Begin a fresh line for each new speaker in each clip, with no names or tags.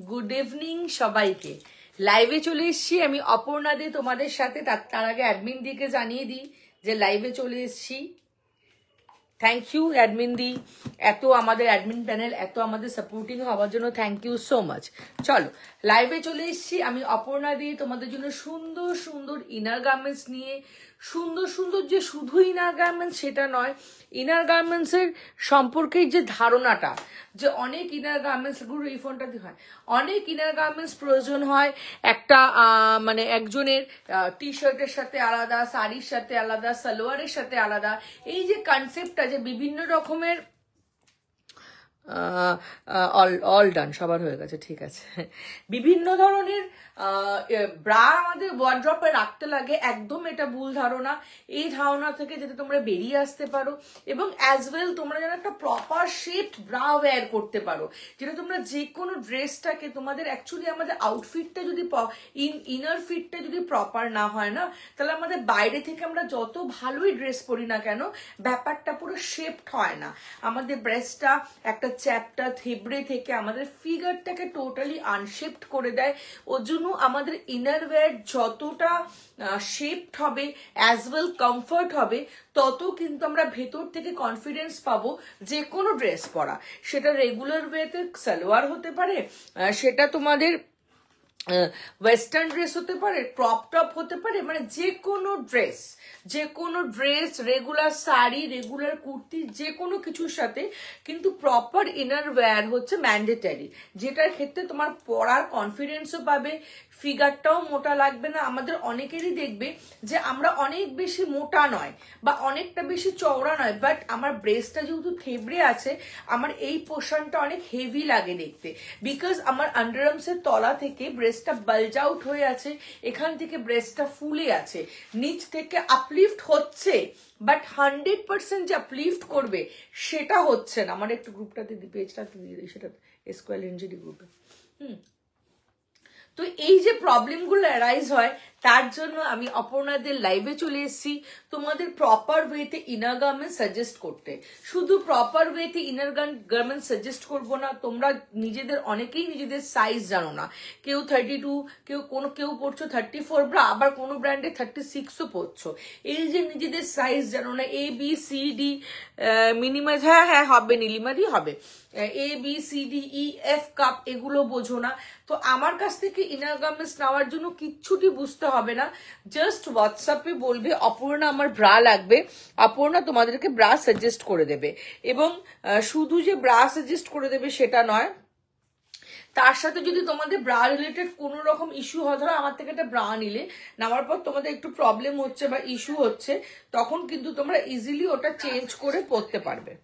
Good evening সবাইকে। লাইভে চলে এসেছি আমি অপর্ণা দে তোমাদের সাথে। তার আগে অ্যাডমিন দিকে জানিয়ে দিই যে লাইভে চলে এসেছি। থ্যাংক ইউ অ্যাডমিন দি, এত আমাদের অ্যাডমিন প্যানেল এত আমাদের সাপোর্টিং হওয়ার জন্য থ্যাংক ইউ সো মাচ। চলো লাইভে চলে এসেছি আমি অপর্ণা দি তোমাদের জন্য সুন্দর সুন্দর ইনার গার্মেন্টস নিয়ে। সুন্দর সুন্দর যে শুধু ইনার গার্মেন্টস সেটা নয়, ইনার গার্মেন্টসের সম্পর্কে যে ধারণাটা, যে অনেক ইনার গার্মেন্টস গুলো এই ফোনটা দিয়ে হয়, অনেক ইনার গার্মেন্টস প্রয়োজন হয় একটা মানে একজনের টি শার্টের সাথে আলাদা, শাড়ির সাথে আলাদা, সালোয়ারের সাথে আলাদা। এই যে কনসেপ্টটা যে বিভিন্ন রকমের অল ডান সবার হয়ে গেছে, ঠিক আছে। বিভিন্ন ধরনের ব্রা আমাদের ওয়ার্ড্রপে রাখতে লাগে, একদম এটা ভুল ধারণা। এই ধারণা থেকে যাতে তোমরা বেরিয়ে আসতে পারো এবং অ্যাজ ওয়েল তোমরা যেন একটা প্রপার শেপড ব্রা ওয়্যার করতে পারো, যেটা তোমরা যে কোনো ড্রেসটাকে তোমাদের অ্যাকচুয়ালি আমাদের আউটফিটটা যদি ইনার ফিটটা যদি প্রপার না হয় না, তাহলে আমাদের বাইরে থেকে আমরা যত ভালোই ড্রেস পরি না কেন ব্যাপারটা পুরো শেপড হয় না। আমাদের ব্রেস্টটা একটা চ্যাপটা থেবড়ে থেকে আমাদের ফিগারটাকে টোটালি আনশেপড করে দেয়। ওর জন্য আমাদের ইনার ওয়্যার যতটা শেপড হবে অ্যাজ ওয়েল কমফর্ট হবে, তত কিন্তু আমরা ভেতর থেকে কনফিডেন্স পাবো যে কোনো ড্রেস পরা। সেটা রেগুলার ওয়েতে সালোয়ার হতে পারে, সেটা তোমাদের ওয়েস্টার্ন ড্রেস হতে পারে, ক্রপ টপ হতে পারে, মানে যে কোনো dress, regular sari, regular kurti, যে কোনো কিছুর সাথে কিন্তু প্রপার ইনার ওয়্যার হচ্ছে ম্যান্ডেটারি, যেটার ক্ষেত্রে তোমার পরার কনফিডেন্সও পাবে, ফিগারটাও মোটা লাগবে না। আমাদের অনেকেরই দেখবে যে আমরা অনেক বেশি মোটা নয় বা অনেকটা বেশি চওড়া নয়, বাট আমার ব্রেস্টটা যেহেতু থেবড়ে আছে, আমার এই পোর্শনটা অনেক হেভি লাগে দেখতে, বিকজ আমার আন্ডারআর্মসের তলা থেকে ব্রেস্টটা বালজ আউট হয়ে আছে, এখান থেকে ব্রেস্টটা ফুলে আছে, নিচ থেকে আপলিফট হচ্ছে, বাট 100% যে আপলিফট করবে সেটা হচ্ছে না। আমার একটু গ্রুপটাতে পেজটাতে দিয়ে দিই, সেটা স্কোয়ার এনজিডি গ্রুপে। তো এই যে প্রবলেমগুলো অ্যারাইজ হয়, তার জন্য আমি অপর্ণাদের লাইভে চলে এসেছি তোমাদের প্রপার ওয়েতে ইনার গার্মেন্টস সাজেস্ট করতে। শুধু প্রপার ওয়েতে ইনার গার্মেন্টস সাজেস্ট করবো না, তোমরা নিজেদের অনেকেই নিজেদের সাইজ জানো না, কেউ 32, কেউ পড়ছো 34 ব্রা, আবার কোনো ব্র্যান্ডে 36ও পড়ছো। এই যে নিজেদের সাইজ জানো না, A B C D minimise, হ্যাঁ হবে, নীলিমাদি হবে, A B C D E F cup, এগুলো বোঝো না। তো আমার কাছ থেকে ইনার গার্মেন্টস নেওয়ার জন্য কিচ্ছুটি বুঝতে হবে না, জাস্ট হোয়াটসঅ্যাপে বলবে অপর্ণা আমার ব্রা লাগবে, অপর্ণা তোমাদেরকে ব্রা সাজেস্ট করে দেবে। এবং শুধু যে ব্রা সাজেস্ট করে দেবে সেটা নয়, তার সাথে যদি তোমাদের ব্রা রিলেটেড কোনো রকম ইস্যু হয়, ধরো আমার থেকে একটা ব্রা নিলে, নেওয়ার পর তোমাদের একটু প্রবলেম হচ্ছে বা ইস্যু হচ্ছে, তখন কিন্তু তোমরা ইজিলি ওটা চেঞ্জ করে পড়তে পারবে,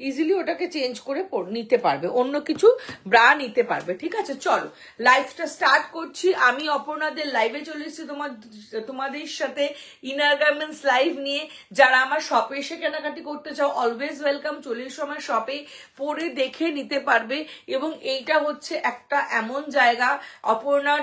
ইজিলি ওটাকে চেঞ্জ করে নিতে পারবে, অন্য কিছু ব্রা নিতে পারবে, ঠিক আছে। চলো লাইভটা স্টার্ট করছি। আমি অপর্ণাদের লাইভে চলে এসেছি তোমাদের সাথে ইনার গার্মেন্টস লাইভ নিয়ে। যারা আমার শপে এসে কেনাকাটি করতে চাও, অলওয়েজ ওয়েলকাম, চলে এসো আমার শপে, পরে দেখে নিতে পারবে। এবং এইটা হচ্ছে একটা এমন জায়গা, অপর্ণার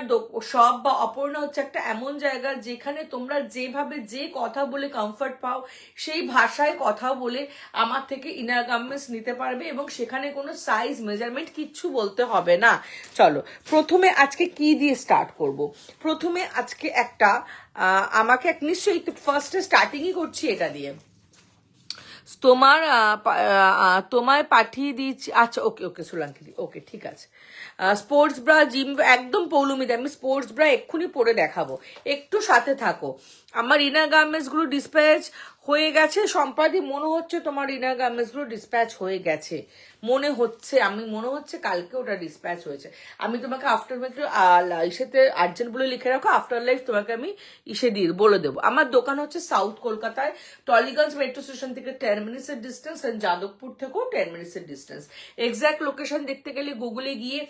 শপ বা অপর্ণা হচ্ছে একটা এমন জায়গা যেখানে তোমরা যেভাবে যে কথা বলে কমফর্ট পাও, সেই ভাষায় কথা বলে আমার থেকে ইনার গার্মেন্টস নিতে পারবে, এবং সেখানে কোনো সাইজ মেজারমেন্ট কিচ্ছু বলতে হবে না। চলো প্রথমে আজকে কি দিয়ে স্টার্ট করব। প্রথমে আজকে একটা আমাকে নিশ্চয়ই ফার্স্টে স্টার্টিংই করছি এটা দিয়ে, তোমায় পাঠিয়ে দিচ্ছি। আচ্ছা ওকে সোলাঙ্কি, ওকে ঠিক আছে। স্পোর্টস ব্রা জিম একদম পৌলুমিতে, আমি স্পোর্টস ব্রা এক্ষুনি পরে দেখাবো, একটু সাথে থাকো। আমার ইনার গার্মেন্টস গুলো ডিসপ্যাচ হয়ে গেছে। সম্পাদি মনে হচ্ছে তোমার ইনার গার্মেন্টস গুলো ডিসপ্যাচ হয়ে গেছে, মনে হচ্ছে কালকে ওটা ডিসপ্যাচ হয়েছে। আমি তোমাকে আফটার ইসেতে আর্জেন্ট বলে লিখে রাখো, আফটার লাইফ তোমাকে আমি ইসে দিয়ে বলে দেবো। আমার দোকান হচ্ছে সাউথ কলকাতায়, টলিগঞ্জ মেট্রো স্টেশন থেকে 10 মিনিটসের ডিস্টেন্স, যাদবপুর থেকেও 10 মিনিটসের ডিস্টেন্স। এক্সাক্ট লোকেশন দেখতে গেলে গুগলে গিয়ে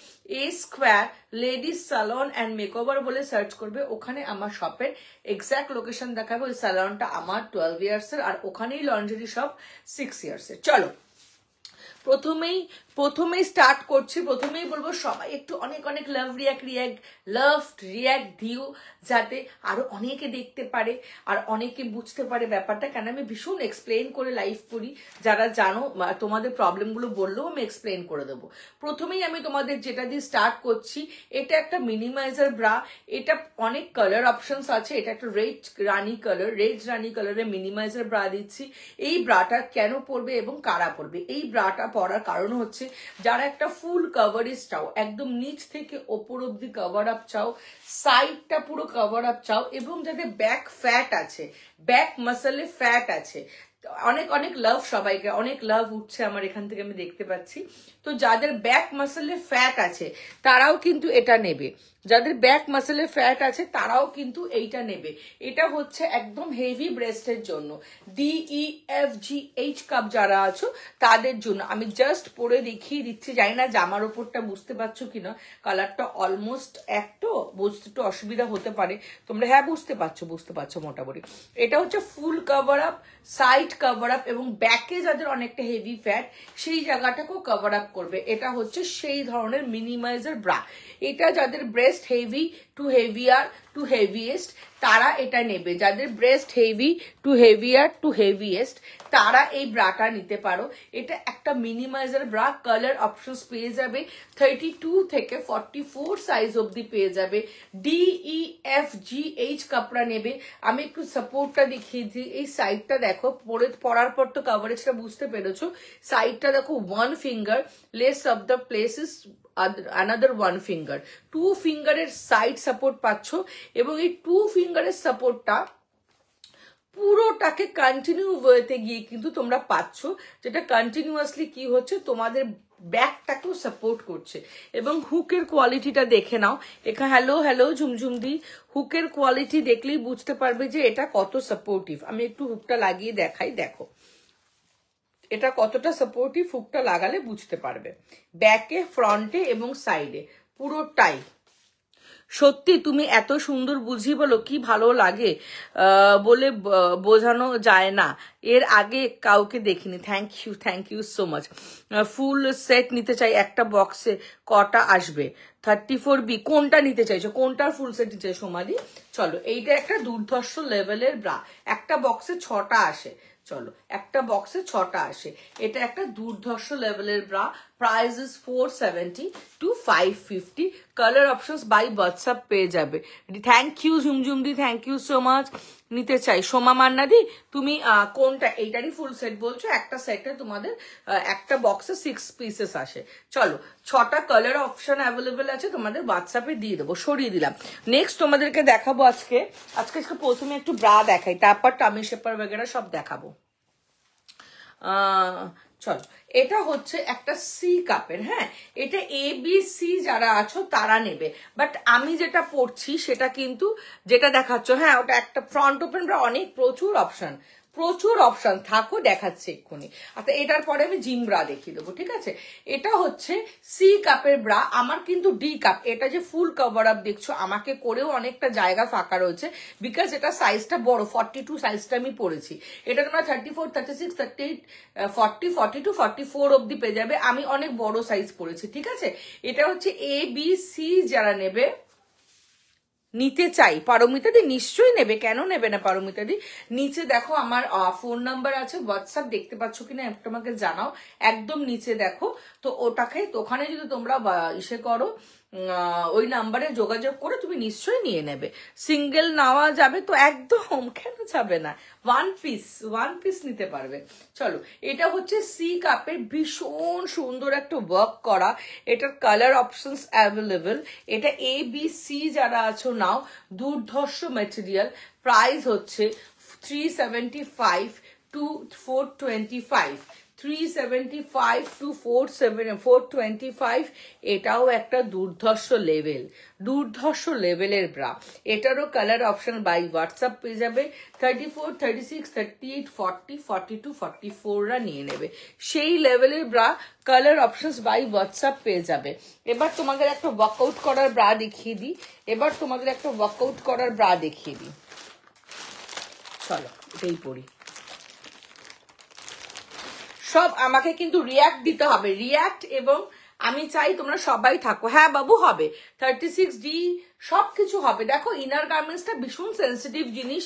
A square ladies salon and makeover বলে সার্চ করবে, ওখানে আমার শপের এক্সাক্ট লোকেশন দেখাবে। ওই সালনটা আমার 12 ইয়ার্সের, আর ওখানেই লন্ড্রি শপ 6 ইয়ার্সের। চলো প্রথমেই প্রথমেই স্টার্ট করছি, প্রথমেই বলবো সবাই একটু অনেক অনেক লাভ রিয়াক্ট দিও, যাতে আরো অনেকে দেখতে পারে আর অনেকে বুঝতে পারে ব্যাপারটা। কেন আমি ভীষণ এক্সপ্লেন করে লাইভ করি, যারা জানো তোমাদের প্রবলেমগুলো বললেও আমি এক্সপ্লেন করে দেবো। প্রথমেই আমি তোমাদের যেটা দিয়ে স্টার্ট করছি, এটা একটা মিনিমাইজার ব্রা। এটা অনেক কালার অপশনস আছে। এটা একটা রেড রানি কালারের মিনিমাইজার ব্রা দিচ্ছি। এই ব্রাটা কেন পরবে এবং কারা পরবে? এই ব্রাটা পরার কারণ হচ্ছে যারা একটা ফুল কভারেজ চাও, একদম নিচ থেকে ওপর অব্দি কভার আপ চাও, সাইডটা পুরো কভার আপ চাও, এবং যাদের ব্যাক ফ্যাট আছে, ব্যাক মাসলে ফ্যাট আছে, অনেক অনেক লাভ, সবাইকে অনেক লাভ উঠছে আমার এখান থেকে আমি দেখতে পাচ্ছি। তো যাদের ব্যাক মাসলে ফ্যাট আছে তারাও কিন্তু এটা নেবে, যাদের ব্যাক মাসলে ফ্যাট আছে তারাও কিন্তু এইটা নেবে। এটা হচ্ছে একদম হেভি ব্রেস্টের জন্য, DEFGH কাপ যারা আছো তাদের জন্য। আমি জাস্ট পরে দেখিয়ে দিচ্ছি, জানি না জামার ওপরটা বুঝতে পারছো কিনা, কালারটা অলমোস্ট একটু বুঝতে একটু অসুবিধা হতে পারে তোমরা। হ্যাঁ বুঝতে পারছো মোটামুটি। এটা হচ্ছে full cover up, side cover up, এবং ব্যাকে যাদের অনেকটা হেভি ফ্যাট সেই জায়গাটাকেও কভার আপ করবে। এটা হচ্ছে সেই ধরনের মিনিমাইজার ব্রা। এটা যাদের breast heavy to heavier to heaviest তারা এটা নেবে, যাদের breast heavy to heavier to heaviest তারা এই ব্রাটা নিতে পারো। এটা একটা মিনিমাইজার ব্রা, কালার অপশনস পেয়ে যাবে 32 থেকে 44 সাইজ অবধি পেয়ে যাবে। DEFGH কাপড়া নেবে। আমি একটু সাপোর্টটা দেখিয়ে দিই। এই সাইডটা দেখো, পরার পর তো কভারেজটা বুঝতে পেরেছো। সাইডটা দেখো, 1 finger less of the places another 1 finger, 2 ফিঙ্গারের সাইড সাপোর্ট পাচ্ছ, এবং এই 2 ফিঙ্গারের সাপোর্টটা পুরোটাকে কন্টিনিউ ওয়েতে গিয়ে কিন্তু তোমরা পাচ্ছ, যেটা কন্টিনিউয়াসলি কি হচ্ছে তোমাদের ব্যাকটাকেও সাপোর্ট করছে। এবং হুকের কোয়ালিটিটা দেখে নাও এখানে। হ্যালো ঝুমঝুমদি, হুকের কোয়ালিটি দেখলেই বুঝতে পারবে যে এটা কত সাপোর্টিভ। আমি একটু হুকটা লাগিয়ে দেখাই, দেখো এটা কতটা সাপোর্টিভ, হুকটা লাগালে বুঝতে পারবে। ব্যাকে, ফ্রন্টে এবং সাইডে পুরোটাই। সত্যি তুমি এত সুন্দর বুঝিয়ে বলো, কি ভালো লাগে বলে বোঝানো যায় না। এর আগে কাউকে দেখিনি। Thank you so much. Full set নিতে চাই, একটা বক্সে কটা আসবে? 34B। কোনটা নিতে চাইছো, কোনটার ফুল সেট নিতে চাইছো সোমালি? চলো, এইটা একটা দুর্ধর্ষ লেভেলের ব্রা, একটা বক্সে 6টা আসে। চলো, একটা বক্সে 6টা আসে। এটা একটা দুর্ধর্ষ লেভেলের bra. Price is 470 to 550। Colour options by WhatsApp পেয়ে যাবে। থ্যাংক ইউ ঝুমঝুমদি, থ্যাংক ইউ সো মাচ। নিতে চাই সোমা মান্নাদি, তুমি কোনটা? এইটারই ফুল সেট বলছো? একটা সেটে তোমাদের একটা বক্সে 6 পিসেস আসে। চলো, 6টা কালার অপশন অ্যাভেলেবেল আছে, তোমাদের হোয়াটসঅ্যাপে দিয়ে দেবো, সরিয়ে দিলাম। নেক্সট তোমাদেরকে দেখাবো আজকে প্রথমে একটু ব্রা দেখাই, তারপর টামি শেপার বগেরা সব দেখাবো। চলো, এটা হচ্ছে একটা সি কাপের। হ্যাঁ, এটা ABC যারা আছো তারা নেবে, বাট আমি যেটা পড়ছি সেটা কিন্তু যেটা দেখাচ্ছ, হ্যাঁ ওটা একটা ফ্রন্ট ওপেন ব্রা, অনেক প্রচুর অপশন থাকো, দেখাচ্ছে এক্ষুনি। আচ্ছা, এটার পরে আমি জিম ব্রা দেখিয়ে দেবো, ঠিক আছে? এটা হচ্ছে সি কাপের ব্রা, আমার কিন্তু ডি কাপ। এটা যে ফুল কভার আপ দেখছো, আমাকে করেও অনেকটা জায়গা ফাঁকা রয়েছে, বিকজ এটা সাইজটা বড়, 42 সাইজটা আমি পরেছি। এটা তোমরা 34, 36, 38, 40, 42, 44 অব্দি পেয়ে যাবে। আমি অনেক বড় সাইজ পরেছি, ঠিক আছে? এটা হচ্ছে ABC যারা নেবে, নিতে চাই, পারমিতাদি নিশ্চয়ই নেবে, কেন নেবে না পারমিতাদি? নিচে দেখো আমার ফোন নাম্বার আছে, হোয়াটসঅ্যাপ দেখতে পাচ্ছ কিনা একটু আমাকে জানাও। একদম নিচে দেখো, তো ওখানে যদি তোমরা ইসে করো, ওই নাম্বারে যোগাযোগ করে তুমি নিশ্চয়ই নিয়ে নেবে। সিঙ্গেল নেওয়া যাবে তো একদম, কেন যাবে না? ওয়ান পিস নিতে পারবে। চলো, এটা হচ্ছে সি কাপের, ভীষণ সুন্দর একটা ওয়ার্ক করা। এটার কালার অপশনস অ্যাভেলেবেল। এটা ABC যারা আছো নাও, দুর্ধর্ষ মেটেরিয়াল। প্রাইস হচ্ছে 375 to 425। 375 to 425। এটাও একটা দুর্ধর্ষ লেভেলের ব্রা। এটারও কালার অপশন বাই হোয়াটসঅ্যাপ পেয়ে যাবে। 34, 36, 38, 40, 42, 44রা নিয়ে নেবে। সেই লেভেলের bra, colour options by WhatsApp পেয়ে যাবে। এবার তোমাদের একটা ওয়ার্কআউট করার ব্রা দেখিয়ে দিই। চলো, এটাই পড়ি। সব আমাকে কিন্তু রিয়াক্ট দিতে হবে, রিয়াক্ট, এবং আমি চাই তোমরা সবাই থাকো। হ্যাঁ বাবু হবে, 36D সবকিছু হবে। দেখো ইনার গার্মেন্টসটা ভীষণ সেন্সিটিভ জিনিস।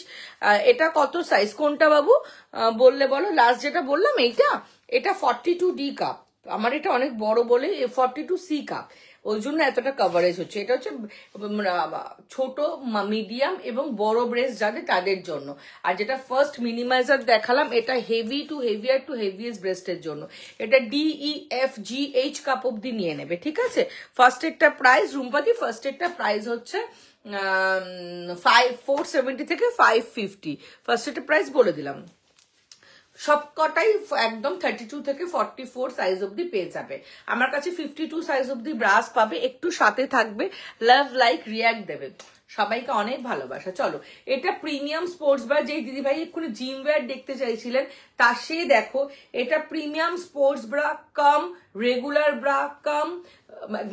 এটা কত সাইজ, কোনটা বাবু বললে বলো, লাস্ট যেটা বললাম এইটা, এটা 42D কাপ, আমার এটা অনেক বড় বলে 42C কাপ, ওই জন্য এতটা কভারেজ হচ্ছে। এটা হচ্ছে ছোট, মিডিয়াম এবং বড় ব্রেস্ট যাদের তাদের জন্য। আর যেটা ফার্স্ট মিনিমাইজার দেখালাম এটা heavy to heavier to heaviest ব্রেস্টের জন্য। এটা DEFGH কাপ অব্দি নিয়ে নেবে, ঠিক আছে। ফার্স্ট একটা প্রাইস রুম্পাদি, ফার্স্ট একটা প্রাইস হচ্ছে 470 থেকে 550, ফার্স্ট একটা প্রাইস বলে দিলাম। সবকটাই একদম 32 থেকে 44 সাইজ অব্দি পেয়ে যাবে। আমার কাছে 52 সাইজ অব্দি ব্রাশ পাবে, একটু সাথে থাকবে, লাভ লাইক রিয়াক্ট দেবে। সবাইকে অনেক ভালোবাসা। চলো, এটা প্রিমিয়াম স্পোর্টস ব্রা, যেই দিদিভাই এক্ষুনি জিম ওয়্যার দেখতে চাইছিলেন তা সে দেখো, এটা প্রিমিয়াম স্পোর্টস ব্রা কাম রেগুলার ব্রা কাম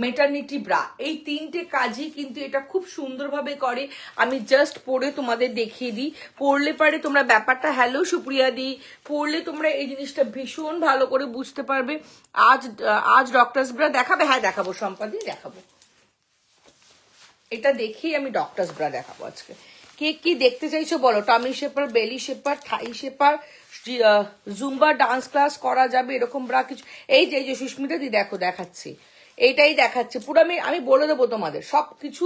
মেটারনিটি ব্রা, এই তিনটে কাজই কিন্তু এটা খুব সুন্দরভাবে করে। আমি জাস্ট পরে তোমাদের দেখিয়ে দিই, পড়লে পারে তোমরা ব্যাপারটা, হ্যালো সুপ্রিয়া দি, পড়লে তোমরা এই জিনিসটা ভীষণ ভালো করে বুঝতে পারবে। আজ ডক্টরস ব্রা দেখাবে? হ্যাঁ দেখাবো সম্পাদি, দেখাবো। এটা দেখেই আমি ডক্টরস ব্রা দেখাবো আজকে। কে কি দেখতে চাইছো বলো? টামি শেপার, বেলি শেপার, থাই শেপার, জুম্বা ডান্স ক্লাস করা যাবে এরকম ব্রা কিছু। এই যে সুস্মিতা দি দেখো দেখাচ্ছি, এইটাই দেখাচ্ছে পুরো। আমি বলে দেবো তোমাদের সবকিছু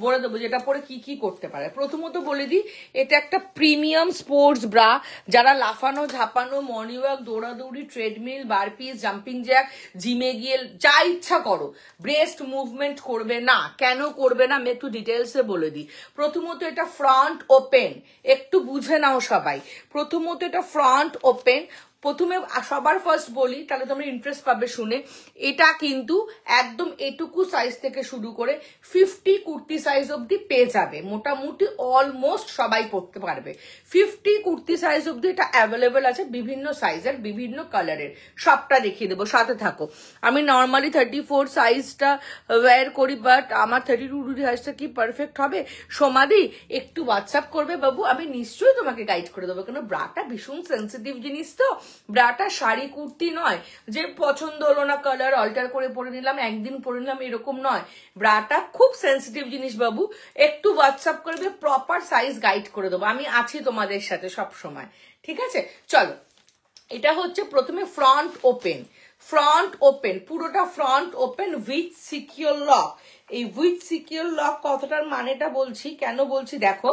বলে দেবো, যেটা পরে কি কি করতে পারে। প্রথমত বলে দিই, এটা একটা প্রিমিয়াম স্পোর্টস ব্রা, যারা লাফানো ঝাপানো, মর্নিং ওয়াক, দৌড়াদৌড়ি, ট্রেডমিল, বারপিস, জাম্পিং জ্যাক, জিমে গিয়ে যা ইচ্ছা করো, ব্রেস্ট মুভমেন্ট করবে না। কেন করবে না আমি একটু ডিটেলসে বলে দিই। প্রথমত এটা ফ্রন্ট ওপেন, একটু বুঝে নাও সবাই। প্রথমত এটা ফ্রন্ট ওপেন। প্রথমে সবার ফার্স্ট বলি, তাহলে তোমরা ইন্টারেস্ট পাবে শুনে। এটা কিন্তু একদম এটুকু সাইজ থেকে শুরু করে 50 কুর্তি সাইজ অব্দি পেয়ে যাবে, মোটামুটি অলমোস্ট সবাই পরতে পারবে। 50 কুর্তি সাইজ অব্দি এটা অ্যাভেলেবেল আছে, বিভিন্ন সাইজের, বিভিন্ন কালারের। সবটা দেখিয়ে দেবো, সাথে থাকো। আমি নর্মালি 34 সাইজটা ওয়্যার করি, বাট আমার 32 সাইজটা কি পারফেক্ট হবে? সমাধি একটু হোয়াটসঅ্যাপ করবে বাবু, আমি নিশ্চয়ই তোমাকে গাইড করে দেবো। কেন, ব্রাটা ভীষণ সেন্সিটিভ জিনিস তো, ব্রাটা শাড়ি কুর্তি নয় যে পছন্দ হলো না কালার অল্টার করে পরে নিলাম, একদিন পরে নিলাম, এরকম নয়। ব্রাটা খুব সেন্সিটিভ জিনিস বাবু, একটু হোয়াটসঅ্যাপ করবে, প্রপার সাইজ গাইড করে দেবো। আমি আছি তোমাদের সাথে সব সময়, ঠিক আছে। চলো, এটা হচ্ছে প্রথমে ফ্রন্ট ওপেন। ফ্রন্ট ওপেন, পুরোটা front open with secure lock. এই উইথ সিকিউর লক কথাটার মানেটা বলছি, কেন বলছি দেখো।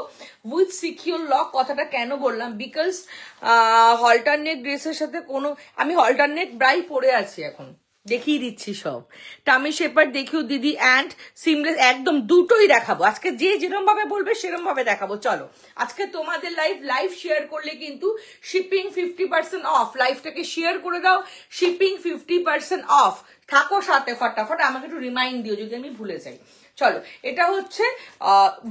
উইথ সিকিউর লক কথাটা কেন বললাম, বিকজ হল্টারনেট ড্রেসের সাথে কোনো, আমি হল্টারনেট ব্রাই পরে আছি এখন, দেখিয়ে দিচ্ছি সব। টামি শেপার দেখিও দিদি, অ্যান্ড সিমলেস, একদম দুটোই দেখাবো আজকে। যে যেরকম ভাবে বলবে সেরকম ভাবে দেখাবো। চলো, আজকে তোমাদের লাইভ শেয়ার করলে কিন্তু শিপিং 50% অফ। লাইভটাকে শেয়ার করে দাও, শিপিং 50% অফ। থাকো সাথে, ফটাফট আমাকে একটু রিমাইন্ড দিও যদি আমি ভুলে যাই। চলো, এটা হচ্ছে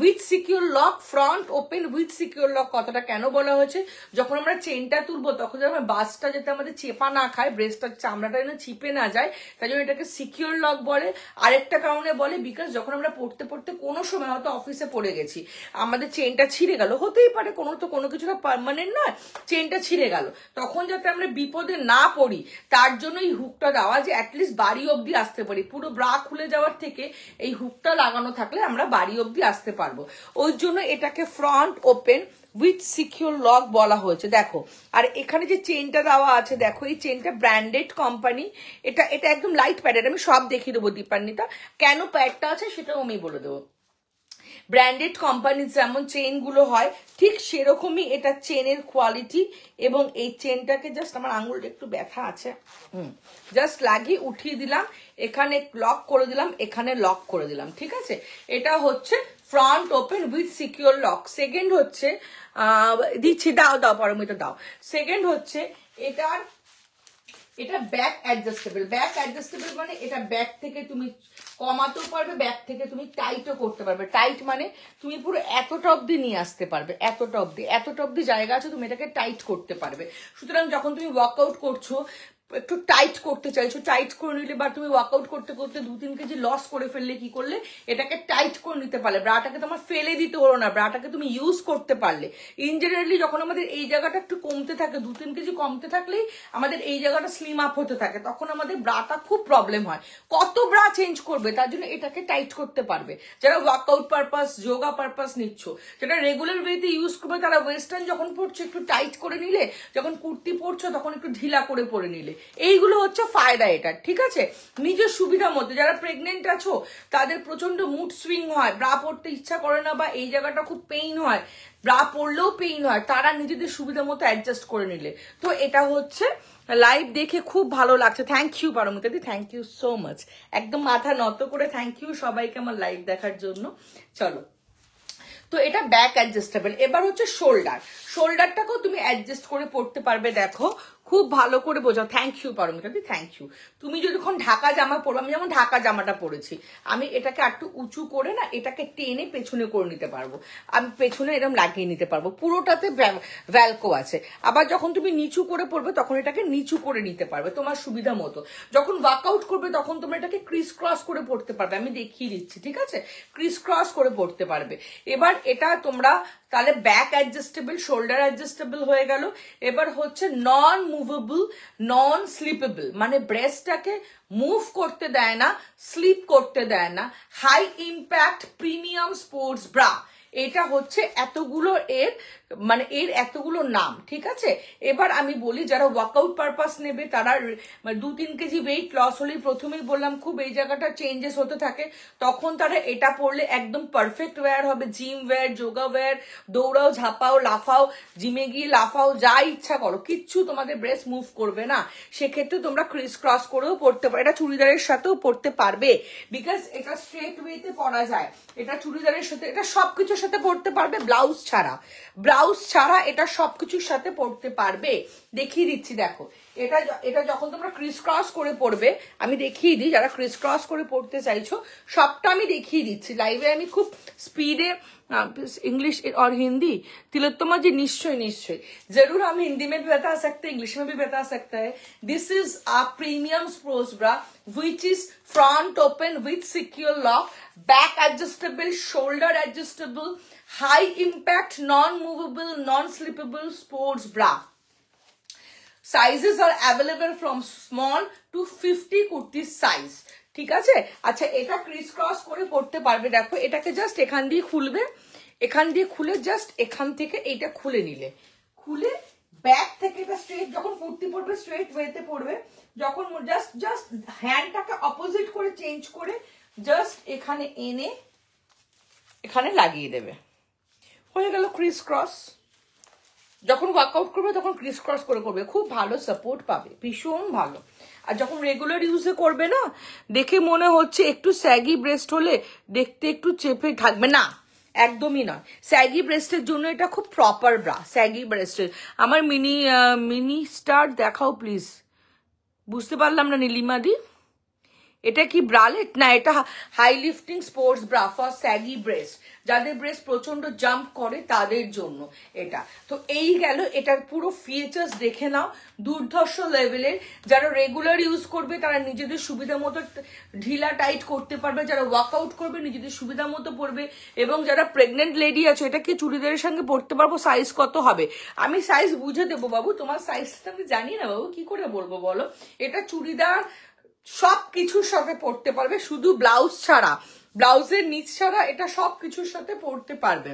with secure lock, front open with secure lock. কথাটা কেন বলা হয়েছে, যখন আমরা চেনটা তুলবো তখন যখন বাসটা যাতে আমাদের চেপা না খায়, ব্রেস্টটার চামড়াটা যেন চিপে না যায়, তাই জন্য এটাকে সিকিউর লক বলে। আরেকটা কারণে বলে, বিকজ যখন আমরা পড়তে পড়তে কোনো সময় হয়তো অফিসে পড়ে গেছি, আমাদের চেনটা ছিঁড়ে গেল, হতেই পারে কোনো কিছুটা পার্মানেন্ট নয়, চেনটা ছিঁড়ে গেল, তখন যাতে আমরা বিপদে না পড়ি তার জন্য এই হুকটা দেওয়া, যে অ্যাটলিস্ট বাড়ি অব্দি আসতে পারি। পুরো ব্রা খুলে যাওয়ার থেকে এই হুকটা লাগানো থাকলে আমরা বাড়ি অব্দি আসতে পারবো। ওই জন্য এটাকে front open with secure lock বলা হয়েছে। দেখো, আর এখানে যে চেনটা দেওয়া আছে দেখো, এই চেনটা ব্র্যান্ডেড কোম্পানি। এটা একদম লাইট প্যাডের, আমি সব দেখিয়ে দেবো দীপান্বিতা, কেন প্যাডটা আছে সেটাও আমি বলে দেবো। ব্র্যান্ডেড কোম্পানি যেমন চেনগুলো হয় ঠিক সেরকমই এটা চেনের কোয়ালিটি। এবং এই চেনটাকে জাস্ট, আমার আঙুলটা একটু ব্যথা আছে, জাস্ট লাগিয়ে উঠিয়ে দিলাম, এখানে লক করে দিলাম, এখানে লক করে দিলাম, ঠিক আছে। এটা হচ্ছে front open with secure lock. Second হচ্ছে দিচ্ছি, দাও পারমিতা দাও। সেকেন্ড হচ্ছে এটা ব্যাক অ্যাডজাস্টেবল। ব্যাক অ্যাডজাস্টেবল মানে এটা ব্যাক থেকে তুমি কমাতেও পারবে, ব্যাক থেকে তুমি টাইটও করতে পারবে। টাইট মানে তুমি পুরো এতটা অব্দি নিয়ে আসতে পারবে, এতটা অব্দি জায়গা আছে, তুমি এটাকে টাইট করতে পারবে। সুতরাং যখন তুমি ওয়ার্কআউট করছো, একটু টাইট করতে চাইছো, টাইট করে নিলে, বা তুমি ওয়ার্কআউট করতে করতে 2-3 কেজি লস করে ফেললে কি করলে, এটাকে টাইট করে নিতে পারলে, ব্রাটাকে তোমার ফেলে দিতে হলো না, ব্রাটাকে তুমি ইউজ করতে পারলে। ইনজেনারেলি যখন আমাদের এই জায়গাটা একটু কমতে থাকে, 2-3 কেজি কমতে থাকলেই আমাদের এই জায়গাটা স্লিম আপ হতে থাকে, তখন আমাদের ব্রাটা খুব প্রবলেম হয়। কত ব্রা চেঞ্জ করবে, তার জন্য এটাকে টাইট করতে পারবে। যারা ওয়ার্কআউট পারপাস, যোগা পারপাস নিচ্ছ, যারা রেগুলার ওয়েতে ইউজ করবে, তারা ওয়েস্টার্ন যখন পড়ছো একটু টাইট করে নিলে, যখন কুর্তি পরছো তখন একটু ঢিলা করে পরে নিলে, এইগুলো হচ্ছে ফায়দা এটা, ঠিক আছে? নিজের সুবিধা মতো। যারা প্রেগনেন্ট আছো তাদের প্রচন্ড মুড সুইং হয়, ব্রা পরতে ইচ্ছা করে না, বা এই জায়গাটা খুব পেইন হয়, ব্রা পরলেও পেইন হয়, তারা নিজেদের সুবিধা মতো অ্যাডজাস্ট করে নিলে। তো এটা হচ্ছে লাইভ দেখে খুব ভালো লাগছে। থ্যাংক ইউ পারমিতাদি, থ্যাংক ইউ সো মাচ। একদম মাথা নত করে থ্যাংক ইউ সবাইকে আমার লাইভ দেখার জন্য। চলো, তো এটা ব্যাক অ্যাডজাস্টেবল। এবার হচ্ছে শোল্ডার। শোল্ডারটাকেও তুমি অ্যাডজাস্ট করে পড়তে পারবে। দেখো খুব ভালো করে বোঝাও। থ্যাংক ইউ পারমিতাদি, থ্যাংক ইউ। তুমি যখন ঢাকা জামা পরো, আমি যেমন ঢাকা জামাটা পরেছি, আমি এটাকে একটু উঁচু করে না, এটাকে টেনে পেছনে করে নিতে পারবো, আমি পেছনে এরকম লাগিয়ে নিতে পারবো, পুরোটাতে ভ্যালকো আছে। আবার যখন তুমি নিচু করে পড়বে তখন এটাকে নিচু করে নিতে পারবে তোমার সুবিধা মতো। যখন ওয়ার্কআউট করবে তখন তোমরা এটাকে ক্রিস ক্রস করে পড়তে পারবে, আমি দেখিয়ে দিচ্ছি, ঠিক আছে? ক্রিস ক্রস করে পড়তে পারবে। এবার এটা তোমরা তাহলে ব্যাক অ্যাডজাস্টেবল, শোল্ডার অ্যাডজাস্টেবল হয়ে গেল। এবার হচ্ছে নন মুভেবল, নন স্লিপেবল, মানে ব্রেস্টটাকে মুভ করতে দেয় না, স্লিপ করতে দেয় না, high impact premium sports bra. এটা হচ্ছে এতগুলো এর এতগুলো নাম, ঠিক আছে? এবার আমি বলি, যারা ওয়ার্কআউট পারপাস নেবে, তারা 2-3 কেজি ওয়েট লস হলেই, প্রথমেই বললাম খুব এই জায়গাটা চেঞ্জেস হতে থাকে, তখন তারা এটা পরলে একদম পারফেক্ট ওয়্যার হবে। জিম ওয়্যার, যোগা ওয়্যার, দৌড়াও, ঝাঁপাও, লাফাও, জিমে গিয়ে লাফাও, যা ইচ্ছা করো, কিচ্ছু তোমাদের ব্রেস্ট মুভ করবে না। সেক্ষেত্রে তোমরা ক্রিস ক্রস করেও পড়তে পারো, এটা চুড়িদারের সাথেও পড়তে পারবে, বিকজ এটা স্ট্রেট ওয়েতে পরা যায়। এটা চুড়িদারের সাথে, এটা সবকিছুর সাথে পড়তে পারবে, ব্লাউজ ছাড়া। ব্লাউজ ছাড়া এটা সবকিছুর সাথে পড়তে পারবে। দেখিয়ে দিচ্ছি, দেখো এটা যখন তোমরা ক্রিস ক্রস করে পড়বে, আমি দেখিয়ে দিই, যারা ক্রিস ক্রস করে পড়তে চাইছো সবটা আমি দেখিয়ে দিচ্ছি লাইভে। আমি খুব স্পিডে, इंग्लिश और हिंदी, तिलोत्तमा जी निश्चय निश्चय जरूर, हम हिंदी में भी बता सकते हैं, इंग्लिश में भी बता सकता है। This is a premium sports bra which is front open with secure lock, back adjustable, shoulder adjustable, high impact, non-movable, non-slippable sports bra. Sizes are available from small to 50 kurti size, ঠিক আছে? আচ্ছা, এটা Chris cross করে পড়তে পারবে। দেখো এটাকে just এখান দিয়ে খুলবে, এখান দিয়ে খুলে জাস্ট এখান থেকে এইটা খুলে নিলে, খুলে ব্যাক থেকে এটা স্ট্রেট, যখন কুর্তি পরবে স্ট্রেট ওয়েতে পড়বে, যখন জাস্ট হ্যান্ডটাকে অপোজিট করে চেঞ্জ করে জাস্ট এখানে এনে এখানে লাগিয়ে দেবে, হয়ে গেল ক্রিস ক্রস। যখন ওয়ার্কআউট করবে তখন ক্রিস ক্রস করে করবে, খুব ভালো সাপোর্ট পাবে, ভীষণ ভালো। আর যখন রেগুলার ইউজে করবে না, দেখে মনে হচ্ছে একটু স্যাগি ব্রেস্ট হলে দেখতে একটু চেপে থাকবে না, একদমই নয়। স্যাগি ব্রেস্টের জন্য এটা খুব প্রপার ব্রা, স্যাগি ব্রেস্টের। আমার মিনি স্টার দেখাও প্লিজ, বুঝতে পারলাম না নীলিমাদি, এটা কি ব্রালেট না? এটা high lifting sports bra for saggy breast, যাদের ব্রেস্ট প্রচন্ড জাম্প করে তাদের জন্য এটা। তো এই গেল, এটার পুরো ফিচার্স দেখে নাও, দুর্ধর্ষ লেভেলের। যারা রেগুলার ইউজ করবে তারা নিজেদের সুবিধা মতো ঢিলা টাইট করতে পারবে, যারা ওয়ার্কআউট করবে নিজেদের সুবিধা মতো পরবে, এবং যারা প্রেগনেন্ট লেডি আছে এটাকে চুড়িদারের সঙ্গে পরতে পারবো। সাইজ কত হবে আমি সাইজ বুঝে দেবো বাবু, তোমার সাইজটা আমি জানি না বাবু, কি করে বলবো বলো? এটা চুড়িদার সব কিছুর সাথে পড়তে পারবে, শুধু ব্লাউজ ছাড়া, ব্লাউজের নিচ ছাড়া এটা সব কিছুর সাথে পড়তে পারবে।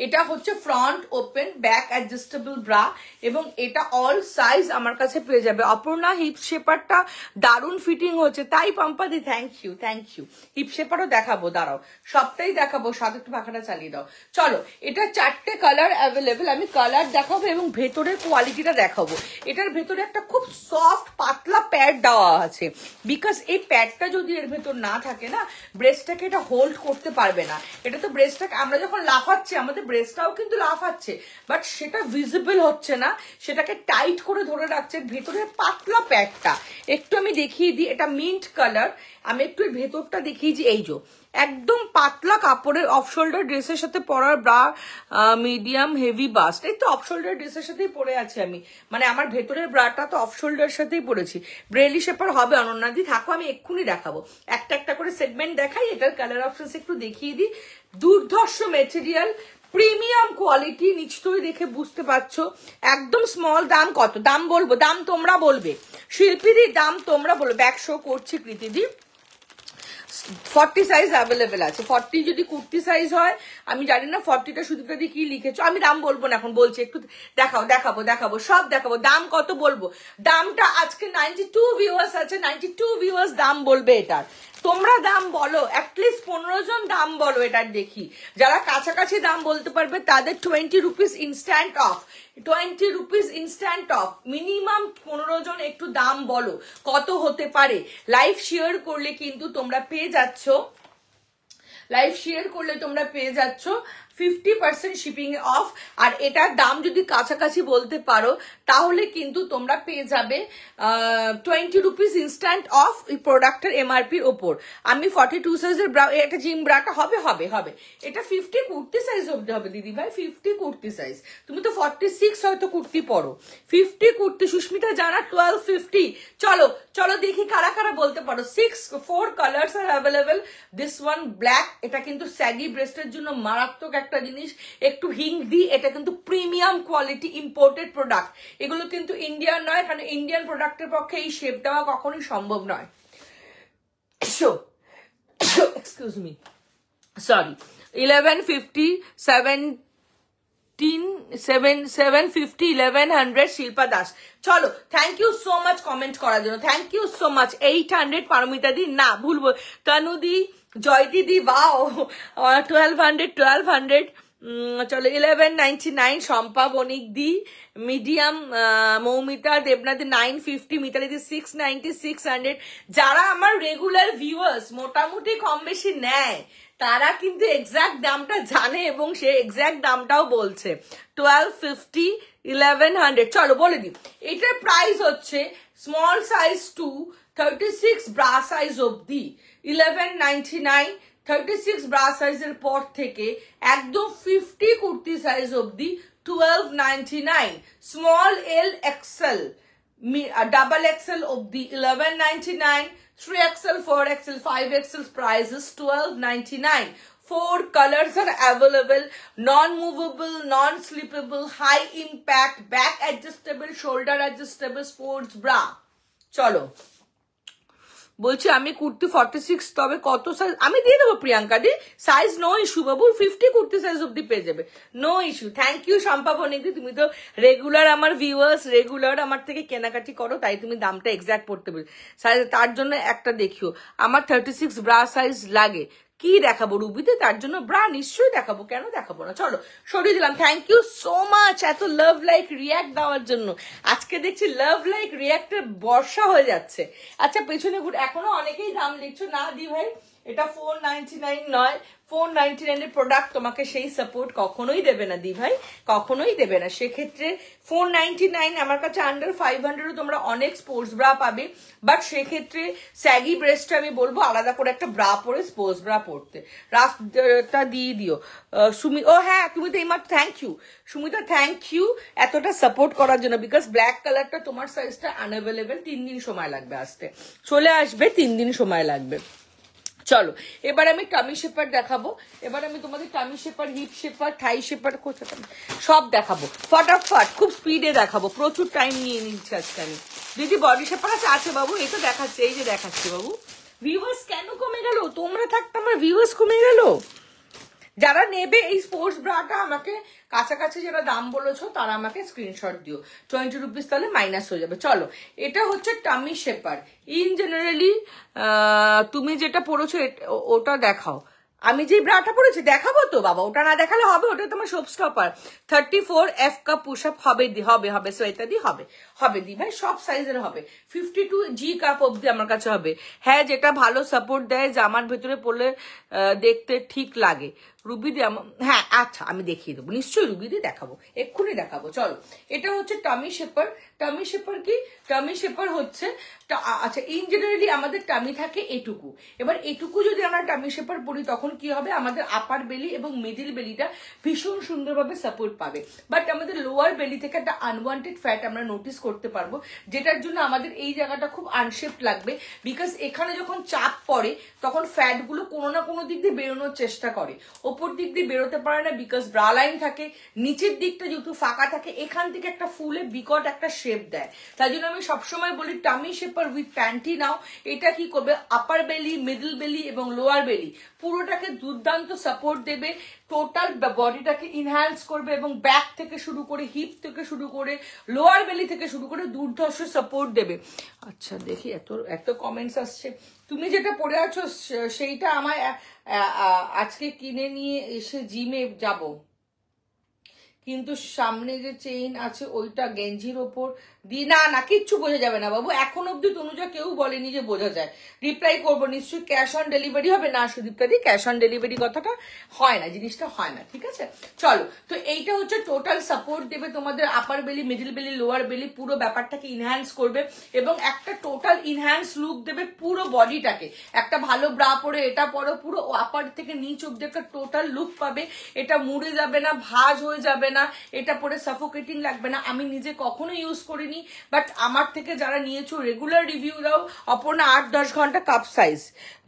এটা হচ্ছে front open back adjustable bra, এবং এটা অল সাইজ আমার কাছে পেয়ে যাবে। অপর্ণা হিপ শেপারটা দারুণ ফিটিং হচ্ছে, তাই পাম্পাদি thank you, thank you. Hip শেপারও দেখাবো, দাঁড়াও সবটাই দেখাবো, সাথে একটু পাখাটা চালিয়ে দাও। চলো, এটা 4টে কালার অ্যাভেলেবেল, আমি কালার দেখাবো এবং ভেতরের কোয়ালিটিটা দেখাবো। এটার ভেতরে একটা খুব সফট পাতলা প্যাড দেওয়া আছে, বিকজ এই প্যাডটা যদি এর ভেতর না থাকে না, ব্রেস্টটাকে এটা হোল্ড করতে পারবে না। এটা তো ব্রেস্টটাকে আমরা যখন লাফাচ্ছি আমাদের ব্রেস্টটাও কিন্তু লাফাচ্ছে, বাট সেটা ভিজিবল হচ্ছে না, সেটাকে টাইট করে ধরে রাখছে ভেতরের পাতলা প্যাডটা। একটু আমি দেখিয়ে দিই, এটা মিন্ট কালার, আমি একটু ভেতরটা দেখিয়ে দিই। এই যে একদম পাতলা কাপড়ের অফ শোল্ডার ড্রেসের সাথে পরার ব্রা, মিডিয়াম হেভি বাস্ট। এই তো অফ শোল্ডার ড্রেসের সাথেই পরে আছি আমি, মানে আমার ভেতরের ব্রাটা তো অফ শোল্ডার সাথেই পরেছি। ব্রেলি শেপার হবে অনন্যাদি, থাকো আমি এক্ষুনি দেখাবো, একটা একটা করে সেগমেন্ট দেখাই, এটার কালার অপশনস একটু দেখিয়ে দিই। দুর্ধর্ষ মেটেরিয়াল, প্রিমিয়াম কোয়ালিটি, নিশ্চয়ই দেখে বুঝতে পারছো। একদম স্মল, দাম কত? দাম বলবো, দাম তোমরা বলবে, শিল্পীদির দাম তোমরা বলবে। ব্যাক শো করছি কৃতিদি, 40 সাইজ অ্যাভেলেবেল আছে। 40 যদি কুর্তি সাইজ হয়, আমি জানি না 40টা সুতিটা দিয়ে কি লিখেছো, আমি দাম বলবো না এখন, বলছি একটু দেখাবো সব দেখাবো। দাম কত বলবো, দামটা আজকে 92 ভিউয়ার্স আছে, 92 ভিউয়ার্স দাম বলবে এটার। তোমরা দাম বলো, অ্যাটলিস্ট 15 জন দাম বলো এটার, দেখি যারা কাছাকাছি দাম বলতে পারবে তাদের 20 rupees instant of, 20 rupees instant of. Minimum 15 জন একটু দাম বলো কত হতে পারে। লাইভ শেয়ার করলে কিন্তু তোমরা পেয়ে যাচ্ছ, লাইভ শেয়ার করলে তোমরা পেয়ে যাচ্ছ 50% শিপিং অফ। আর এটার দাম যদি কাছাকাছি বলতে পারো তাহলে কিন্তু তোমরা পেয়ে যাবে 20 রুপিস ইনস্ট্যান্ট অফ এই প্রোডাক্টের এমআরপির ওপর। আমি 42 সাইজের ব্রা, এটা জিম ব্রাটা হবে হবে হবে, এটা 50 কুর্তি সাইজ অব্দি হবে দিদি ভাই, 50 কুর্তি সাইজ। তুমি তো 46 হয়তো কুর্তি পরো, 50 কুর্তি। সুস্মিতা জানা 1250। চলো চলো দেখি কারা কারা বলতে পারো। 4 কালার্স আর অ্যাভেলেবেল। দিস ওয়ান ব্ল্যাক, এটা কিন্তু স্যাগি ব্রেস্টের জন্য মারাত্মক একটা জিনিস। একটু হিং দি, এটা কিন্তু প্রিমিয়াম কোয়ালিটি ইম্পোর্টেড প্রোডাক্ট, এগুলো কিন্তু ইন্ডিয়ান নয়, কারণ ইন্ডিয়ান প্রোডাক্টের পক্ষে এই শেপ দেওয়া কখনোই সম্ভব নয়। Excuse me, sorry. 1150, 750, 1100 Shilpa Das. চলো, thank you so much comment করার জন্য, thank you so much. 800 Paramita দি, না ভুলবো, তনুদি, জয়দি দি, বাও 1200। চলো 1199 শম্পা বণিক দি, মিডিয়াম মৌমিতা দেবনাথ 950, মিতালি দি 690, 600। যারা আমার রেগুলার ভিউয়ার্স মোটামুটি কম বেশি নেয় তারা কিন্তু এক্সাক্ট দামটা জানে এবং সে এক্সাক্ট দামটাও বলছে। 1250, 1100। চলো বলে দিই, এটার প্রাইস হচ্ছে small size to 36 bra size অব্দি 1199। 36 ব্রা সাইজের পর থেকে একদম 50 কুর্তি সাইজ অব্দি 1299। স্মল এল এক্সেল, ডাবল এক্সেল অব্দি 1199। 3XL, 4XL, 5XL prices 1299. 4 colors are available. Non-movable, non-slippable, high impact, back adjustable, shoulder adjustable sports bra. চলো, বলছি আমি কুর্তি 46, তবে কত সাইজ আমি দিয়ে দেবো প্রিয়াঙ্কা দি, সাইজ নো ইস্যু বাবু, 50 কুর্তি সাইজ অব্দি পেয়ে যাবে, no issue. Thank you Shampa Banik, তুমি তো রেগুলার আমার ভিউয়ার্স, রেগুলার আমার থেকে কেনাকাটি করো, তাই তুমি দামটা এক্সাক্ট পড়তে পারো। সাইজ তার জন্য একটা দেখিও, আমার 36 ব্রা সাইজ লাগে, কি দেখাবো রুবিতে, তার জন্য ব্রা নিশ্চয়ই দেখাবো, কেন দেখাবো না। চলো সরিয়ে দিলাম। থ্যাংক ইউ সো মাচ এত লাভ লাইক রিয়াক্ট দেওয়ার জন্য। আজকে দেখছি লাভ লাইক রিয়াক্টের বর্ষা হয়ে যাচ্ছে। আচ্ছা পেছনে এখনো অনেকেই দাম লিখছো না দি ভাই, এটা 499 নয়, 499 এর প্রোডাক্ট তোমাকে সেই সাপোর্ট কখনোই দেবে না দি ভাই, কখনোই দেবে না। সেক্ষেত্রে 499, আমার কাছে আন্ডার 500 তোমরা অনেক স্পোর্টস ব্রা পাবে, বাট সেক্ষেত্রে স্যাগি ব্রেস্টে আমি বলবো আলাদা করে একটা ব্রা পরে স্পোর্টস ব্রা পরতে, রাস্তা দিয়ে দিও। সুমি, ও হ্যাঁ তুমি তো এইমাত্র, thank you Sumita, thank you এতটা সাপোর্ট করার জন্য, বিকজ ব্ল্যাক কালারটা তোমার সাইজটা আনঅ্যাভেলেবেল, 3 দিন সময় লাগবে আসতে, চলে আসবে 3 দিন সময় লাগবে। চলো এবার আমি টামি শেপার দেখাবো, এবার আমি তোমাদের টামি শেপার, হিপ শেপার, থাই শেপার কোথায় সব দেখাবো ফটাফট, খুব স্পিডে দেখাবো, প্রচুর টাইম নিয়ে নিচ্ছি আজকে আমি। দিদি বডি শেপার আছে বাবু, এই তো দেখাচ্ছে, এই যে দেখাচ্ছি বাবু। ভিউয়ার্স কেন কমে গেল, তোমরা থাকতে আমার ভিউয়ার্স কমে গেল। যারা নেবে এই স্পোর্টস ব্রাটা আমাকে কাছাকাছি যারা দাম বলেছো তারা আমাকে স্ক্রিনশট দিও, 20 রুপিস তাহলে মাইনাস হয়ে যাবে। চলো এটা হচ্ছে টামি শেপার। ইন জেনারেলি তুমি যেটা পড়েছো ওটা দেখাও, আমি যে ব্রাটা পরেছি দেখাবো তো বাবা, ওটা না দেখালে হবে, ওটা তোমার shop stopper. 34F cup push up হবে হবে সোয়েটার দি হবে দি ভাই, সব সাইজের হবে, 52G কাপ অব্দি আমার কাছে হবে। হ্যাঁ যেটা ভালো সাপোর্ট দেয়, জামার ভেতরে পড়লে দেখতে ঠিক লাগে। রুবি দি, হ্যাঁ আচ্ছা আমি দেখিয়ে দেবো, নিশ্চয়ই রুবি দি দেখাবো, এক্ষুনি দেখাবো। চলো এটা হচ্ছে টামি শেপার, টামি শেপার কি? টামি শেপার হচ্ছে আচ্ছা ইন জেনারেলি আমাদের টামি থাকে এটুকু, এবার এটুকু যদি আমরা টামি শেপার পরি তখন কি হবে, আমাদের আপার বেলি এবং মিডিল বেলিটা ভীষণ সুন্দরভাবে সাপোর্ট পাবে, বাট আমাদের লোয়ার বেলি থেকে একটা আনওয়ান্টেড ফ্যাট আমরা নোটিস করতে পারবো, যেটার জন্য আমাদের এই জায়গাটা খুব আনশেপড লাগবে, বিকজ এখানে যখন চাপ পড়ে তখন ফ্যাট গুলো কোনো না কোনো দিক দিয়ে বেরোনোর চেষ্টা করে, ওপর দিক দিয়ে বেরোতে পারে না বিকজ ব্রা লাইন থাকে, নিচের দিকটা যেহেতু ফাঁকা থাকে এখান থেকে একটা ফুলে বিকট একটা শেপ দেয়। তাই জন্য আমি সবসময় বলি টামি শেপার উইথ প্যান্টি নাও, এটা কি করবে আপার বেলি, মিডল বেলি এবং লোয়ার বেলি পুরোটাকে দুর্দান্ত সাপোর্ট দেবে, টোটাল বডিটাকে ইনহ্যান্স করবে এবং ব্যাক থেকে শুরু করে হিপ থেকে শুরু করে লোয়ার বেলি থেকে শুরু করে দুর্ধর্ষ সাপোর্ট দেবে। আচ্ছা দেখি এত কমেন্টস আসছে, তুমি যেটা পরে আছো সেইটা আমায় আজকে কিনে নিয়ে এসে জিমে যাব, কিন্তু সামনে যে চেইন আছে ওইটা গেঞ্জির ওপর দিয়ে না কিচ্ছু বোঝা যাবে না বাবু, এখন অব্দি তনুজা কেউ বলেনি যে বোঝা যায়। রিপ্লাই করবো নিশ্চয়ই, ক্যাশ অন ডেলিভারি হবে না সুদীপ্তা দি, ক্যাশ অন ডেলিভারি কথাটা হয় না, জিনিসটা হয় না, ঠিক আছে। চলো, তো এইটা হচ্ছে টোটাল সাপোর্ট দেবে তোমাদের আপার বেলি, মিডল বেলি, লোয়ার বেলি, পুরো ব্যাপারটাকে ইনহ্যান্স করবে এবং একটা টোটাল ইনহ্যান্স লুক দেবে পুরো বডিটাকে। একটা ভালো ব্রা পরে এটা পরো, পুরো আপার থেকে নিচ অব্দি একটা টোটাল লুক পাবে, এটা মুড়ে যাবে না, ভাঁজ হয়ে যাবে না, এটা পরে সাফোকেটিং লাগবে না। আমি নিজে কখনো ইউজ করিনি, বাট আমার থেকে যারা নিয়েছো রেগুলার রিভিউ দাও। অপর্ণা 8-10 ঘন্টা কাপ সাইজ,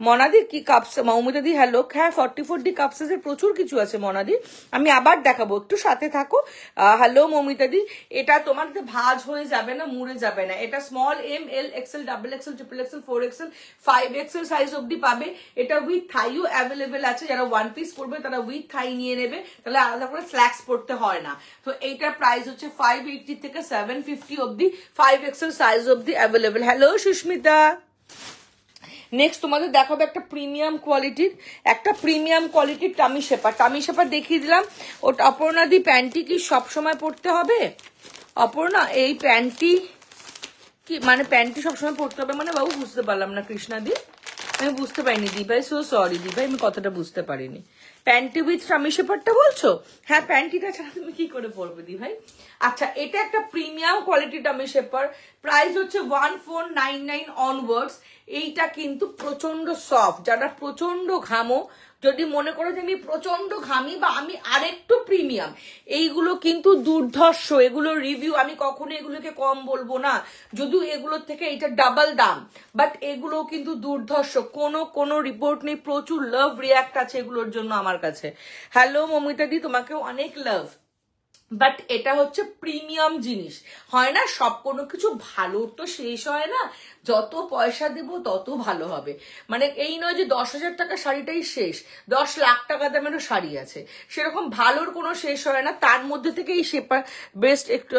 মনাদি কি কাপ, মৌমিতাদি হ্যালো, হ্যাঁ 44D কাপ সাইজের প্রচুর কিছু আছে মনাদি, আমি আবার দেখাবো, একটু সাথে থাকো। হ্যালো মৌমিতাদি, এটা তোমার ভাঁজ হয়ে যাবে না, মুড়ে যাবে না, এটা small M, L, XL, double XL, triple XL, 4XL, 5XL size অব্দি পাবে। এটা উইথ থাইও অ্যাভেলেবেল আছে, যারা ওয়ান পিস পরবে তারা উইথ থাই নিয়ে নেবে, তাহলে আলাদা করে ফ্ল্যাক্স পড়তে হয় না। তো এইটার প্রাইস হচ্ছে 580 থেকে 750 অব্দি, 5XL সাইজ অব্দি অ্যাভেলেবেল। হ্যালো সুস্মিতা, নেক্সট তোমাদের দেখাবো একটা প্রিমিয়াম কোয়ালিটির টামি শেপার। টামি শেপার দেখিয়ে দিলাম। ওটা অপর্ণাদি প্যান্টি কি সবসময় পরতে হবে? অপর্ণা এই প্যান্টি কি মানে প্যান্টি সবসময় পরতে হবে মানে বাবু বুঝতে পারলাম না কৃষ্ণাদি, আমি বুঝতে পারিনি দি ভাই, সো সরি দি ভাই, আমি কথাটা বুঝতে পারিনি। প্যান্টি উইথ টামি শেপারটা বলছো? হ্যাঁ প্যান্টিটা ছাড়া তুমি কি করে পরবে দি ভাই। আচ্ছা এটা একটা premium quality tummy shaper, price হচ্ছে 1499 অনওয়ার্ডস। এইটা কিন্তু প্রচন্ড সফট, যারা প্রচন্ড ঘামো, যদি মনে করো যে আমি প্রচন্ড ঘামি বা আমি আরেকটু প্রিমিয়াম, এইগুলো কিন্তু দুর্ধর্ষ, এগুলো রিভিউ আমি কখনো এগুলোকে কম বলবো না, যদিও এগুলোর থেকে এটা ডাবল দাম, বাট এগুলো কিন্তু দুর্ধর্ষ, কোনো রিপোর্ট নেই, প্রচুর লাভ রিয়াক্ট আছে এগুলোর জন্য আমার কাছে। হ্যালো মমিতা দি, তোমাকেও অনেক লাভ। বাট এটা হচ্ছে প্রিমিয়াম জিনিস, হয় না সব কোনো কিছু ভালো তো শেষ হয় না, যত পয়সা দেব তত ভালো হবে, মানে এই নয় যে 10,000 টাকা শাড়িটাই শেষ, 10 লাখ টাকা দামেরও শাড়ি আছে, সেরকম ভালোর কোনো শেষ হয় না। তার মধ্যে থেকে এই শেপার বেস্ট, একটু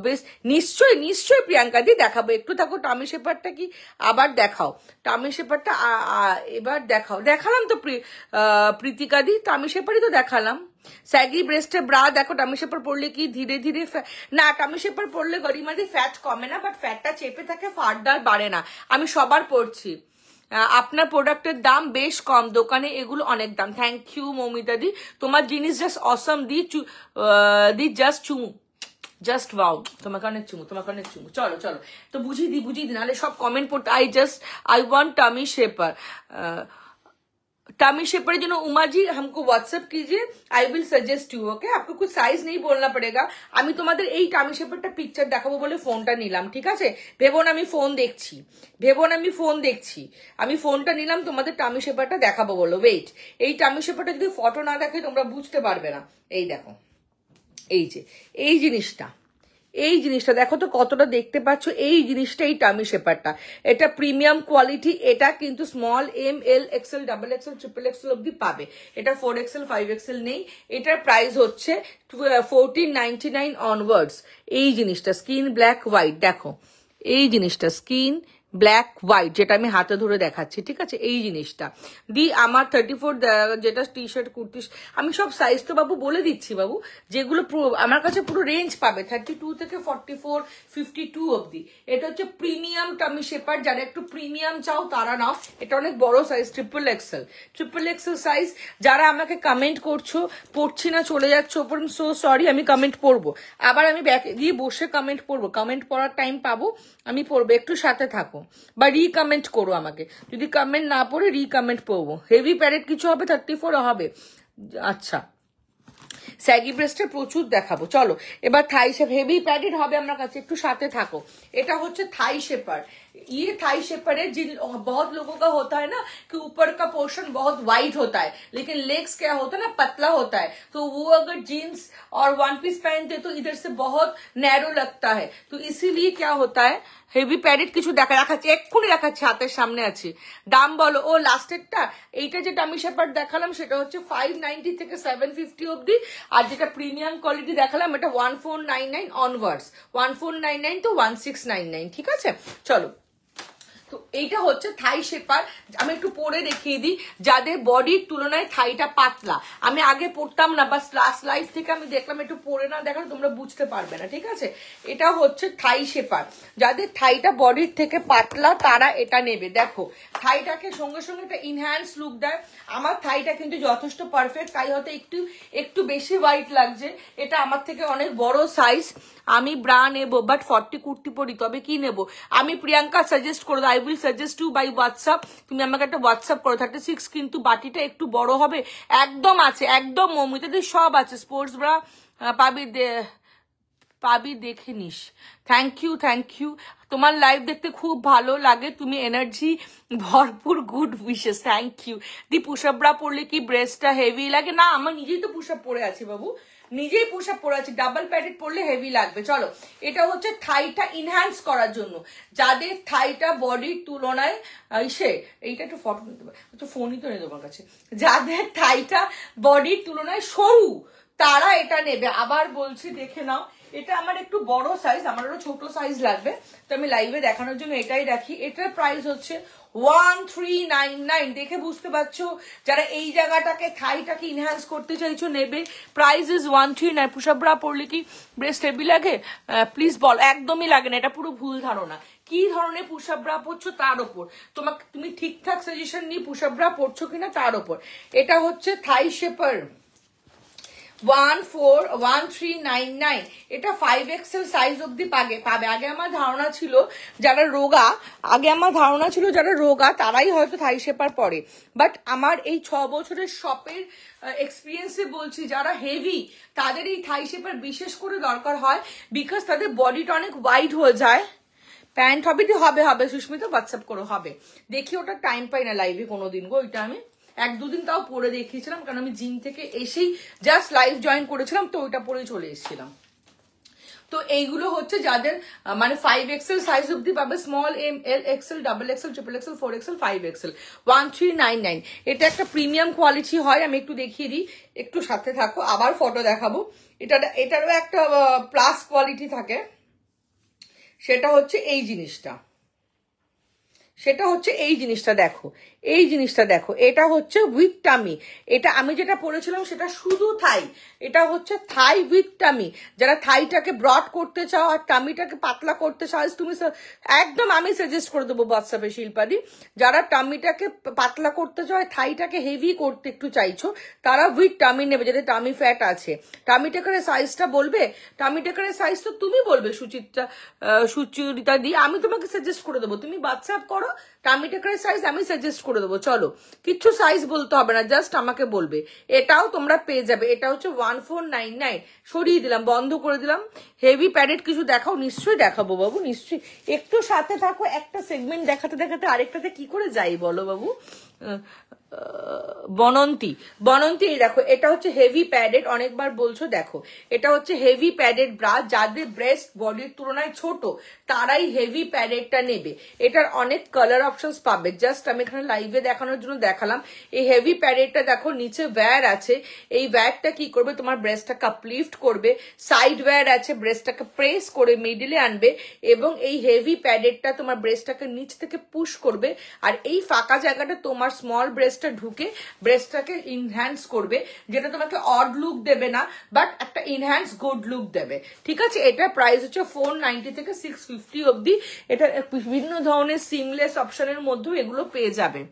বেস্ট, নিশ্চয়ই প্রিয়াঙ্কা দি দেখাবো, একটু থাকো। টামি শেপারটা কি আবার দেখাও, টামি শেপারটা এবার দেখালাম তো প্রীতিকা দি, টামি শেপারই তো দেখালাম। স্যাগি ব্রেস্টে ব্রা দেখো, টামি শেপার পরলে কি ধীরে ধীরে না, টামি শেপার পরলে গরিমাদি ফ্যাট কমে না, বাট ফ্যাটটা চেপে থাকে, ফাটদার বাড়ে না। আমি সবার পরছি, আপনার প্রোডাক্টের দাম বেশ কম, দোকানে এগুলো অনেক দাম। থ্যাংক ইউ মৌমিতা দি, তোমার জিনিস জাস্ট অসম দি, জাস্ট চুমু, জাস্ট ওয়াও, তোমাকে অনেক চুমু। চলো তো বুঝিয়ে দি নাহলে সব কমেন্ট পড়তে। I want Tomy shaper, Tomy shaper जो उमा जी हमको व्हाट्सएप कीजिए, I will suggest you, okay. आपको कुछ साइज नहीं बोलना पड़ेगा। আমি তোমাদের এই টামি শেপারটা পিকচার দেখাবো বলে ফোনটা নিলাম, ঠিক আছে? ভেবো না আমি ফোন দেখছি, আমি ফোনটা নিলাম তোমাদের টামি শেপারটা দেখাবো বলো। ওয়েট, এই টামি শেপারটা যদি ফটো না দেখে তোমরা বুঝতে পারবে না। এই দেখো, এই যে এই জিনিসটা দেখো তো কতটা দেখতে পাচ্ছ, এই জিনিসটা এই টামি শেপারটা, এটা প্রিমিয়াম কোয়ালিটি, এটা কিন্তু small M, L, XL, double XL, triple XL অব্দি পাবে, এটা 4XL, 5XL নেই। এটার প্রাইস হচ্ছে 1499 অনওয়ার্ডস। এই জিনিসটা স্কিন ব্ল্যাক হোয়াইট, দেখো এই জিনিসটা স্কিন ব্ল্যাক হোয়াইট, যেটা আমি হাতে ধরে দেখাচ্ছি, ঠিক আছে, এই জিনিসটা দি আমার 34 যেটা টি শার্ট কুর্তি, আমি সব সাইজ তো বাবু বলে দিচ্ছি বাবু, যেগুলো আমার কাছে পুরো রেঞ্জ পাবে 32 থেকে 44 52 অব্দি। এটা হচ্ছে প্রিমিয়াম টামি শেপার, যারা একটু প্রিমিয়াম চাও তারা নাও, এটা অনেক বড় সাইজ, ট্রিপল এক্সেল সাইজ। যারা আমাকে কমেন্ট করছো পড়ছি না চলে যাচ্ছে ওপর, সো সরি, আমি কমেন্ট পড়বো, আবার আমি ব্যাক গিয়ে বসে কমেন্ট পড়বো, কমেন্ট পড়ার টাইম পাবো আমি পড়বো, একটু সাথে থাকো বা রিকমেন্ট করো আমাকে, যদি কমেন্ট না পড়ে রিকমেন্ট পড়বো। হেভি প্যারেড কিছু হবে 34 হবে, আচ্ছা স্যাগি ব্রেস্টে প্রচুর দেখাবো। চলো এবার থাই শেপ, হেভি প্যাডেড হবে আমার কাছে, একটু সাথে থাকো। এটা হচ্ছে থাই শেপার। ये थाई शेपर है, जिन बहुत लोगों का होता है ना कि ऊपर का पोर्शन बहुत वाइड होता है लेकिन लेग्स क्या होता है ना पतला होता है, तो वो अगर जीन्स और वन पीस पहनते तो इधर से बहुत नैरो लगता है, तो इसीलिए क्या होता है হেভি প্যাডেড কিছু দেখাচ্ছি, এক্ষুনি দেখাচ্ছি, হাতের সামনে আছে। দাম বলো, ও লাস্টেরটা এইটা যে ডামি শেপার দেখালাম সেটা হচ্ছে 590 থেকে 750 অব্দি, আর যেটা প্রিমিয়াম কোয়ালিটি দেখালাম এটা 1499 অনওয়ার্ডস, 1499 তো 1699, ঠিক আছে। চলো, তো এইটা হচ্ছে থাই শেপার, আমি একটু পরে দেখিয়ে দিই। যাদের বডির তুলনায় থাইটা পাতলা, আমি আগে পড়তাম না, বাস লাস্ট লাইফ থেকে আমি দেখলাম একটু পরে না দেখালে তোমরা বুঝতে পারবে না, ঠিক আছে। এটা হচ্ছে থাই শেপার, যাদের থাইটা বডির থেকে পাতলা তারা এটা নেবে। দেখো থাইটাকে সঙ্গে সঙ্গে একটা ইনহ্যান্স লুক দেয়। আমার থাইটা কিন্তু যথেষ্ট পারফেক্ট, তাই হয়তো একটু বেশি হোয়াইট লাগছে, এটা আমার থেকে অনেক বড় সাইজ। আমি ব্রা নেবো বাট 40 কুর্তি পরি, তবে কি নেবো আমি প্রিয়াঙ্কা সাজেস্ট করে দাও, I will suggest to by WhatsApp, তুমি আমাকে একটা হোয়াটসঅ্যাপ করো। 36 কিন্তু বাটিটা একটু বড় হবে, একদম আছে, একদম মমিতাদি সব আছে, স্পোর্টস ব্রা পাবি দেখে নিস। থ্যাংক ইউ, তোমার লাইভ দেখতে খুব ভালো লাগে, তুমি এনার্জি ভরপুর, good wishes, thank you. The pushup bra পরলে কি ব্রেস্টটা হেভি লাগে? না, আমার নিজেই তো পুশআপ পরে আছি বাবু, নিজেই পুশআপ পরে আছি, ডাবল প্যাডেড পরলে হেভি লাগবে। চলো, এটা হচ্ছে থাইটা ইনহ্যান্স করার জন্য, যাদের থাইটা বডির তুলনায় এইটা একটু ফটো নিতে পারে, তো ফোনই তো নেই তোমার কাছে, যাদের থাইটা বডির তুলনায় সরু তারা এটা নেবে। আবার বলছি দেখে নাও, এটা আমার একটু বড় সাইজ, আমার আরো ছোট সাইজ লাগবে, তো আমি লাইভে দেখানোর জন্য এটাই রাখি। এটার প্রাইস হচ্ছে 1399, দেখে বুঝতে পারছো যারা এই জায়গাটাকে থাইটাকে ইনহ্যান্স করতে চাইছো নেবে। Price is 139। পুশআপ ব্রা পরলে কি ব্রেস্ট হেভি লাগে? প্লিজ বল। একদমই লাগে না, এটা পুরো ভুল ধারণা। কি ধরনের পুশআপ ব্রা পরছো তার ওপর, তুমি ঠিকঠাক সাজেশন নিয়ে পুশআপ ব্রা পরছো কিনা তার ওপর। এটা হচ্ছে থাই শেপার 1399, এটা 5XL সাইজ অব্দি পাবে। আগে আমার ধারণা ছিল যারা রোগা তারাই হয়তো থাই শেপার পরে, বাট আমার এই 6 বছরের শপের এক্সপিরিয়েন্সে বলছি যারা হেভি তাদের এই থাই শেপার বিশেষ করে দরকার হয়, বিকজ তাদের বডিটা অনেক ওয়াইড হয়ে যায়। প্যান্ট হবে সুস্মিতা হোয়াটসঅ্যাপ করো, হবে দেখি, ওটা টাইম পাই না লাইভে কোনোদিন গো, ওইটা আমি 1-2 দিন তাও পরে দেখিয়েছিলাম, কারণ আমি জিম থেকে এসেই জাস্ট লাইভ জয়েন করেছিলাম, তো ওইটা পরেই চলে এসেছিলাম। তো এইগুলো হচ্ছে যাদের মানে 5XL সাইজ অব্দি পাবে, small M, L XL, double XL, triple XL, 4XL, 5XL, 1399। এটা একটা প্রিমিয়াম কোয়ালিটি হয়, আমি একটু দেখিয়ে দিই, একটু সাথে থাকো, আবার ফটো দেখাবো। এটারও একটা প্লাস কোয়ালিটি থাকে, সেটা হচ্ছে এই জিনিসটা, দেখো, এটা হচ্ছে উইথ টামি। এটা আমি যেটা পরেছিলাম সেটা শুধু থাই, এটা হচ্ছে থাই উইথ টামি। যারা থাইটাকে ব্রড করতে চাও আর টামিটাকে পাতলা করতে চাও, তুমি একদম আমি সাজেস্ট করে দেবো হোয়াটসঅ্যাপে শিল্পাদি, যারা টামিটাকে পাতলা করতে চাও থাইটাকে হেভি করতে একটু চাইছো তারা উইথ টামি নেবে, যাদের টামি ফ্যাট আছে। টামি টেকারের সাইজটা বলবে, টামি টেকারের সাইজ তো তুমি বলবে সুচিতা দি, আমি তোমাকে সাজেস্ট করে দেবো, তুমি হোয়াটসঅ্যাপ করো, টামি টেকারের সাইজ আমি সাজেস্ট করে দেবো। চলো, কিচ্ছু সাইজ বলতে হবে না, জাস্ট আমাকে বলবে, এটাও তোমরা পেয়ে যাবে। এটা হচ্ছে 1499, সরিয়ে দিলাম, বন্ধ করে দিলাম। হেভি প্যাডেড কিছু দেখাও, নিশ্চয়ই দেখাবো বাবু, নিশ্চয়ই, একটু সাথে থাকো, একটা সেগমেন্ট দেখাতে দেখাতে আরেকটাতে কি করে যাই বলো বাবু। বনন্তি, এই দেখো, এটা হচ্ছে হেভি প্যাডেড, অনেকবার বলছো, দেখো এটা হচ্ছে হেভি প্যাডেড ব্রা, যাদের ব্রেস্ট বডির তুলনায় ছোট তারাই হেভি প্যাডেডটা নেবে। এটার অনেক কালার অপশনস পাবে। জাস্ট আমি এখানে লাইভে দেখানোর জন্য দেখালাম। এই হেভি প্যাডেডটা দেখো নিচে ওয়্যার আছে, এই ওয়্যারটা কি করবে তোমার ব্রেস্টটাকে আপলিফট করবে, সাইড ওয়্যার আছে ব্রেস্টটাকে প্রেস করে মিডিলে আনবে এবং এই হেভি প্যাডেডটা তোমার ব্রেস্টটাকে নিচ থেকে পুশ করবে আর এই ফাঁকা জায়গাটা তোমার স্মল ব্রেস্টটা ঢুকে ব্রেস্টটাকে ইনহ্যান্স করবে, যেটা তোমাকে অড লুক দেবে না বাট একটা ইনহ্যান্স গুড লুক দেবে। ঠিক আছে, এটা প্রাইস হচ্ছে 490 থেকে 650 অবধি। এটা বিভিন্ন ধরনের সিমলেস অপশনের মধ্যেও এগুলো পেয়ে যাবে।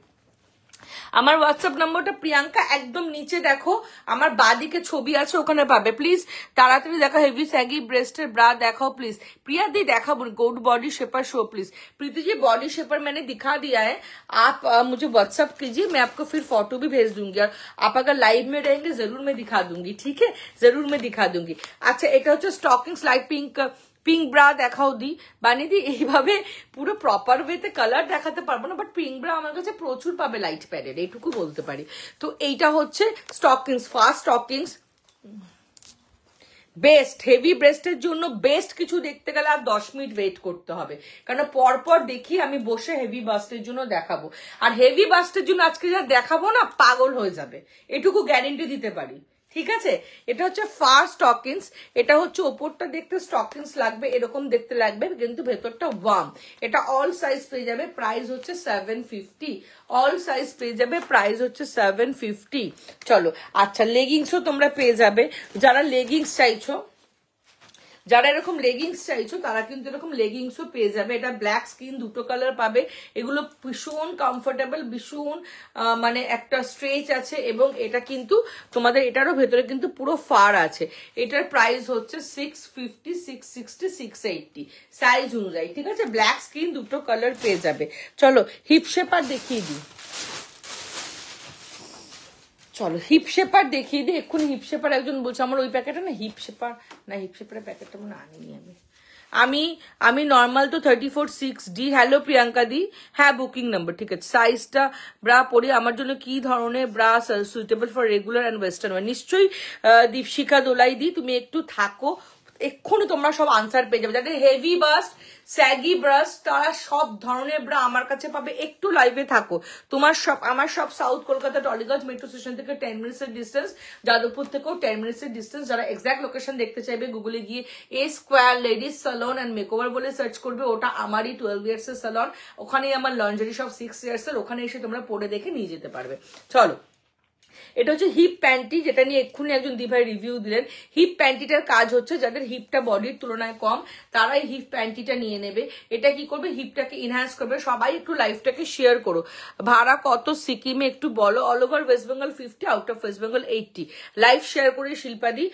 আমার হোয়াটসঅ্যাপ নম্বরটা প্রিয়াঙ্কা, একদম নিচে দেখো আমার বাদিকে ছবি আছে, ওখানে পাবে। প্লিজ তাড়াতাড়ি দেখো হেভি স্যাগি ব্রেস্টের ব্রা দেখাও प्लीज। प्रिया दी देखा good body shaper show please. Preeti ji body shaper मैंने दिखा दिया है, आप मुझे व्हाट्सअप कीजिए, मैं आपको फिर फोटो भी भेज दूंगी और आप अगर लाइव में रहेंगे जरूर मैं दिखा दूंगी। ठीक है, जरूर मैं दिखा दूंगी। अच्छा, এটা হচ্ছে স্টকিংস লাইট পিঙ্ক ব্রা দেখাও দি বানিয়ে দি। এইভাবে পুরো প্রপার ওয়েতে কালার দেখাতে পারবো না, বাট পিঙ্ক ব্রা আমার কাছে প্রচুর পাবে লাইট প্যাডের, এইটুকু বলতে পারি। তো এইটা হচ্ছে stockings, first stockings best heavy ব্রেস্টের জন্য। বেস্ট কিছু দেখতে গেলে আর 10 মিনিট ওয়েট করতে হবে, কারণ পরপর দেখি আমি বসে হেভি বাস্টের জন্য দেখাবো। আর হেভি বাস্টের জন্য আজকে যা দেখাবো না পাগল হয়ে যাবে, এটুকু গ্যারেন্টি দিতে পারি। ঠিক আছে, এটা হচ্ছে ফার্স্ট স্টকিংস। এটা হচ্ছে ওপরটা দেখতে স্টকিংস লাগবে, এরকম দেখতে লাগবে, কিন্তু ভেতরটা ওয়ার্ম। এটা অল সাইজ পেয়ে যাবে, প্রাইস হচ্ছে 750। অল সাইজ পেয়ে যাবে, প্রাইস হচ্ছে 750। চলো, আচ্ছা লেগিংসও তোমরা পেয়ে যাবে। যারা লেগিংস চাইছো, যারা এরকম লেগিংস চাইছো তারা কিন্তু এরকম লেগিংসও পেয়ে যাবে। এটা ব্ল্যাক স্কিন দুটো কালার পাবে, এগুলো ভীষণ কমফোর্টেবল, ভীষণ মানে একটা স্ট্রেচ আছে এবং এটা কিন্তু তোমাদের এটারও ভেতরে কিন্তু পুরো ফার আছে। এটার প্রাইস হচ্ছে 650, 660, 680 সাইজ অনুযায়ী। ঠিক আছে, ব্ল্যাক স্কিন দুটো কালার পেয়ে যাবে। চলো হিপ শেপার দেখিয়ে দিই, চলো হিপ শেপার দেখিয়ে দিই এক্ষুনি। হিপ শেপার একজন বলছে আমার ওই প্যাকেটে না হিপ শেপার, না হিপ শেপারের প্যাকেটটা মনে আনিনি আমি নর্মাল তো 34-6D। হ্যালো প্রিয়াঙ্কা দি, হ্যাঁ বুকিং নাম্বার ঠিক আছে। সাইজটা ব্রা পরি আমার জন্য কি ধরনের bra suitable for regular and western wire? নিশ্চয়ই দীপশিখা দোলাই দি, তুমি একটু থাকো, এক্ষুনি তোমরা সব আনসার পেয়ে যাবে। যাদের হেভি বাস্ট স্যাগি ব্রাস্ট তারা সব ধরনের ব্রা আমার কাছে পাবে। একটু লাইভে থাকো, তোমার সব আমার সব south Kolkata Tollygunge metro station থেকে 10 মিনিটসের ডিস্টেন্স, যাদবপুর থেকেও 10 মিনিটসের ডিস্টেন্স। যারা এক্সাক্ট লোকেশন দেখতে চাইবে গুগলে গিয়ে A square ladies salon and makeover বলে সার্চ করবে, ওটা আমারই 12 ইয়ার্স এর সালন, ওখানেই আমার লঞ্জারি সব 6 ইয়ার্স এর, ওখানে এসে তোমরা পরে দেখে নিয়ে যেতে পারবে। চলো, এটা হচ্ছে হিপ প্যান্টি, যেটা নিয়ে এক্ষুনি একজন দিভাই রিভিউ দিলেন। হিপ প্যান্টিটার কাজ হচ্ছে যাদের হিপটা বডির তুলনায় কম তারা এই হিপ প্যান্টিটা নিয়ে নেবে। এটা কি করবে, হিপটাকে ইনহ্যান্স করবে। সবাই একটু লাইফটাকে শেয়ার করো। ভাড়া কত সিকিমে একটু বলো। All over West Bengal 50, out of West Bengal 80। Live share করে শিল্পাদি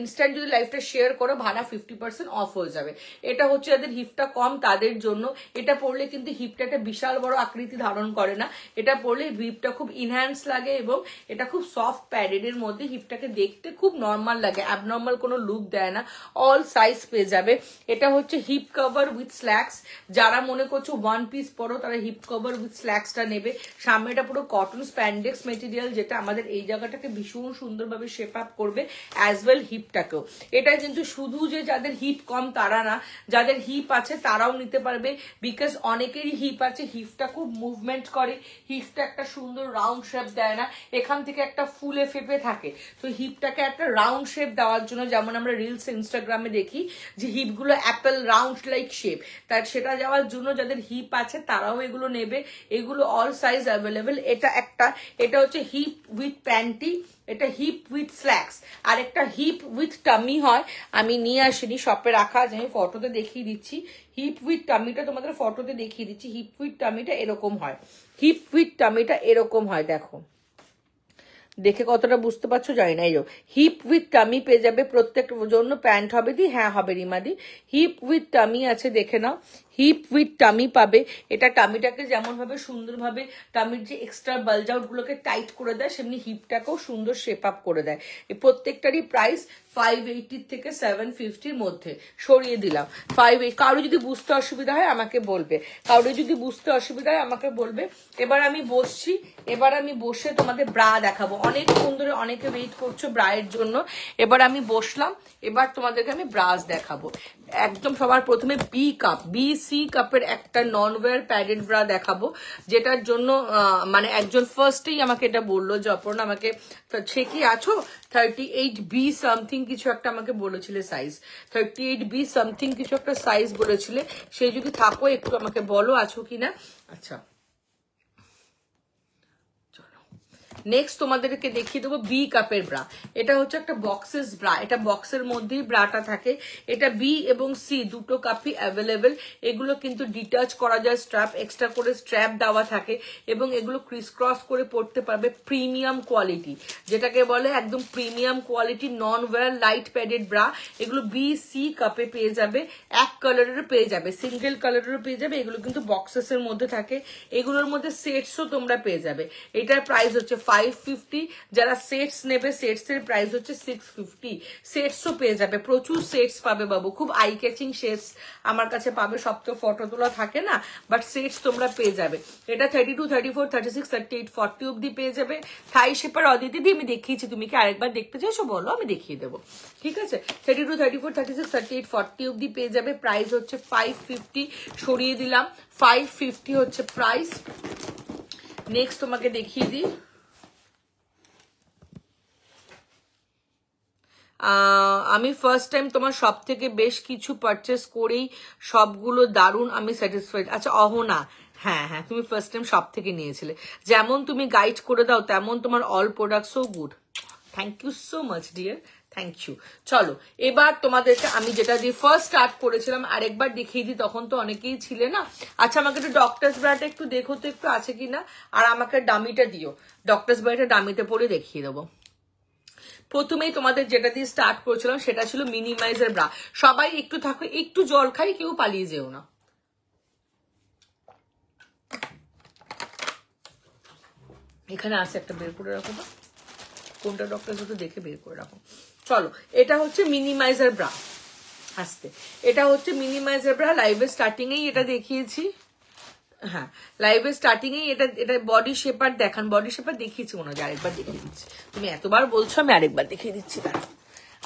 ইনস্ট্যান্ট যদি লাইফটা শেয়ার করো ভাড়া 50% অফ হয়ে যাবে। এটা হচ্ছে যাদের হিপটা কম তাদের জন্য। এটা পরলে কিন্তু হিপটা একটা বিশাল বড় আকৃতি ধারণ করে না, এটা পরলে হিপটা খুব ইনহ্যান্স লাগে এবং এটা খুব সফট প্যাডেড এর মধ্যে হিপটাকে দেখতে খুব নর্মাল লাগে, অ্যাবনর্মাল কোনো লুক দেয় না। অল সাইজ পেয়ে যাবে। এটা হচ্ছে হিপ কভার উইথ স্ল্যাক্স। যারা মনে করছো ওয়ান পিস পরো তারা হিপ কভার উইথ স্ল্যাক্সটা নেবে। সামনেটা পুরো কটন স্প্যান্ডেক্স মেটেরিয়াল, যেটা আমাদের এই জায়গাটাকে ভীষণ সুন্দরভাবে শেপ আপ করবে, অ্যাজ ওয়েল হিপটাকেও। এটা কিন্তু শুধু যে যাদের হিপ কম তারা না, যাদের হিপ আছে তারাও নিতে পারবে, বিকজ অনেকেরই হিপ আছে, হিপটা খুব মুভমেন্ট করে, হিপটা একটা সুন্দর রাউন্ড শেপ দেয় না, এখান থেকে একটা ফুলে ফেপে থাকে। তো হিপটাকে একটা রাউন্ড শেপ দেওয়ার জন্য, যেমন আমরা রিলস ইনস্টাগ্রামে দেখি যে হিপগুলো অ্যাপেল রাউন্ড লাইক শেপ, তার সেটা যাওয়ার জন্য যাদের হিপ আছে তারাও এগুলো নেবে। এগুলো অল সাইজ অ্যাভেলেবেল। এটা হচ্ছে হিপ উইথ প্যান্টি, এটা হিপ উইথ স্ল্যাক্স। আর একটা হিপ উইথ টামি হয়, আমি নিয়ে আসিনি, শপে রাখা আছে, আমি ফটোতে দেখিয়ে দিচ্ছি। হিপ উইথ টামিটা তোমাদের ফটোতে দেখিয়ে দিচ্ছি। হিপ উইথ টামিটা এরকম হয়, হিপ উইথ টামিটা এরকম হয়, দেখো দেখে কতটা বুঝতে পারছো জানি না। এই হিপ উইথ টামি পেয়ে যাবে। প্রত্যেকটার জন্য প্যান্ট হবে দি, হ্যাঁ হবে রিমাদি। হিপ উইথ টামি আছে, দেখে নাও, হিপ উইথ টামি পাবে। এটা টামিটাকে যেমন ভাবে সুন্দরভাবে টামির যে এক্সট্রা বালজ আউট গুলোকে টাইট করে দেয়, সেমনি হিপটাকেও সুন্দর শেপ আপ করে দেয়। এই প্রত্যেকটারই প্রাইস 580 থেকে 750 মধ্যে সরিয়ে দিলাম। 580। কারো যদি বুঝতে অসুবিধা হয় আমাকে বলবে, কারো যদি বুঝতে অসুবিধা হয় আমাকে বলবে। এবার আমি বসছি, এবার আমি বসে তোমাদের ব্রা দেখাবো। অনেকক্ষণ ধরে অনেকে ওয়েট করছো ব্রায়ের জন্য, এবার আমি বসলাম, এবার তোমাদেরকে আমি ব্রাস দেখাবো। একদম সবার প্রথমে বি কাপ, BC কাপের একটা নন ওয়্যার প্যাডেড ব্রা দেখাবো, যেটার জন্য মানে একজন ফার্স্টেই আমাকে এটা বললো যে অপর্ণা আমাকে, সে কি আছো 38B সামথিং কিছু একটা আমাকে বলেছিলে সাইজ, 38B সামথিং কিছু একটা সাইজ বলেছিলে, সে যদি থাকো একটু আমাকে বলো আছো কিনা। আচ্ছা নেক্সট তোমাদেরকে দেখিয়ে দেবো বি কাপের ব্রা। এটা হচ্ছে একটা বক্সেস ব্রা, এটা বক্সের মধ্যেই ব্রাটা থাকে। এটা বি এবং সি দুটো কাপই অ্যাভেলেবেল। এগুলো কিন্তু ডিটাচ করা যায়, স্ট্র্যাপ এক্সট্রা করে স্ট্র্যাপ দেওয়া থাকে এবং এগুলো ক্রিস ক্রস করে পড়তে পারবে। প্রিমিয়াম কোয়ালিটি, যেটাকে বলে একদম প্রিমিয়াম কোয়ালিটি নন ওয়্যার লাইট প্যাডেড ব্রা। এগুলো BC কাপে পেয়ে যাবে, এক কালারেরও পেয়ে যাবে, সিঙ্গেল কালারেরও পেয়ে যাবে। এগুলো কিন্তু বক্সেসের মধ্যে থাকে। এগুলোর মধ্যে সেটসও তোমরা পেয়ে যাবে। এটার প্রাইস হচ্ছে 550, যারা সেটস নেবে সেটস এর প্রাইস হচ্ছে 650। সেটসও পেয়ে যাবে, প্রচুর সেটস পাবে বাবু, খুব আই ক্যাচিং সেটস আমার কাছে পাবে। সব তো ফটো তোলা থাকে না, বাট সেটস তোমরা পেয়ে যাবে। এটা 32, 34, 36, 38, 40 অব্দি পেয়ে যাবে। থাই শেপার অদিতি দি আমি দেখিয়েছি, তুমি কি আরেকবার দেখতে চাইছো বলো, আমি দেখিয়ে দেবো, ঠিক আছে। 32, 34, 36, 38, 40 অব্দি পেয়ে যাবে। প্রাইস হচ্ছে 550, সরিয়ে দিলাম 550 হচ্ছে প্রাইস। নেক্সট তোমাকে দেখিয়ে দিই, আমি ফার্স্ট টাইম তোমার সব থেকে বেশ কিছু পারচেস করেই সবগুলো দারুণ, আমি স্যাটিসফাইড। আচ্ছা অহনা, হ্যাঁ হ্যাঁ, তুমি ফার্স্ট টাইম সব থেকে নিয়েছিলে, যেমন তুমি গাইড করে দাও তেমন তোমার all product so good. Thank you so much dear, thank you. চলো এবার তোমাদেরকে আমি যেটা দিয়ে ফার্স্ট স্টার্ট করেছিলাম আরেকবার দেখিয়ে দিই, তখন তো অনেকেই ছিলে না। আচ্ছা আমাকে একটু ডক্টরস ব্রাটা একটু দেখো তো একটু আছে কিনা, আর আমাকে ডামিটা দিও, ডক্টরস ব্রাটা ডামিতে পরে দেখিয়ে দেবো। প্রথমেই তোমাদের যেটা দিয়ে স্টার্ট করেছিলাম সেটা ছিল মিনিমাইজার ব্রা। সবাই একটু থাকো, একটু জল খাই, কেউ পালিয়ে যেও না। এখানে আছে একটা, বের করে রাখো তো, কোনটা ডক্টর যদি দেখে বের করে রাখো। চলো এটা হচ্ছে মিনিমাইজার ব্রা, আসতে এটা হচ্ছে মিনিমাইজার ব্রা। লাইভের স্টার্টিং এই এটা দেখিয়েছি, হ্যাঁ লাইভের স্টার্টিং এই এটা বডি শেপার দেখান, বডি শেপার দেখিয়েছি মনে হয়, আরেকবার দেখিয়ে দিচ্ছি। তুমি এতবার বলছো আমি আরেকবার দেখিয়ে দিচ্ছি,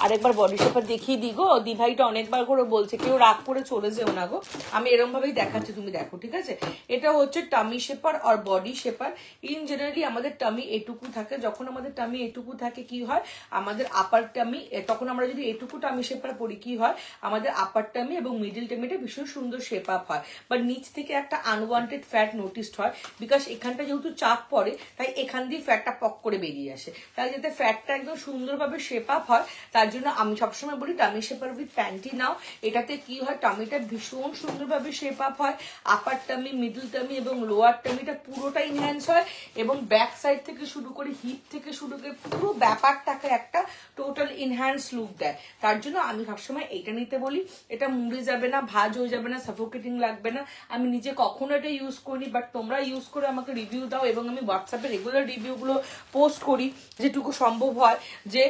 আরেকবার বডি শেপার দেখিয়ে দিই গো। দিভাইটা অনেকবার করে বলছে, কেউ রাগ করে চলে যেও না গো, আমি এরকম ভাবেই দেখাচ্ছি, তুমি দেখো, ঠিক আছে। এটা হচ্ছে টামি শেপার আর বডি শেপার। ইন জেনারেলি আমাদের টামি এটুকু থাকে, যখন আমাদের টামি এটুকু থাকে কি হয়, আমাদের আপার টামি, তখন আমরা যদি এটুকু টামি শেপার পরি কি হয়, আমাদের আপার টামি এবং মিডিল টামিটা ভীষণ সুন্দর শেপ আপ হয়, বাট নিচ থেকে একটা আনওয়ান্টেড ফ্যাট নোটিসড হয়, বিকজ এখানটা যেহেতু চাপ পড়ে তাই এখান দিয়ে ফ্যাটটা পক করে বেরিয়ে আসে। তাই যাতে ফ্যাটটা একদম সুন্দরভাবে শেপ আপ হয় তার জন্য আমি সবসময় বলি টামি শেপার উইথ প্যান্টি নাও। এটাতে কি হয়, টামিটা ভীষণ সুন্দরভাবে শেপ আপ হয়, আপার টামি, মিডল টামি এবং লোয়ার টামিটা পুরোটা ইনহ্যান্স হয়, এবং ব্যাক সাইড থেকে শুরু করে হিপ থেকে শুরু করে পুরো ব্যাপারটাকে একটা টোটাল ইনহ্যান্স লুক দেয়। তার জন্য আমি সবসময় এইটা নিতে বলি, এটা মুড়ে যাবে না, ভাঁজ হয়ে যাবে না, সাফোকেটিং লাগবে না। আমি নিজে কখনো এটা ইউজ করিনি, বাট তোমরা ইউজ করে আমাকে রিভিউ দাও, এবং আমি হোয়াটসঅ্যাপে রেগুলার রিভিউগুলো পোস্ট করি যেটুকু সম্ভব হয়, যে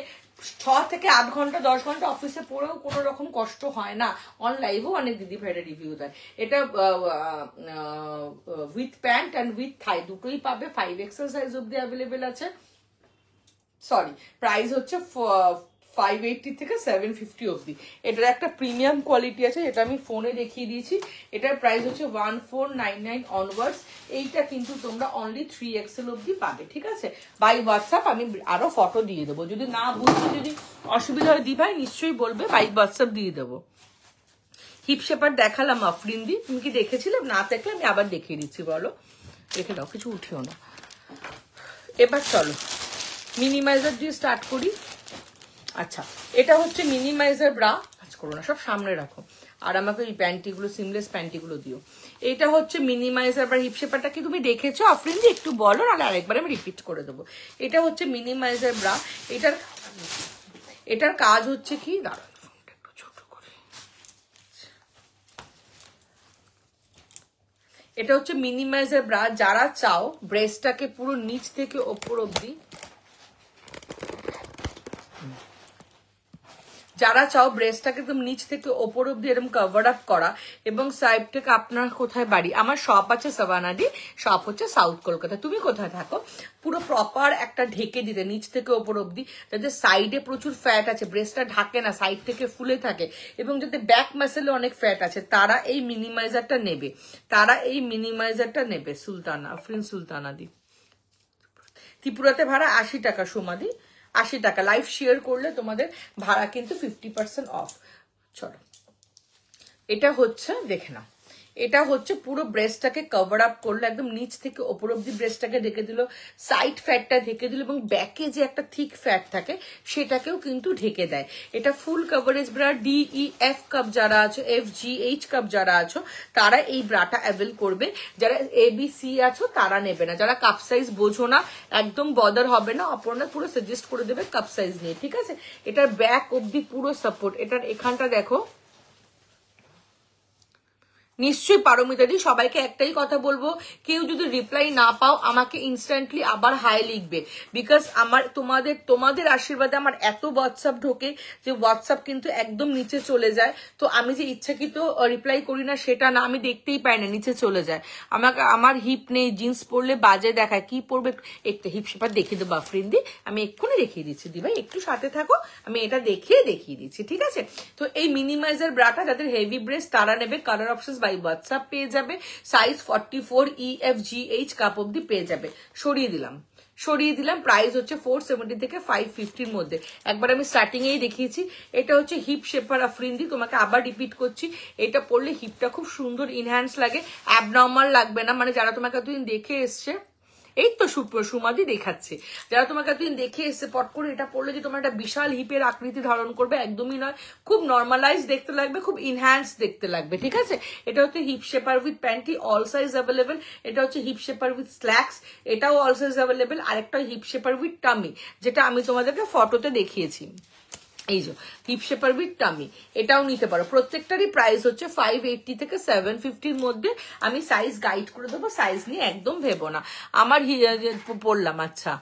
6 থেকে 8 ঘন্টা 10 ঘন্টা অফিসে পড়েও কোনো রকম কষ্ট হয় না। অন লাইভেও অনেক দিদি ভাইরা রিভিউ দেয়। এটা উইথ প্যান্ট অ্যান্ড উইথ থাই দুটোই পাবে, 5XL সাইজ অব্দি অ্যাভেলেবেল আছে। সরি, প্রাইস হচ্ছে 580 থেকে 750 অব্দি। এটার একটা প্রিমিয়াম কোয়ালিটি আছে, যেটা আমি ফোনে দেখিয়ে দিয়েছি। এটার প্রাইস হচ্ছে 1499 অনওয়ার্ডস। এইটা কিন্তু তোমরা অনলি 3XL অব্দি পাবে, ঠিক আছে। বাই হোয়াটসঅ্যাপ আমি আরো ফটো দিয়ে দেবো, যদি না বুঝতে যদি অসুবিধা হয় দি ভাই নিশ্চয়ই বলবে, বাই হোয়াটসঅ্যাপ দিয়ে দেবো। হিপ শেপার দেখালাম আফরিন্দি, তুমি কি দেখেছিলে? না দেখলে আমি আবার দেখিয়ে দিচ্ছি, বলো রেখে দাও, কিছু উঠিও না। এবার চলো মিনিমাইজার দিয়ে স্টার্ট করি। আচ্ছা এটা হচ্ছে মিনিমাইজার ব্রা, কাজ করো না, সব সামনে রাখো, আর আমাকে এই প্যান্টিগুলো, সিমলেস প্যান্টিগুলো দিও। এটা হচ্ছে মিনিমাইজার ব্রা। হিপ শেপারটা কি তুমি দেখেছো আফরিন্দি? একটু বলো, নাহলে আরেকবার আমি রিপিট করে দেবো। এটা হচ্ছে মিনিমাইজার ব্রা। এটার কাজ হচ্ছে কি, দাঁড়াও ফোনটা একটু ছোট করে, এটা হচ্ছে মিনিমাইজার ব্রা। যারা চাও ব্রেস্টটাকে পুরো নিচ থেকে ওপর অব্দি যারা চাও ব্রেস্টটাকে একদম নিচ থেকে ওপর অব্দি এরকম কভার আপ করা, এবং সাইড থেকে আপনার কোথায় বাড়ি? আমার শপ আছে সাভানাডি, শপ হচ্ছে সাউথ কলকাতা। তুমি কোথায় থাকো? পুরো প্রপার একটা ঢেকে দিতে নিচ থেকে ওপর অব্দি, যাতে সাইডে প্রচুর ফ্যাট আছে, ব্রেস্টটা ঢাকে না, সাইড থেকে ফুলে থাকে, এবং যাতে ব্যাক মাসেলে অনেক ফ্যাট আছে, তারা এই মিনিমাইজারটা নেবে, সুলতানা, আফরিন সুলতানা দি। ত্রিপুরাতে ভাড়া 80 টাকা সোমাদি, 80 টাকা। লাইভ শেয়ার করলে তোমাদের ভাড়া কিন্তু 50% অফ। চলো, এটা হচ্ছে দেখে নাও, এটা হচ্ছে পুরো ব্রেস্টটাকে কভার আপ করলো, একদম নিচ থেকে ওপর অব্দি ব্রেস্টটাকে ঢেকে দিল, সাইড ফ্যাটটা ঢেকে দিল, এবং ব্যাকে যে একটা থিক ফ্যাট থাকে সেটাকেও কিন্তু ঢেকে দেয়। এটা ফুল কভারেজ ব্রা। DEF কাপ যারা আছো, FGH কাপ যারা আছো, তারা এই ব্রাটা অ্যাভেল করবে। যারা ABC আছো তারা নেবে না। যারা কাপ সাইজ বোঝো না, একদম বদার হবে না, অপর্ণা পুরো সাজেস্ট করে দেবে কাপ সাইজ নিয়ে, ঠিক আছে? এটার ব্যাক অব্দি পুরো সাপোর্ট। এটার এখানটা দেখো, নিশ্চয়ই পারমিতা দি। সবাইকে একটাই কথা বলবো, কেউ যদি রিপ্লাই না পাও আমাকে ইনস্ট্যান্টলি আবার হাই লিখবে, বিকজ আমার তোমাদের আশীর্বাদে আমার এত হোয়াটসঅ্যাপ ঢোকে যে হোয়াটসঅ্যাপ কিন্তু একদম নিচে চলে যায়। তো আমি যে ইচ্ছাকৃত রিপ্লাই করি না সেটা না, আমি দেখতেই পাই না, নিচে চলে যায়। আমার হিপ নেই, জিন্স পরলে বাজে দেখায়, কি পরবে? একটা হিপ শেপার দেখিয়ে দেবো আফরিন দি, আমি এক্ষুনি দেখিয়ে দিচ্ছি। দি ভাই একটু সাথে থাকো, আমি এটা দেখিয়ে দিচ্ছি, ঠিক আছে? তো এই মিনিমাইজার ব্রাটা যাদের হেভি ব্রেস্ট তারা নেবে। কালার অপশন বাই হোয়াটসঅ্যাপ পেয়ে যাবে, সাইজ 44 EFGH কাপ অব্দি পেয়ে যাবে। সরিয়ে দিলাম। প্রাইস হচ্ছে 470 থেকে 550 মধ্যে। একবার আমি স্টার্টিং এই দেখিয়েছি। এটা হচ্ছে হিপ শেপার আফরিন দি, তোমাকে আবার রিপিট করছি, এটা পরলে হিপটা খুব সুন্দর ইনহ্যান্স লাগে, অ্যাবনর্মাল লাগবে না। মানে যারা তোমাকে এতদিন দেখে এসছে, এই তো সুমাদি দেখাচ্ছে, যারা তোমাকে এতদিন দেখে এসছে, পট করে এটা পড়লে যে তোমার একটা বিশাল হিপের আকৃতি ধারণ করবে, একদমই নয়। খুব নর্মালাইজ দেখতে লাগবে, খুব ইনহ্যান্স দেখতে লাগবে, ঠিক আছে? এটা হচ্ছে hip shaper with panty, all size available. এটা হচ্ছে হিপ শেপার উইথ স্ল্যাক্স, এটাও অল সাইজ অ্যাভেলেবেল। আরেকটা হিপ শেপার উইথ টামি, যেটা আমি তোমাদেরকে ফটোতে দেখিয়েছি। এই যে হিপ শেপার উইথ টামি, এটাও নিতে পারো। প্রত্যেকটারই প্রাইস হচ্ছে 580 থেকে 750 মধ্যে। আমি সাইজ গাইড করে দেবো, সাইজ নিয়ে একদম ভেবো না। আমার পড়লাম, আচ্ছা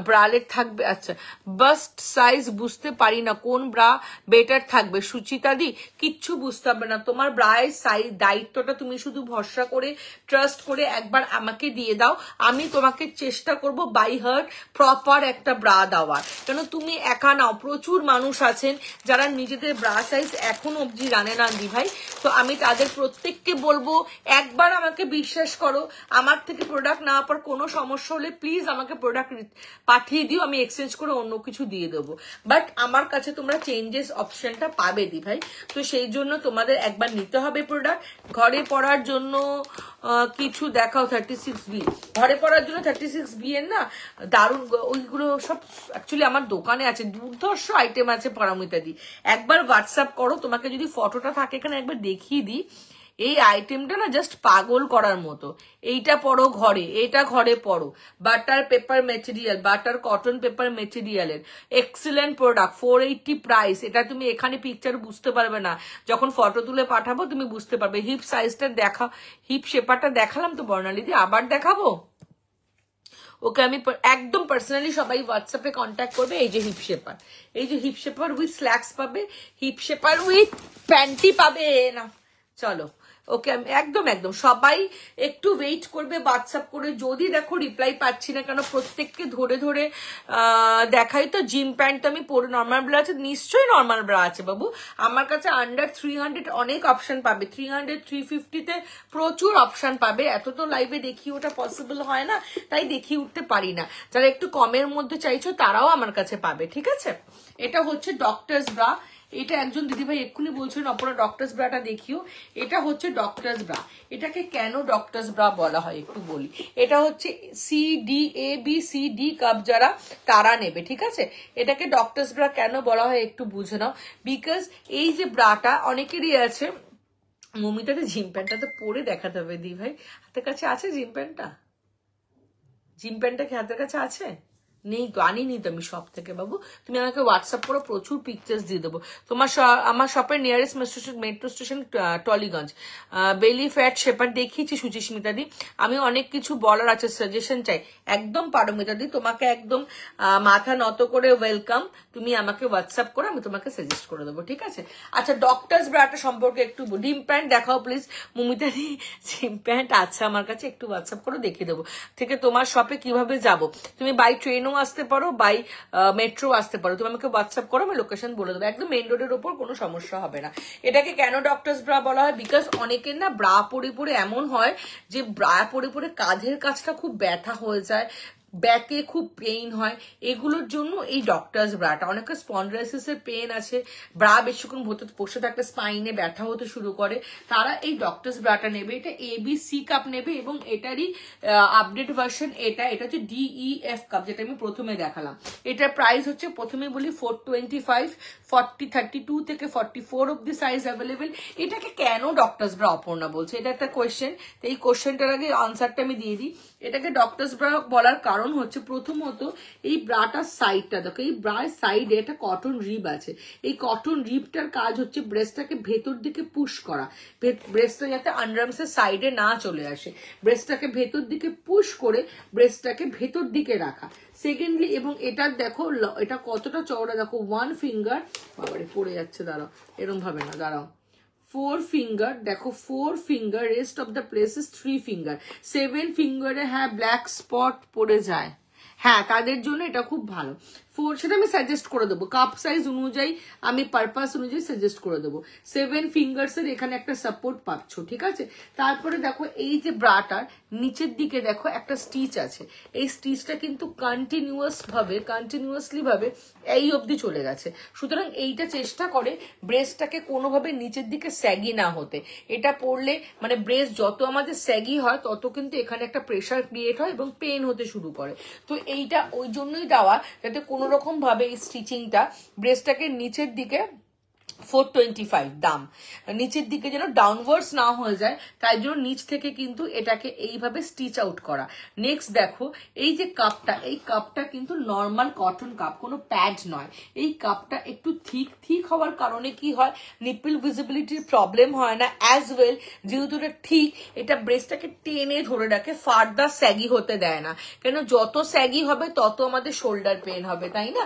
ব্রালেট থাকবে, আচ্ছা বাস্ট সাইজ বুঝতে পারি না, কোন ব্রা বেটার থাকবে? সুচিতা দি, কিচ্ছু বুঝতে হবে না। তোমার ব্রায়ের সাইজ দায়িত্বটা তুমি শুধু ভরসা করে, ট্রাস্ট করে একবার আমাকে দিয়ে দাও, আমি তোমাকে চেষ্টা করব বাই হার্ট প্রপার একটা ব্রা দেওয়ার। কেন তুমি একা নাও, প্রচুর মানুষ আছেন যারা নিজেদের ব্রা সাইজ এখন অবধি জানে না দি ভাই। তো আমি তাদের প্রত্যেককে বলবো, একবার আমাকে বিশ্বাস করো, আমার থেকে প্রোডাক্ট নেওয়ার পর কোনো সমস্যা হলে প্লিজ আমাকে প্রোডাক্ট পাঠিয়ে দিও, আমি এক্সচেঞ্জ করে অন্য কিছু দিয়ে দেবো। বাট আমার কাছে তোমরা চেঞ্জেস অপশনটা পাবে দি ভাই। তো সেই জন্য তোমাদের একবার নিতে হবে প্রোডাক্ট। ঘরে পড়ার জন্য কিছু দেখাও 36B, ঘরে পড়ার জন্য 36B এর না দারুণ, ওইগুলো সব অ্যাকচুয়ালি আমার দোকানে আছে, দুর্ধর্ষ আইটেম আছে পারমিতা দি। একবার হোয়াটসঅ্যাপ করো, তোমাকে যদি ফটোটা থাকে এখানে একবার দেখিয়ে দিই। এই আইটেমটা না জাস্ট পাগল করার মতো। এইটা পড়ো ঘরে, এটা ঘরে পড়ো, butter paper material, butter cotton paper মেটেরিয়ালের এক্সিলেন্ট প্রোডাক্ট, 480 প্রাইস। এটা তুমি এখানে পিকচার বুঝতে পারবে না, যখন ফটো তুলে পাঠাবো তুমি বুঝতে পারবে। হিপ সাইজটা দেখা, হিপ শেপারটা দেখালাম তো বর্ণালীদি, আবার দেখাবো? ওকে আমি একদম পার্সোনালি সবাই হোয়াটসঅ্যাপে কন্ট্যাক্ট করবে। এই যে হিপ শেপার, এই যে হিপ শেপার উইথ স্ল্যাক্স পাবে, হিপ শেপার উইথ প্যান্টি পাবে না। চলো ওকে, আমি একদম সবাই একটু ওয়েট করবে হোয়াটসঅ্যাপ করে। যদি দেখো রিপ্লাই পাচ্ছি না, কেন প্রত্যেককে ধরে ধরে দেখাই তো। জিম প্যান্ট আমি পরে, নর্মাল ব্রা আছে, নিশ্চয়ই নর্মাল ব্রা আছে বাবু আমার কাছে। আন্ডার 300 অনেক অপশন পাবে, 300 350-তে প্রচুর অপশন পাবে। এত তো লাইভে দেখি ওটা পসিবল হয় না, তাই দেখিয়ে উঠতে পারি না। যারা একটু কমের মধ্যে চাইছো তারাও আমার কাছে পাবে, ঠিক আছে? এটা হচ্ছে ডক্টরস ব্রা। এটা একজন দিদিভাই এক্ষুনি বলছেন অপরা ডক্টরস ব্রাটা দেখিও। এটা হচ্ছে ডক্টরস ব্রা। এটাকে কেন ডক্টরস ব্রা বলা হয় একটু বলি। এটা হচ্ছে CDABCD কাপ যারা তারা নেবে, ঠিক আছে? এটাকে ডক্টরস ব্রা কেন বলা হয় একটু বুঝে নাও। বিকজ এই যে ব্রাটা অনেকেরই আছে, মমিতাতে জিম প্যান্টটা তো পরে দেখাতে হবে দি ভাই। হাতের কাছে আছে জিম প্যান্টটা? জিম প্যান্টটা কি হাতের কাছে আছে? নেই তো, আনিনি তো আমি শপ থেকে বাবু। তুমি আমাকে হোয়াটসঅ্যাপ করো, প্রচুর পিকচার্স দিয়ে দেবো। আমার শপের nearest metro station Tollygunge. Belly fat shaper দেখিয়েছি সুচিস্মিতা দি। আমি অনেক কিছু বলার আছে, সাজেশন চাই, একদম পারমিতা দি, তোমাকে একদম মাথা নত করে ওয়েলকাম। তুমি আমাকে হোয়াটসঅ্যাপ করো, আমি তোমাকে সাজেস্ট করে দেবো, ঠিক আছে? আচ্ছা, ডক্টরস ব্রাটা সম্পর্কে একটু, ডিম প্যান্ট দেখাও please Mumita the. Gym pant আছে আমার কাছে, একটু হোয়াটসঅ্যাপ করে দেখিয়ে দেবো। থেকে তোমার শপে কিভাবে যাব, তুমি বাই ট্রেনও আসতে পারো, বাই মেট্রো আসতে পারো, তুমি আমাকে হোয়াটসঅ্যাপ করো, আমি লোকেশন বলে দেবো, একদম মেন রোডের ওপর, কোনো সমস্যা হবে না। এটাকে কেন ডক্টরস ব্রা বলা হয়? বিকজ অনেকের না ব্রা পরে পরে এমন হয় যে ব্রা পরে পরে কাঁধের কাছটা খুব ব্যথা হয়ে যায়, ব্যাকে খুব পেইন হয়, এগুলোর জন্য এই ডক্টরস ব্রাটা। অনেকে স্পন্ডাইলাইসিসের পেন আছে, ব্রা বেশিক্ষণ বসে থাকলে স্পাইনে ব্যথা হতে শুরু করে, তারা এই ডক্টরস ব্রাটা নেবে। এটা ABC কাপ নেবে এবং এটারই আপডেট ভার্সন এটা হচ্ছে DEF কাপ, যেটা আমি প্রথমে দেখালাম। এটার প্রাইস হচ্ছে, প্রথমে বলি, 425, 32 থেকে 44 অব্দি সাইজ অ্যাভেলেবেল। এটাকে কেন ডক্টরস ব্রা অপর্ণা বলছে, এটা একটা কোয়েশ্চেন। তো এই কোয়েশ্চেনটার আগে আনসারটা আমি দিয়ে দিই। এটাকে ডক্টরস ব্রা বলার কারণ হচ্ছে, প্রথমত এই ব্রাটার সাইডটা দেখো, এই ব্রার সাইডে একটা কটন রিব আছে। এই কটন রিবটার কাজ হচ্ছে ব্রেস্টটাকে ভেতর দিকে পুশ করা, ব্রেস্টটা যাতে আন্ডারআর্মসের সাইডে না চলে আসে, ব্রেস্টটাকে ভেতর দিকে পুশ করে ব্রেস্টটাকে ভেতর দিকে রাখা। সেকেন্ডলি, এবং এটার দেখো এটা কতটা চওড়া দেখো, 1 ফিঙ্গার, বাবারে পড়ে যাচ্ছে, দাঁড়াও, এরকম ভাবে না, দাঁড়াও, 4 ফিঙ্গার, দেখো 4 finger, rest of the places 3 finger. 7 ফিঙ্গারে হ্যাঁ ব্ল্যাক স্পট পড়ে যায়, হ্যাঁ তাদের জন্য এটা খুব ভালো। সেটা আমি সাজেস্ট করে দেবো, কাপ সাইজ অনুযায়ী, আমি পারপাস অনুযায়ী সাজেস্ট করে দেবো। 7 ফিঙ্গার্সের এখানে একটা সাপোর্ট পাচ্ছ, ঠিক আছে? তারপরে দেখো এই যে ব্রাটার নিচের দিকে দেখো একটা স্টিচ আছে, এই স্টিচটা কিন্তু কন্টিনিউয়াসলি ভাবে এই অবধি চলে গেছে। সুতরাং এইটা চেষ্টা করে ব্রেস্টটাকে কোনোভাবে নিচের দিকে স্যাগি না হতে। এটা পড়লে মানে ব্রেস্ট যত আমাদের স্যাগি হয় তত কিন্তু এখানে একটা প্রেশার ক্রিয়েট হয় এবং পেন হতে শুরু করে। তো এইটা ওই জন্যই দেওয়া, যাতে কোনো রকম ভাবে এই স্টিচিংটা ব্রেস্টটাকে নিচের দিকে 425 দাম, নিচের দিকে যেন ডাউনওয়ার্ডস না হয়ে যায়, তাই জন্য নিচ থেকে কিন্তু এটাকে এইভাবে স্টিচ আউট করা। নেক্সট দেখো এই যে কাপটা, এই কাপটা কিন্তু নর্মাল কটন কাপ, কোনো প্যাড নয়। এই কাপটা একটু থিক হওয়ার কারণে কি হয়, নিপল ভিজিবিলিটির প্রবলেম হয় না, অ্যাজ ওয়েল যেহেতু এটা ঠিক, এটা ব্রেস্টটাকে টেনে ধরে রাখে, ফার্দার স্যাগি হতে দেয় না। কেন, যত স্যাগি হবে তত আমাদের শোল্ডার পেন হবে, তাই না?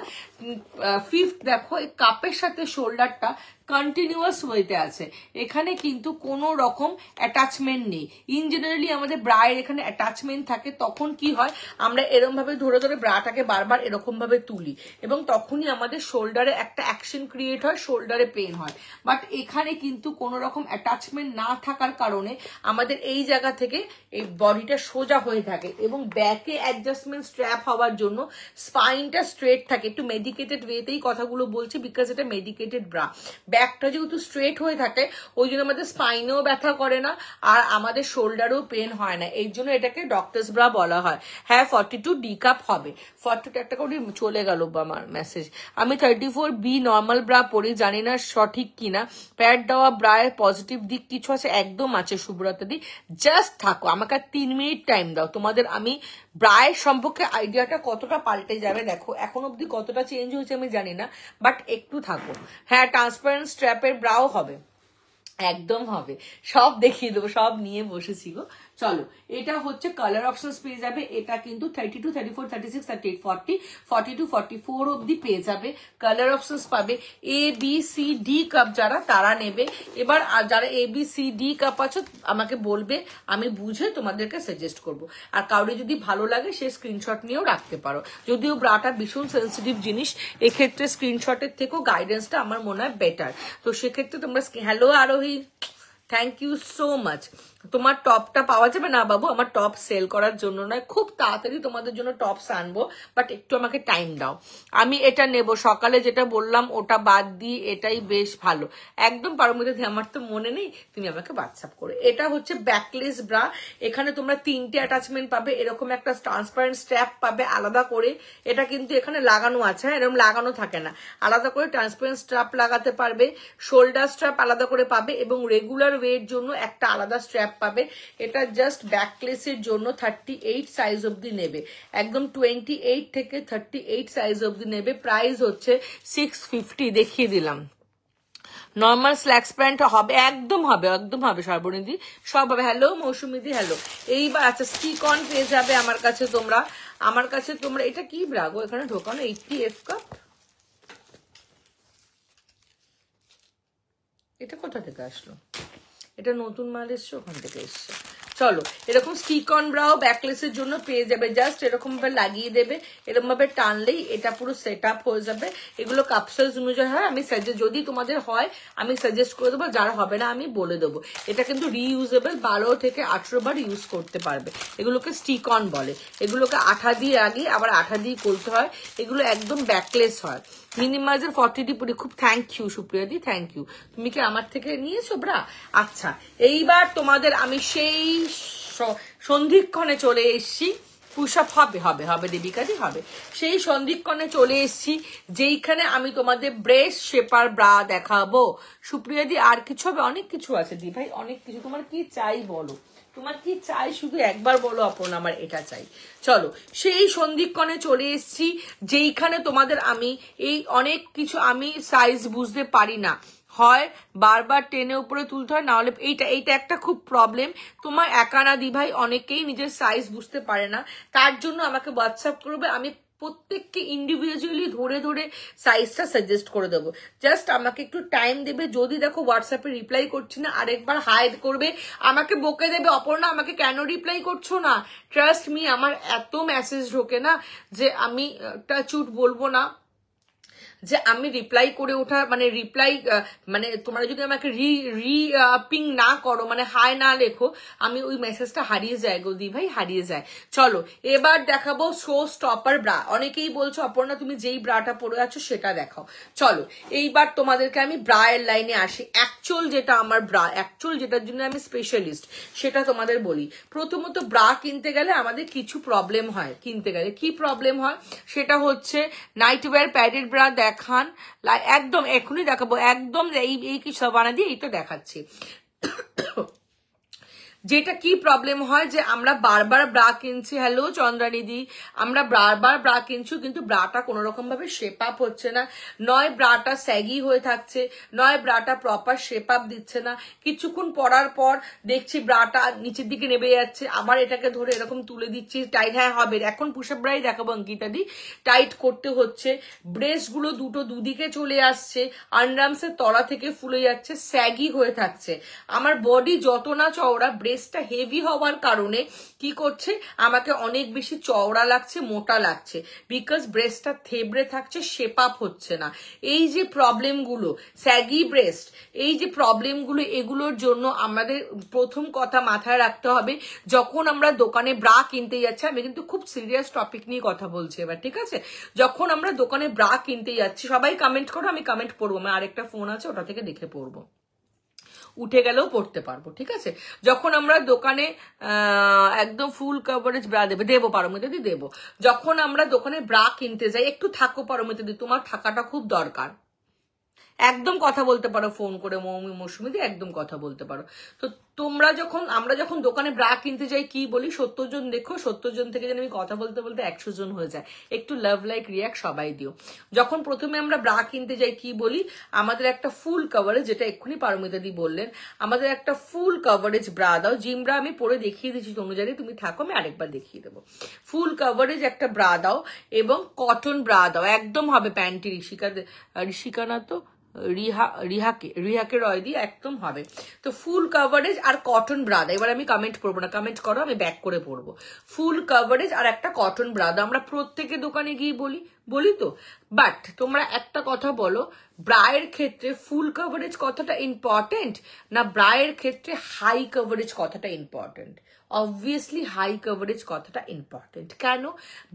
ফিফথ দেখো, এই কাপের সাথে শোল্ডারটা কন্টিনিউয়াস ওয়েতে আছে, এখানে কিন্তু কোনো রকম অ্যাটাচমেন্ট নেই। ইন জেনারেলি আমাদের ব্রায়ের এখানে অ্যাটাচমেন্ট থাকে, তখন কি হয়, আমরা এরকম ভাবে ধরে ধরে ব্রাটাকে বারবার এরকম ভাবে তুলি এবং তখনই আমাদের শোল্ডারে একটা অ্যাকশন ক্রিয়েট হয়, শোল্ডারে পেন হয়। বাট এখানে কিন্তু কোনো রকম অ্যাটাচমেন্ট না থাকার কারণে আমাদের এই জায়গা থেকে এই বডিটা সোজা হয়ে থাকে এবং ব্যাকে অ্যাডজাস্টমেন্ট স্ট্র্যাপ হওয়ার জন্য স্পাইনটা স্ট্রেট থাকে। একটু মেডিকেটেড ওয়েতেই কথাগুলো বলছি, বিকজ এটা মেডিকেটেড ব্রা। ব্যাকটা যেহেতু স্ট্রেট হয়ে থাকে, ওই জন্য আমাদের স্পাইনেও ব্যথা করে না আর আমাদের শোল্ডারেও পেন হয় না, এই জন্য এটাকে ডক্টরস ব্রা বলা হয়। হ্যাঁ 42 ডি কাপ হবে, 42 একটা করে চলে গেল আমার মেসেজ। আমি 34B নর্মাল ব্রা পরি, জানি না সঠিক কিনা। প্যাড দেওয়া ব্রায়ের পজিটিভ দিক কিছু আছে? একদম আছে সুব্রতা দি, জাস্ট থাকো, আমাকে 3 মিনিট টাইম দাও, তোমাদের আমি ব্রায়ের সম্পর্কে আইডিয়াটা কতটা পাল্টে যাবে দেখো। এখন অব্দি কতটা চেঞ্জ হয়েছে আমি জানি না, বাট একটু থাকো। হ্যাঁ ট্রান্সপারেন্ট স্ট্র্যাপের ব্রাও হবে, একদম হবে, সব দেখিয়ে দেবো, সব নিয়ে বসেছি গো। চলো, এটা হচ্ছে কালার অপশনস পেয়ে যাবে, এটা কিন্তু 32, 34, 36, 38, 40, 42, 44 অব্দি পেয়ে যাবে। কালার অপশনস পাবে। ABCD কাপ যারা, তারা নেবে। এবার যারা ABCD কাপ আছো আমাকে বলবে, আমি বুঝে তোমাদেরকে সাজেস্ট করব। আর কাউরে যদি ভালো লাগে সে স্ক্রিনশট নিয়েও রাখতে পারো, যদিও ব্রাটা ভীষণ সেন্সিটিভ জিনিস, এক্ষেত্রে স্ক্রিনশটের থেকেও গাইডেন্সটা আমার মনে হয় বেটার। তো সেক্ষেত্রে তোমরা, হ্যালো আরোহী, থ্যাংক ইউ সো মাচ। তোমার টপটা পাওয়া যাবে না বাবু, আমার টপ সেল করার জন্য নয়, খুব তাড়াতাড়ি তোমাদের জন্য টপস আনবো, বাট একটু আমাকে টাইম দাও। আমি এটা নেব, সকালে যেটা বললাম ওটা বাদ দিয়ে এটাই বেশ ভালো, একদম পারমিতা, আমার তো মনে নেই, তুমি আমাকে হোয়াটসঅ্যাপ করো। এটা হচ্ছে ব্যাকলেস ব্রা, এখানে তোমরা 3টে অ্যাটাচমেন্ট পাবে, এরকম একটা ট্রান্সপারেন্ট স্ট্র্যাপ পাবে আলাদা করে, এটা কিন্তু এখানে লাগানো আছে, হ্যাঁ এরকম লাগানো থাকে না, আলাদা করে ট্রান্সপারেন্ট স্ট্র্যাপ লাগাতে পারবে, শোল্ডার স্ট্র্যাপ আলাদা করে পাবে এবং রেগুলার ওয়ের জন্য একটা আলাদা স্ট্র্যাপ স্ট্র্যাপ পাবে। এটা জাস্ট ব্যাকলেসের জন্য 38 সাইজ অবধি নেবে, একদম 28 থেকে 38 সাইজ অবধি নেবে। প্রাইস হচ্ছে 650, দেখিয়ে দিলাম। নর্মাল স্ল্যাক্স প্যান্ট হবে, একদম হবে, একদম হবে সর্বনিধি, সব হবে। হ্যালো মৌসুমিদি, হ্যালো। এইবার আচ্ছা স্টিক অন পেয়ে যাবে আমার কাছে তোমরা, আমার কাছে তোমরা। এটা কি ব্রাগো এখানে ঢোকানো, 80F কাপ, এটা কোথা থেকে আসলো? এটা নতুন মাল এসছে, ওখান থেকে এসছে। চলো, এরকম স্টিক অন ব্রাও ব্যাকলেসের জন্য পেয়ে যাবে। জাস্ট এরকম ভাবে লাগিয়ে দেবে, এরকম ভাবে টানলেই এটা পুরো সেট আপ হয়ে যাবে। এগুলো কাপসাইজ অনুযায়ী হয়। আমি যদি তোমাদের হয় আমি সাজেস্ট করে দেবো, যারা হবে না আমি বলে দেবো। এটা কিন্তু রিইউজেবল, 12 থেকে 18 বার ইউজ করতে পারবে। এগুলোকে স্টিক অন বলে, এগুলোকে আঠা দিয়ে আগে আবার আঠা দিয়ে করতে হয়। এগুলো একদম ব্যাকলেস হয়। মিনিমাইজার 40D পরি, খুব থ্যাংক ইউ সুপ্রিয়াদি, থ্যাংক ইউ। তুমি কি আমার থেকে নিয়েছো ব্রা? আচ্ছা, এইবার তোমাদের আমি সেই সন্ধিক্ষণে চলে এসছি। পুশ আপ হবে হবে হবে দেবিকাদি হবে। সেই সন্ধিক্ষণে চলে এসছি যেইখানে আমি তোমাদের ব্রেস্ট শেপার ব্রা দেখাবো। সুপ্রিয়াদি আর কিছু হবে? অনেক কিছু আছে দি ভাই, অনেক কিছু। তোমার কি চাই বলো, তোমার কি চাই শুধু একবার বলো অপর্ণা, আমার এটা চাই। চলো, সেই সন্ধিক্ষণে চলে এসছি যেইখানে তোমাদের আমি এই অনেক কিছু, আমি সাইজ বুঝতে পারি না, হয় বারবার টেনে উপরে তুলতে হয়, না হলে এইটা একটা খুব প্রবলেম। তোমার একা না দি ভাই, অনেকেই নিজের সাইজ বুঝতে পারে না। তার জন্য আমাকে হোয়াটসঅ্যাপ করবে, আমি প্রত্যেককে ইন্ডিভিজুয়ালি ধরে ধরে সাইজটা সাজেস্ট করে দেবো। জাস্ট আমাকে একটু টাইম দেবে। যদি দেখো হোয়াটসঅ্যাপে রিপ্লাই করছি না, আরেকবার হাই করবে, আমাকে বকে দেবে অপর্ণা আমাকে কেন রিপ্লাই করছো না। ট্রাস্ট মি, আমার এত মেসেজ ঢোকে না যে আমি টাচুট বলবো না যে আমি রিপ্লাই করে ওঠা, মানে রিপ্লাই মানে তোমরা যদি আমাকে পিং না করো, মানে হাই না লেখো, আমি ওই মেসেজটা হারিয়ে যায় গো দি ভাই, হারিয়ে যায়। চলো এবার দেখাবো শো স্টপার ব্রা। অনেকেই বলছো অপর্ণা তুমি যেই ব্রাটা পরে আছো সেটা দেখাও। চলো এইবার তোমাদেরকে আমি ব্রা এর লাইনে আসি। অ্যাকচুয়াল যেটা আমার ব্রা, অ্যাকচুয়াল যেটার জন্য আমি স্পেশালিস্ট, সেটা তোমাদের বলি। প্রথমত ব্রা কিনতে গেলে আমাদের কিছু প্রবলেম হয়। কিনতে গেলে কি প্রবলেম হয় সেটা হচ্ছে নাইটওয়্যার প্যাডেড ব্রা দেখান, একদম এখনই দেখাবো, একদম এই কি সব বানা দিয়ে এই তো দেখাচ্ছি। যেটা কি প্রবলেম হয় যে আমরা বারবার ব্রা কিনছি, হ্যালো চন্দ্রানিধি, আমরা বারবার ব্রা কিনছি কিন্তু ব্রাটা কোনো রকম ভাবে শেপ আপ হচ্ছে না। নয় ব্রাটা স্যাগি হয়ে থাকছে, নয় ব্রাটা প্রপার শেপ আপ দিচ্ছে না। কিছুক্ষণ পরার পর দেখছি ব্রাটা নিচের দিকে নেমে যাচ্ছে, আবার এটাকে ধরে এরকম তুলে দিচ্ছি টাইট। হ্যাঁ হবে, এখন পুশ আপ ব্রাই দেখাবো অঙ্কিতাদি। টাইট করতে হচ্ছে, ব্রেস্ট গুলো দুটো দুদিকে চলে আসছে, আন্ডারআর্মসের তলা থেকে ফুলে যাচ্ছে, স্যাগি হয়ে থাকছে। আমার বডি যত না চওড়া, ব্রেস্টটা হেভি হওয়ার কারণে কি করছে, আমাকে অনেক বেশি চওড়া লাগছে, মোটা লাগছে, বিকজ ব্রেস্টটা থেবড়ে থাকছে, শেপ আপ হচ্ছে না। এই যে প্রবলেমগুলো, স্যাগি ব্রেস্ট, এই যে প্রবলেমগুলো, এগুলোর জন্য আমাদের প্রথম কথা মাথায় রাখতে হবে, যখন আমরা দোকানে ব্রা কিনতে যাচ্ছি, আমি কিন্তু খুব সিরিয়াস টপিক নিয়ে কথা বলছি এবার, ঠিক আছে? যখন আমরা দোকানে ব্রা কিনতে যাচ্ছি, সবাই কমেন্ট করো, আমি কমেন্ট পড়বো, আমার আরেকটা ফোন আছে ওটা থেকে দেখে পড়বো, উঠে গেলেও পড়তে পারবো, ঠিক আছে? যখন আমরা দোকানে একদম ফুল কভারেজ ব্রা দেবো পারমিতাদি দেবো। যখন আমরা দোকানে ব্রা কিনতে যাই, একটু থাকো পারমিতাদি, তোমার থাকাটা খুব দরকার, একদম কথা বলতে পারো ফোন করে মৌসুমিদি, একদম কথা বলতে পারো। তো আমরা যখন দোকানে ব্রা কিনতে যাই কি বলি, 70 জন দেখো, 70 জন থেকে যেন আমি কথা বলতে বলতে 100 জন হয়ে যায়। একটু লাভ লাইক রিয়াক্ট সবাই দিও। যখন প্রথমে আমরা ব্রা কিনতে যাই কি বলি, আমাদের একটা ফুল কভারেজ, যেটা এক্ষুনি পারমিতাদি বললেন, আমাদের একটা ফুল কভারেজ ব্রা দাও। জিম ব্রা আমি পরে দেখিয়ে দিচ্ছি অনুযায়ী, তুমি থাকো, আমি আরেকবার দেখিয়ে দেবো। ফুল কভারেজ একটা ব্রা দাও এবং কটন ব্রা দাও, একদম হবে প্যান্টি ঋষিকা না তো রিহাকে রয় দিয়ে একদম হবে। তো ফুল কভারেজ আর কটন ব্রাদা, এবার আমি কমেন্ট পড়বো না, কমেন্ট করো, আমি ব্যাক করে পড়বো। ফুল কভারেজ আর একটা কটন ব্রাদা আমরা প্রত্যেকে দোকানে গিয়ে বলি তো। বাট তোমরা একটা কথা বলো, ব্রায়ের ক্ষেত্রে ফুল কভারেজ কথাটা ইম্পর্টেন্ট না ব্রায়ের ক্ষেত্রে হাই কভারেজ কথাটা ইম্পর্টেন্ট? অবভিয়াসলি হাই কভারেজ কথাটা ইম্পর্টেন্ট। কেন?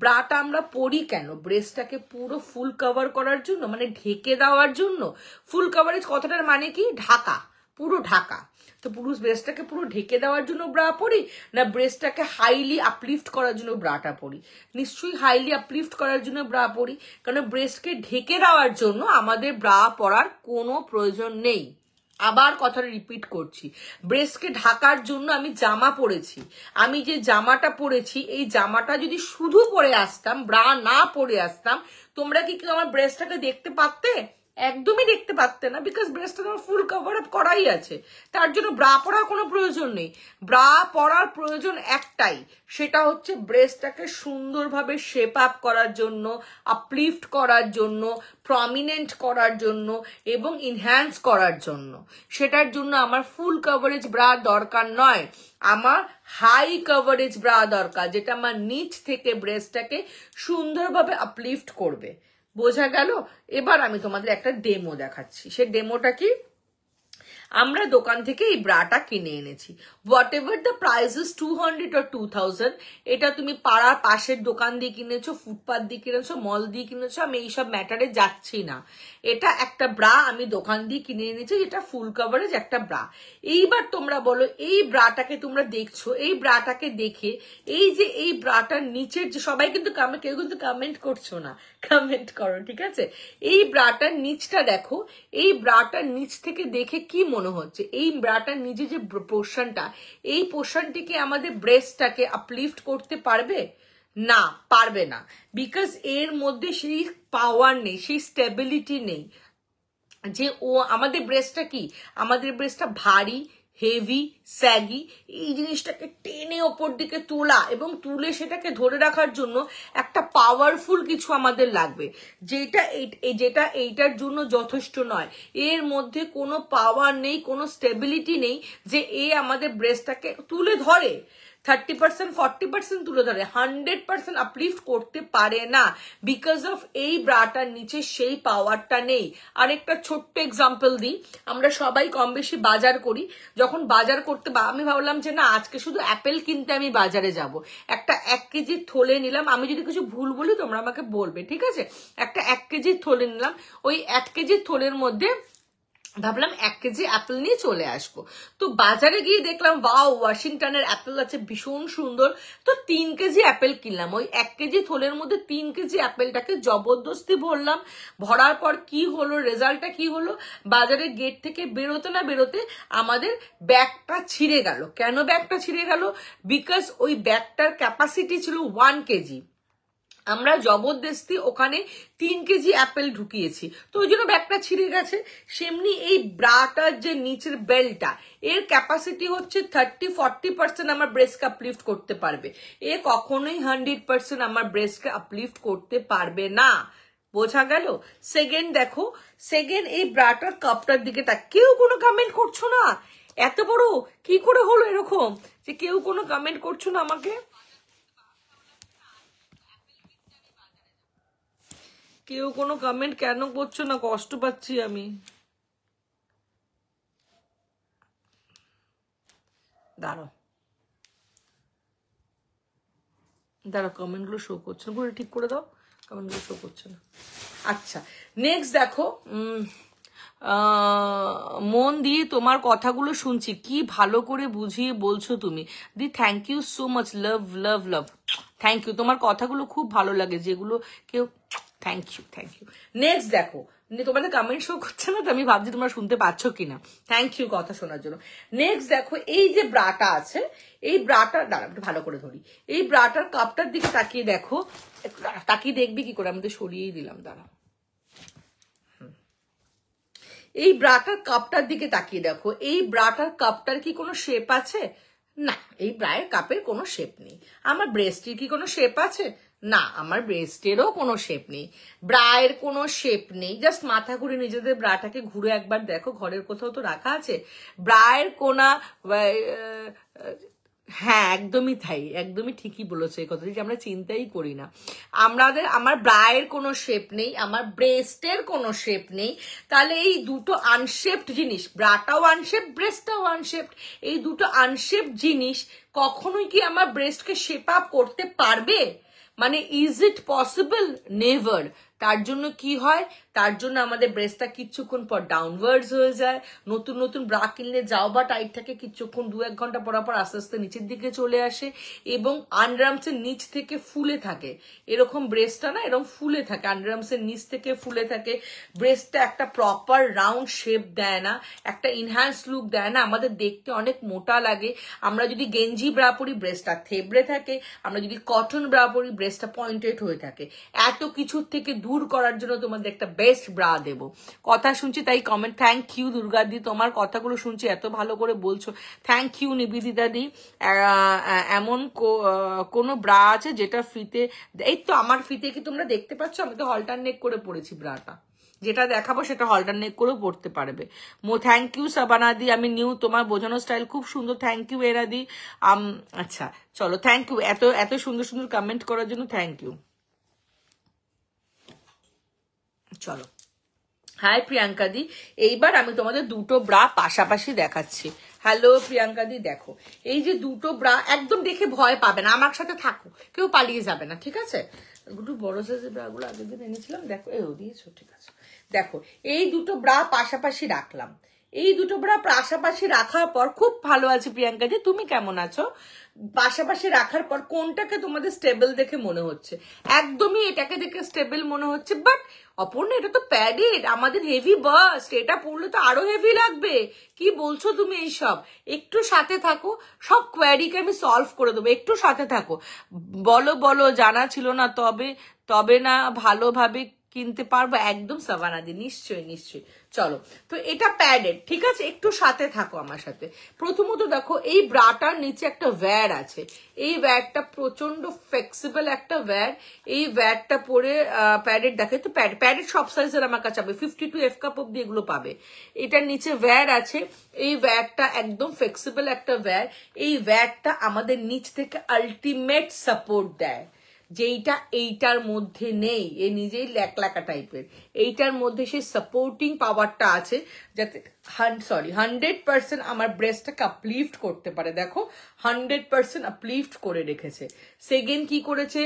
ব্রাটা আমরা পরি কেন? ব্রেস্টটাকে পুরো ফুল কভার করার জন্য, মানে ঢেকে দেওয়ার জন্য। ফুল কভারেজ কথাটার মানে কি? ঢাকা, পুরো ঢাকা। তো পুরুষ ব্রেস্টটাকে পুরো ঢেকে দেওয়ার জন্য ব্রা পরি, না ব্রেস্টটাকে হাইলি আপলিফট করার জন্য ব্রাটা পরি? নিশ্চয়ই হাইলি আপলিফট করার জন্য ব্রা পরি, কারণ ব্রেস্টকে ঢেকে দেওয়ার জন্য আমাদের ব্রা পরার কোনো প্রয়োজন নেই। আবার কথাটা রিপিট করছি, ব্রেস্টকে ঢাকার জন্য আমি জামা পরেছি। আমি যে জামাটা পরেছি, এই জামাটা যদি শুধু পরে আসতাম, ব্রা না পরে আসতাম, তোমরা কি কেউ আমার ব্রেস্টটাকে দেখতে পারতে? একদমই দেখতে পারতে না, বিকজ ব্রেস্টটা আমার ফুল কভার আপ করাই আছে। তার জন্য ব্রা পরার কোনো প্রয়োজন নেই। ব্রা পরার প্রয়োজন একটাই, সেটা হচ্ছে ব্রেস্টটাকে সুন্দরভাবে শেপ আপ করার জন্য, আপলিফট করার জন্য, প্রমিনেন্ট করার জন্য এবং ইনহ্যান্স করার জন্য। সেটার জন্য আমার ফুল কভারেজ ব্রা দরকার নয়, আমার হাই কভারেজ ব্রা দরকার, যেটা আমার নিচ থেকে ব্রেস্টটাকে সুন্দরভাবে আপলিফট করবে। বোঝা গেল? এবার আমি তোমাদের একটা ডেমো দেখাচ্ছি। সে ডেমোটা কি, আমরা দোকান থেকে এই ব্রাটা কিনে এনেছি। What ever the price is 200 or 2000, এটা তুমি পাড়ার পাশের দোকান দিয়ে কিনেছো, ফুটপাথ দিয়ে কিনেছো, মল দিয়ে কিনেছো, আমি এইসব ম্যাটারে যাচ্ছি না। এটা একটা ব্রা আমি দোকান দিয়ে কিনে এনেছি, এটা ফুল কভারেজ একটা ব্রা। এইবার তোমরা বলো, এই ব্রাটাকে তোমরা দেখছো, এই ব্রাটাকে দেখে এই যে এই ব্রাটার নিচের যে, সবাই কিন্তু কেউ কিন্তু কমেন্ট করছো না, কমেন্ট করো, ঠিক আছে? এই ব্রাটার নিচটা দেখো, এই ব্রাটার নিচ থেকে দেখে কি মনে হচ্ছে? এই ব্রাটার নিচে যে পোর্শনটা, এই পোর্শনটিকে আমাদের ব্রেস্টটাকে আপলিফট করতে পারবে? না, পারবে না, বিকজ এর মধ্যে সেই পাওয়ার নেই, সেই স্টেবিলিটি নেই যে ও আমাদের ব্রেস্টটা কি, আমাদের ব্রেস্টটা ভারী, হেভি, স্যাগি, এই জিনিসটাকে টেনে ওপর দিকে তোলা এবং তুলে সেটাকে ধরে রাখার জন্য একটা পাওয়ারফুল কিছু আমাদের লাগবে, যেটা এইটার জন্য যথেষ্ট নয়। এর মধ্যে কোনো পাওয়ার নেই, কোনো স্টেবিলিটি নেই যে আমাদের ব্রেস্টটাকে তুলে ধরে। 30% 40% তুলে ধরে, 100% আপলিফট করতে পারে না, বিকজ অফ এই ব্রাটার নিচে সেই পাওয়ারটা নেই। আরেকটা ছোট্ট এক্সাম্পল দিই, আমরা সবাই কম বেশি বাজার করি। যখন বাজার করতে আমি ভাবলাম যে না, আজকে শুধু অ্যাপেল কিনতে আমি বাজারে যাব, একটা 1 কেজি থলে নিলাম। আমি যদি কিছু ভুল বলি তোমরা আমাকে বলবে, ঠিক আছে? একটা 1 কেজি থলে নিলাম, ওই 1 কেজি থলের মধ্যে ভাবলাম 1 কেজি অ্যাপেল নিয়ে চলে আসবো। তো বাজারে গিয়ে দেখলাম ওয়াও, ওয়াশিংটনের অ্যাপেল আছে, ভীষণ সুন্দর। তো 3 কেজি অ্যাপেল কিনলাম। ওই 1 কেজি থলের মধ্যে 3 কেজি অ্যাপেলটাকে জবরদস্তি ভরলাম। ভরার পর কি হলো, রেজাল্টটা কি হলো? বাজারের গেট থেকে বেরোতে না বেরোতে আমাদের ব্যাগটা ছিঁড়ে গেল। কেন ব্যাগটা ছিঁড়ে গেল? বিকজ ওই ব্যাগটার ক্যাপাসিটি ছিল 1 কেজি, আমরা জবরদস্তি ওখানে 3 কেজি অ্যাপেল ঢুকিয়েছি, তো ওই জন্য ব্যাগটা ছিঁড়ে গেছে। সেমনি এই ব্রাটার যে নিচের বেল্টটা, এর ক্যাপাসিটি হচ্ছে 30-40% আমার ব্রেস্টকে আপলিফট করতে পারবে। এ কখনোই 100% আমার ব্রেস্টকে আপলিফট করতে পারবে না। বোঝা গেল? সেকেন্ড দেখো, সেকেন্ড এই ব্রাটার কাপটার দিকে কেউ কোনো কমেন্ট করছো না। এত বড় কি করে হলো এরকম যে কেউ কোনো কমেন্ট করছো না আমাকে? কেউ কোনো কমেন্ট কেন করছো না? কষ্ট পাচ্ছি আমি। দাঁড়াও কমেন্টগুলো শো করছে না, পুরো ঠিক করে দাও, কমেন্টগুলো শো করছে না। আচ্ছা, নেক্সট দেখো, মন দিয়ে তোমার কথাগুলো শুনছি, কি ভালো করে বুঝিয়ে বলছো তুমি দি। Thank you so much, love love love, thank you. তোমার কথাগুলো খুব ভালো লাগে, যেগুলো কেউ, thank you thank you. Next দেখো, তোমাদের কমেন্ট শো করছে না তো আমি ভাবছি তোমরা শুনতে পাচ্ছ কিনা। থ্যাংক ইউ কথা শোনার জন্য। নেক্সট দেখো, এই যে ব্রাটা আছে, এই ব্রাটা, দাঁড়া একটু ভালো করে ধরি, এই ব্রাটার কাপটার দিকে তাকিয়ে দেখো। তাকিয়ে দেখবি কি করে, আমি তো সরিয়েই দিলাম, দাঁড়া। এই ব্রাটার কাপটার দিকে তাকিয়ে দেখো, এই ব্রাটার কাপটার কি কোনো শেপ আছে? না, এই ব্রায়ের কাপের কোনো শেপ নেই। আমার ব্রেস্টের কি কোনো শেপ আছে? না, আমার ব্রেস্টেরও কোনো শেপ নেই, ব্রায়ের কোনো শেপ নেই। জাস্ট মাথা ঘুরে নিজেদের ব্রাটাকে ঘুরে একবার দেখো, ঘরের কোথাও তো রাখা আছে ব্রায়ের কোনা। হ্যাঁ, একদমই তাই, একদমই ঠিকই বলেছো এই কথাটি, যে আমরা চিন্তাই করি না। আমার ব্রায়ের কোনো শেপ নেই, আমার ব্রেস্টের কোনো শেপ নেই। তাহলে এই দুটো আনশেপড জিনিস, ব্রাটাও আনশেপড, ব্রেস্টটাও আনশেপড, এই দুটো আনশেপড জিনিস কখনোই কি আমার ব্রেস্টকে শেপ আপ করতে পারবে? মানে ইজ ইট পসিবল? নেভার, তার জন্য কি হয়, তার জন্য আমাদের ব্রেস্টটা কিছুক্ষণ পর ডাউনওয়ার্ডস হয়ে যায়। নতুন নতুন ব্রা কিনলে যাও বা টাইট থাকে, কিছুক্ষণ 2-1 ঘন্টা পর আস্তে আস্তে নিচের দিকে চলে আসে এবং আন্ডারআর্মসের নিচ থেকে ফুলে থাকে। এরকম ব্রেস্টটা না এরকম ফুলে থাকে, আন্ডারআর্মসের নিচ থেকে ফুলে থাকে। ব্রেস্টটা একটা প্রপার রাউন্ড শেপ দেয় না, একটা ইনহ্যান্স লুক দেয় না, আমাদের দেখতে অনেক মোটা লাগে। আমরা যদি গেঞ্জি ব্রা পরি ব্রেস্টটা থেবড়ে থাকে, আমরা যদি কটন ব্রা পরি ব্রেস্টটা পয়েন্টেড হয়ে থাকে। এত কিছুর থেকে দূর করার জন্য তোমাদের একটা বেস্ট ব্রা দেব। কথা শুনছি তাই কমেন্ট, থ্যাংক ইউ দুর্গাদি, তোমার কথাগুলো শুনছি এত ভালো করে বলছো, থ্যাংক ইউ নিবেদিতা দি। এমন কোন ব্রা আছে যেটা ফ্রিতে? এই তো আমার ফ্রিতে কি তোমরা দেখতে পাচ্ছ, আমি তো হলটার নেক করে পড়েছি ব্রাটা, যেটা দেখাবো সেটা হলটার নেক করেও পড়তে পারবে। থ্যাংক ইউ সাবানাদি, আমি নিউ, তোমার বোঝানোর স্টাইল খুব সুন্দর, থ্যাংক ইউ এরাদি। আচ্ছা চলো, থ্যাংক ইউ এত এত সুন্দর সুন্দর কমেন্ট করার জন্য, থ্যাংক ইউ। চলো, হাই প্রিয়াঙ্কা দি, এইবার আমি তোমাদের দুটো ব্রা পাশাপাশি দেখাচ্ছি। হ্যালো প্রিয়াঙ্কা দি, দেখো এই যে দুটো ব্রা, একদম দেখে ভয় পাবে না, আমার সাথে থাকো, কেউ পালিয়ে যাবে না, ঠিক আছে? দুটো বড় সাইজের ব্রা গুলো আগের দিন এনেছিলাম, দেখো এও দিয়েছো, ঠিক আছে? দেখো এই দুটো ব্রা পাশাপাশি রাখলাম, এই দুটো ব্রা পাশাপাশি রাখার পর খুব ভালো আছে প্রিয়াঙ্কা জি, তুমি কেমন আছো? পাশাপাশি রাখার পর কোনটাকে তোমাদের স্টেবল দেখে মনে হচ্ছে? একদমই এটাকে দেখে স্টেবল মনে হচ্ছে, বাট অপর্ণা এটা তো প্যাডেড, আমাদের হেভি বাস্ট, এটা পরলে তো আরো হেভি লাগবে। কি বলছো তুমি এইসব? একটু সাথে থাকো, সব কোয়ারিকে আমি সলভ করে দেবো, একটু সাথে থাকো। বলো বলো, জানা ছিল না, তবে না ভালোভাবে কিনতে পারবো, একদম সাবানাদি, নিশ্চয়ই নিশ্চয়ই। চলো, তো এটা প্যাডেড, ঠিক আছে? একটু সাথে থাকো আমার সাথে। প্রথমত দেখো এই ব্রাটার নিচে একটা ওয়্যার আছে, এই ওয়্যারটা প্রচন্ড ফ্লেক্সিবল একটা ওয়্যার। এই ওয়্যারটা পরে প্যাডেড দেখে তো, প্যাডেড সব সাইজের আমার কাছে পাবে, 52 F কাপ অব্দি এগুলো পাবে। এটার নিচে ওয়্যার আছে, এই ওয়্যারটা একদম ফ্লেক্সিবল একটা ওয়্যার। এই ওয়্যারটা আমাদের নিচ থেকে আলটিমেট সাপোর্ট দেয়, যেইটা এইটার মধ্যে নেই। এ নিজেই ল্যাকলাকা টাইপের, এইটার মধ্যে সেই সাপোর্টিং পাওয়ারটা আছে, যাতে 100% আমার ব্রেস্টটাকে আপলিফট করতে পারে। দেখো 100% আপলিফট করে রেখেছে। সেকেন্ড কি করেছে,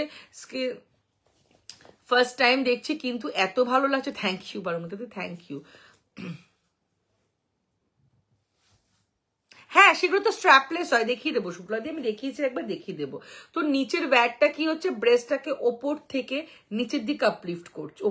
ফার্স্ট টাইম দেখছি কিন্তু এত ভালো লাগছে, থ্যাংক ইউ বারমুদাদি, থ্যাংক ইউ। হ্যাঁ সেগুলো তো স্ট্র্যাপলেস হয়, দেখিয়ে দেবো শুক্লাদি, আমি দেখিয়েছি একবার, দেখিয়ে দেবো। তো নিচের ব্যাগটা কি হচ্ছে, ব্রেস্টটাকে ওপর থেকে নিচের দিকে আপলিফট করছে,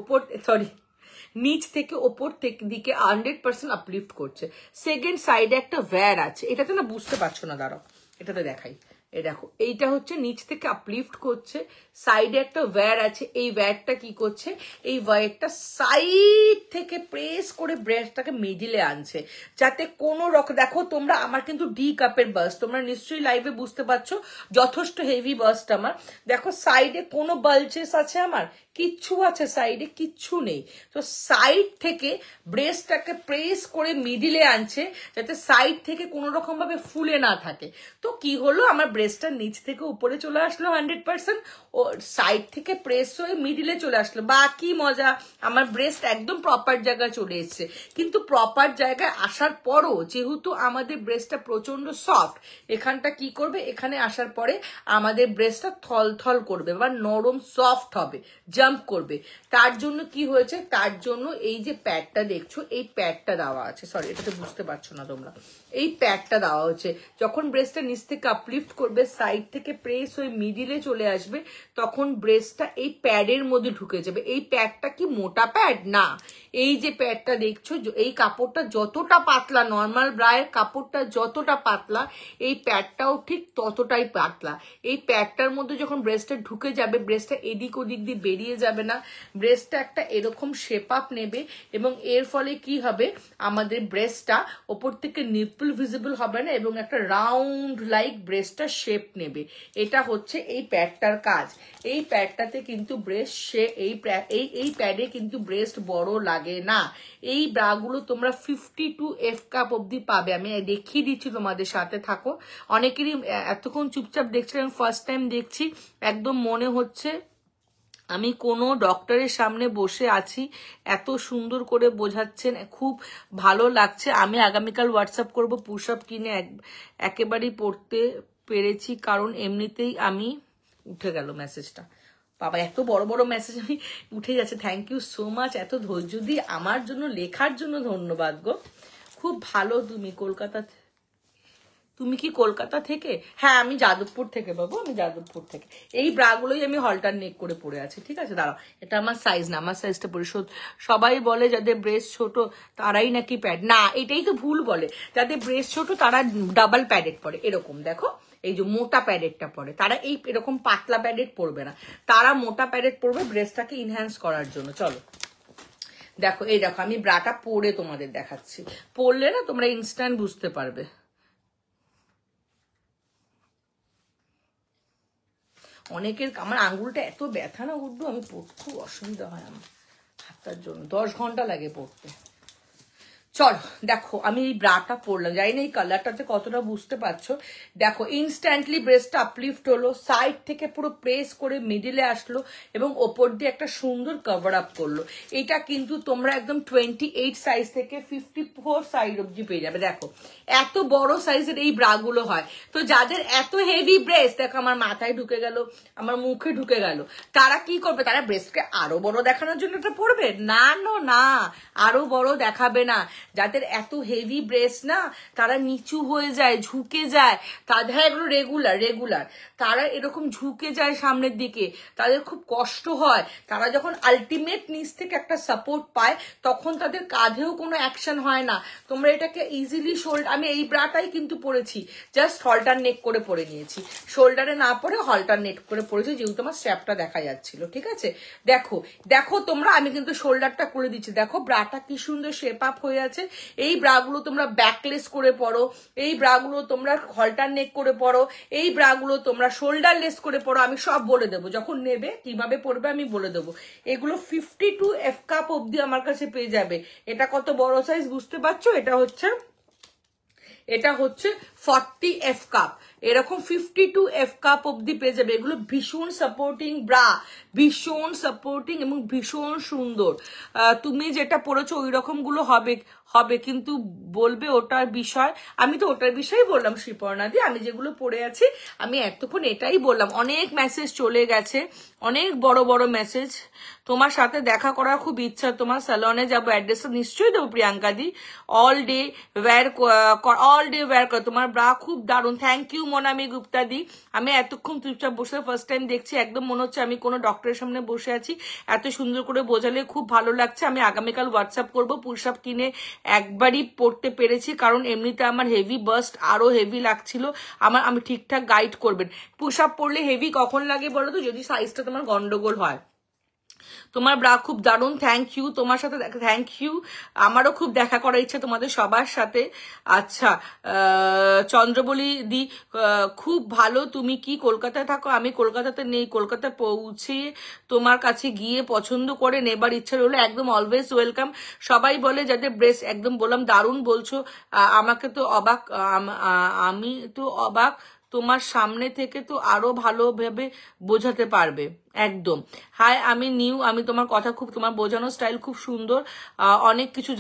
নিচ থেকে ওপর দিকে 100% আপলিফট করছে। সেকেন্ড সাইডে একটা ওয়্যার আছে, এটাতে না বুঝতে পারছো না, দাঁড়াও এটাতে দেখাই। এই দেখো এইটা হচ্ছে নিচ থেকে আপলিফট করছে, সাইডে একটা ওয়্যার আছে। এই ওয়্যারটা কি করছে, এই ওয়্যারটা সাইড থেকে প্রেস করে ব্রেস্টটাকে মিডিলে আনছে, যাতে কোনো রকম, দেখো তোমরা আমার কিন্তু ডি কাপের বাস্ট, তোমরা নিশ্চয়ই লাইভে বুঝতে পারছো, যথেষ্ট হেভি বাস্ট আমার। দেখো সাইডে কোনো বালচেস আছে আমার, কিচ্ছু আছে সাইডে, কিচ্ছু নেই। তো সাইড থেকে ব্রেস্টটাকে প্রেস করে মিডিলে আনছে, যাতে সাইড থেকে কোনো রকম ভাবে ফুলে না থাকে। তো কি হলো, আমার ব্রেস্টটা নিচ থেকে উপরে চলে আসলো 100%, ও সাইড থেকে প্রেস হয়ে মিডিলে চলে আসলো, বা কি মজা, আমার ব্রেস্ট একদম প্রপার জায়গায় চলে এসছে। কিন্তু প্রপার জায়গায় আসার পরও যেহেতু আমাদের ব্রেস্টটা প্রচন্ড সফট, এখানটা কি করবে, এখানে আসার পরে আমাদের ব্রেস্টটা থলথল করবে বা নরম সফট হবে, জাম্প করবে। তার জন্য কি হয়েছে, তার জন্য এই যে প্যাডটা দেখছো, এই প্যাডটা দেওয়া আছে, সরি এটাতে বুঝতে পারছো না তোমরা, এই প্যাডটা দেওয়া হচ্ছে। যখন ব্রেস্টটা নিচ থেকে আপলিফট করবে, সাইড থেকে প্রেস হয়ে মিডিলে চলে আসবে, তখন ব্রেস্টটা এই প্যাডের মধ্যে ঢুকে যাবে। এই প্যাডটা কি মোটা প্যাড না, এই যে প্যাডটা দেখছো, এই কাপড়টা যতটা পাতলা, নর্মাল ব্রায়ের কাপড়টা যতটা পাতলা, এই প্যাডটাও ঠিক ততটাই পাতলা। এই প্যাডটার মধ্যে যখন ব্রেস্টটা ঢুকে যাবে, ব্রেস্টটা এদিক ওদিক দিয়ে বেরিয়ে যাবে না, ব্রেস্টটা একটা এরকম শেপ আপ নেবে, এবং এর ফলে কি হবে, আমাদের ব্রেস্টটা ওপর থেকে নিপল ভিজিবল হবে না, এবং একটা রাউন্ড লাইক ব্রেস্টটা শেপ নেবে। এটা হচ্ছে এই প্যাডটার কাজ। এই প্যাডটাতে কিন্তু ব্রেস্ট এই প্যাডে কিন্তু ব্রেস্ট বড় লাগে না। এই ব্রাগুলো তোমরা 52 F কাপ অব্দি পাবে, আমি দেখিয়ে দিচ্ছি, তোমাদের সাথে থাকো। অনেকেরই এতক্ষণ চুপচাপ দেখছিলাম, ফার্স্ট টাইম দেখছি, একদম মনে হচ্ছে আমি কোনো ডক্টরের সামনে বসে আছি, এত সুন্দর করে বোঝাচ্ছেন, খুব ভালো লাগছে। আমি আগামীকাল হোয়াটসঅ্যাপ করব, পুশ আপ কিনে একেবারেই পড়তে পেরেছি, কারণ এমনিতেই আমি, উঠে গেল মেসেজটা, বাবা এত বড় বড় মেসেজ আমি উঠে যাচ্ছে, থ্যাংক ইউ সো মাচ, এত ধৈর্য দিয়ে আমার জন্য লেখার জন্য ধন্যবাদ গো। খুব ভালো। তুমি কলকাতা, তুমি কি কলকাতা থেকে? হ্যাঁ আমি যাদবপুর থেকে বাবু, আমি যাদবপুর থেকে। এই ব্রাগুলোই আমি হলটার নেক করে পরে আছি, ঠিক আছে? দাঁড়াও, এটা আমার সাইজ না, আমার সাইজটা পরিশোধ। সবাই বলে যাদের ব্রেস্ট ছোট তারাই নাকি প্যাড, না এটাই তো ভুল বলে। যাদের ব্রেস্ট ছোট তারা ডাবল প্যাডেড পরে, এরকম দেখো এই যে মোটা প্যাডেডটা পরে, তারা এই এরকম পাতলা প্যাডেড পরবে না, তারা মোটা প্যাডেড পরবে ব্রেস্টটাকে ইনহ্যান্স করার জন্য। চলো দেখো, এই দেখো আমি ব্রাটা পরে তোমাদের দেখাচ্ছি, পরলে না তোমরা ইনস্ট্যান্ট বুঝতে পারবে। অনেকের, আমার আঙ্গুলটা এত ব্যথা না উঠবো, আমি পড়তে খুব অসুবিধা হয় আমার হাতটার জন্য, 10 ঘন্টা লাগে পড়তে। চলো দেখো আমি এই ব্রাটা পরলাম, জানি না এই কালারটাতে কতটা বুঝতে পারছো। দেখো ইনস্ট্যান্টলি ব্রেস্টটা আপলিফট হলো, সাইড থেকে পুরো প্রেস করে মিডিলে আসলো এবং ওপর দিয়ে একটা সুন্দর কভার আপ করলো। এটা কিন্তু তোমরা একদম 28 সাইজ থেকে 54 সাইজ অব্দি পেয়ে যাবে। দেখো এত বড় সাইজের এই ব্রাগুলো হয়, তো যাদের এত হেভি ব্রেস্ট, দেখো আমার মাথায় ঢুকে গেল, আমার মুখে ঢুকে গেল, তারা কি করবে? তারা ব্রেস্টকে আরো বড় দেখানোর জন্য এটা পরবে? না না, আরো বড় দেখাবে না। যাদের এত হেভি ব্রেস্ট না, তারা নিচু হয়ে যায়, ঝুঁকে যায়, তাদের এগুলো রেগুলার তারা এরকম ঝুঁকে যায় সামনের দিকে, তাদের খুব কষ্ট হয়। তারা যখন আলটিমেট নিচ থেকে একটা সাপোর্ট পায়, তখন তাদের কাঁধেও কোনো অ্যাকশন হয় না। তোমরা এটাকে ইজিলি শোল্ডার, আমি এই ব্রাটাই কিন্তু পরেছি, জাস্ট হলটার নেক করে পরে নিয়েছি, শোল্ডারে না পরে হলটার নেক করে পরেছি, যেহেতু আমার স্ট্র্যাপটা দেখা যাচ্ছিল, ঠিক আছে? দেখো দেখো তোমরা, আমি কিন্তু শোল্ডারটা করে দিচ্ছি, দেখো ব্রাটা কি সুন্দর শেপ আপ হয়ে আছে। এই ব্রাগুলো তোমরা ব্যাকলেস করে পরো, এই ব্রাগুলো তোমরা হলটার নেক করে পরো, এই ব্রাগুলো তোমরা শোল্ডারলেস করে পরো, আমি সব বলে দেবো, যখন নেবে কিভাবে পরবে আমি বলে দেবো। এগুলো 52 F কাপ অব্দি আমার কাছে পেয়ে যাবে। এটা কত বড় সাইজ বুঝতে পারছো? এটা হচ্ছে 40 F কাপ, এরকম 52 F কাপ অব্দি পেয়ে যাবে। এগুলো ভীষণ সাপোর্টিং ব্রা, ভীষণ সাপোর্টিং এবং ভীষণ সুন্দর। তুমি যেটা পড়েছো ওই রকম গুলো হবে, কিন্তু বলবে ওটার বিষয়, আমি তো ওটার বিষয় বললাম শ্রীপর্ণা দি, আমি যেগুলো পড়ে আছি আমি এতক্ষণ এটাই বললাম। অনেক মেসেজ চলে গেছে, অনেক বড় বড় মেসেজ। তোমার সাথে দেখা করার খুব ইচ্ছা, তোমার স্যালনে যাবো, অ্যাড্রেসটা নিশ্চয়ই দেবো প্রিয়াঙ্কা দি। অল ডে ওয়্যার কর, তোমার ব্রা খুব দারুণ, থ্যাংক ইউ মোনামি গুপ্তা দি। আমি এতক্ষণ চুপচাপ বসে ফার্স্ট টাইম দেখছি, একদম মনে হচ্ছে আমি কোনো ডক্টরের সামনে বসে আছি, এত সুন্দর করে বোঝালে খুব ভালো লাগছে। আমি আগামীকাল হোয়াটসঅ্যাপ করবো, পুশ-আপ কিনে একবারই পড়তে পেরেছি, কারণ এমনিতে আমার হেভি বাস্ট আরো হেভি লাগছিল আমার, আমি ঠিকঠাক গাইড করবেন। পুশ-আপ পড়লে হেভি কখন লাগে বলো তো? যদি সাইজটা তোমার গন্ডগোল হয়। তোমার ব্রা খুব দারুণ, থ্যাংক ইউ, তোমার সাথে থ্যাংক ইউ, আমারও খুব দেখা করার ইচ্ছা তোমাদের সবার সাথে। আচ্ছা চন্দ্রবলি দি খুব ভালো, তুমি কি কলকাতায় থাকো? আমি কলকাতাতে নেই, কলকাতা পৌঁছে তোমার কাছে গিয়ে পছন্দ করে নেবার ইচ্ছা রইলো। একদম অলওয়েজ ওয়েলকাম। সবাই বলে যাদের ব্রেস্ট, একদম বললাম দারুণ বলছো, আমাকে তো অবাক, আমি তো অবাক, তোমার সামনে থেকে তো আরো ভালোভাবে বোঝাতে পারবে। একদম। হাই আমি নিউ, আমি তোমার কথা খুব, তোমার বোঝানোর স্টাইল খুব সুন্দর, অনেক কিছু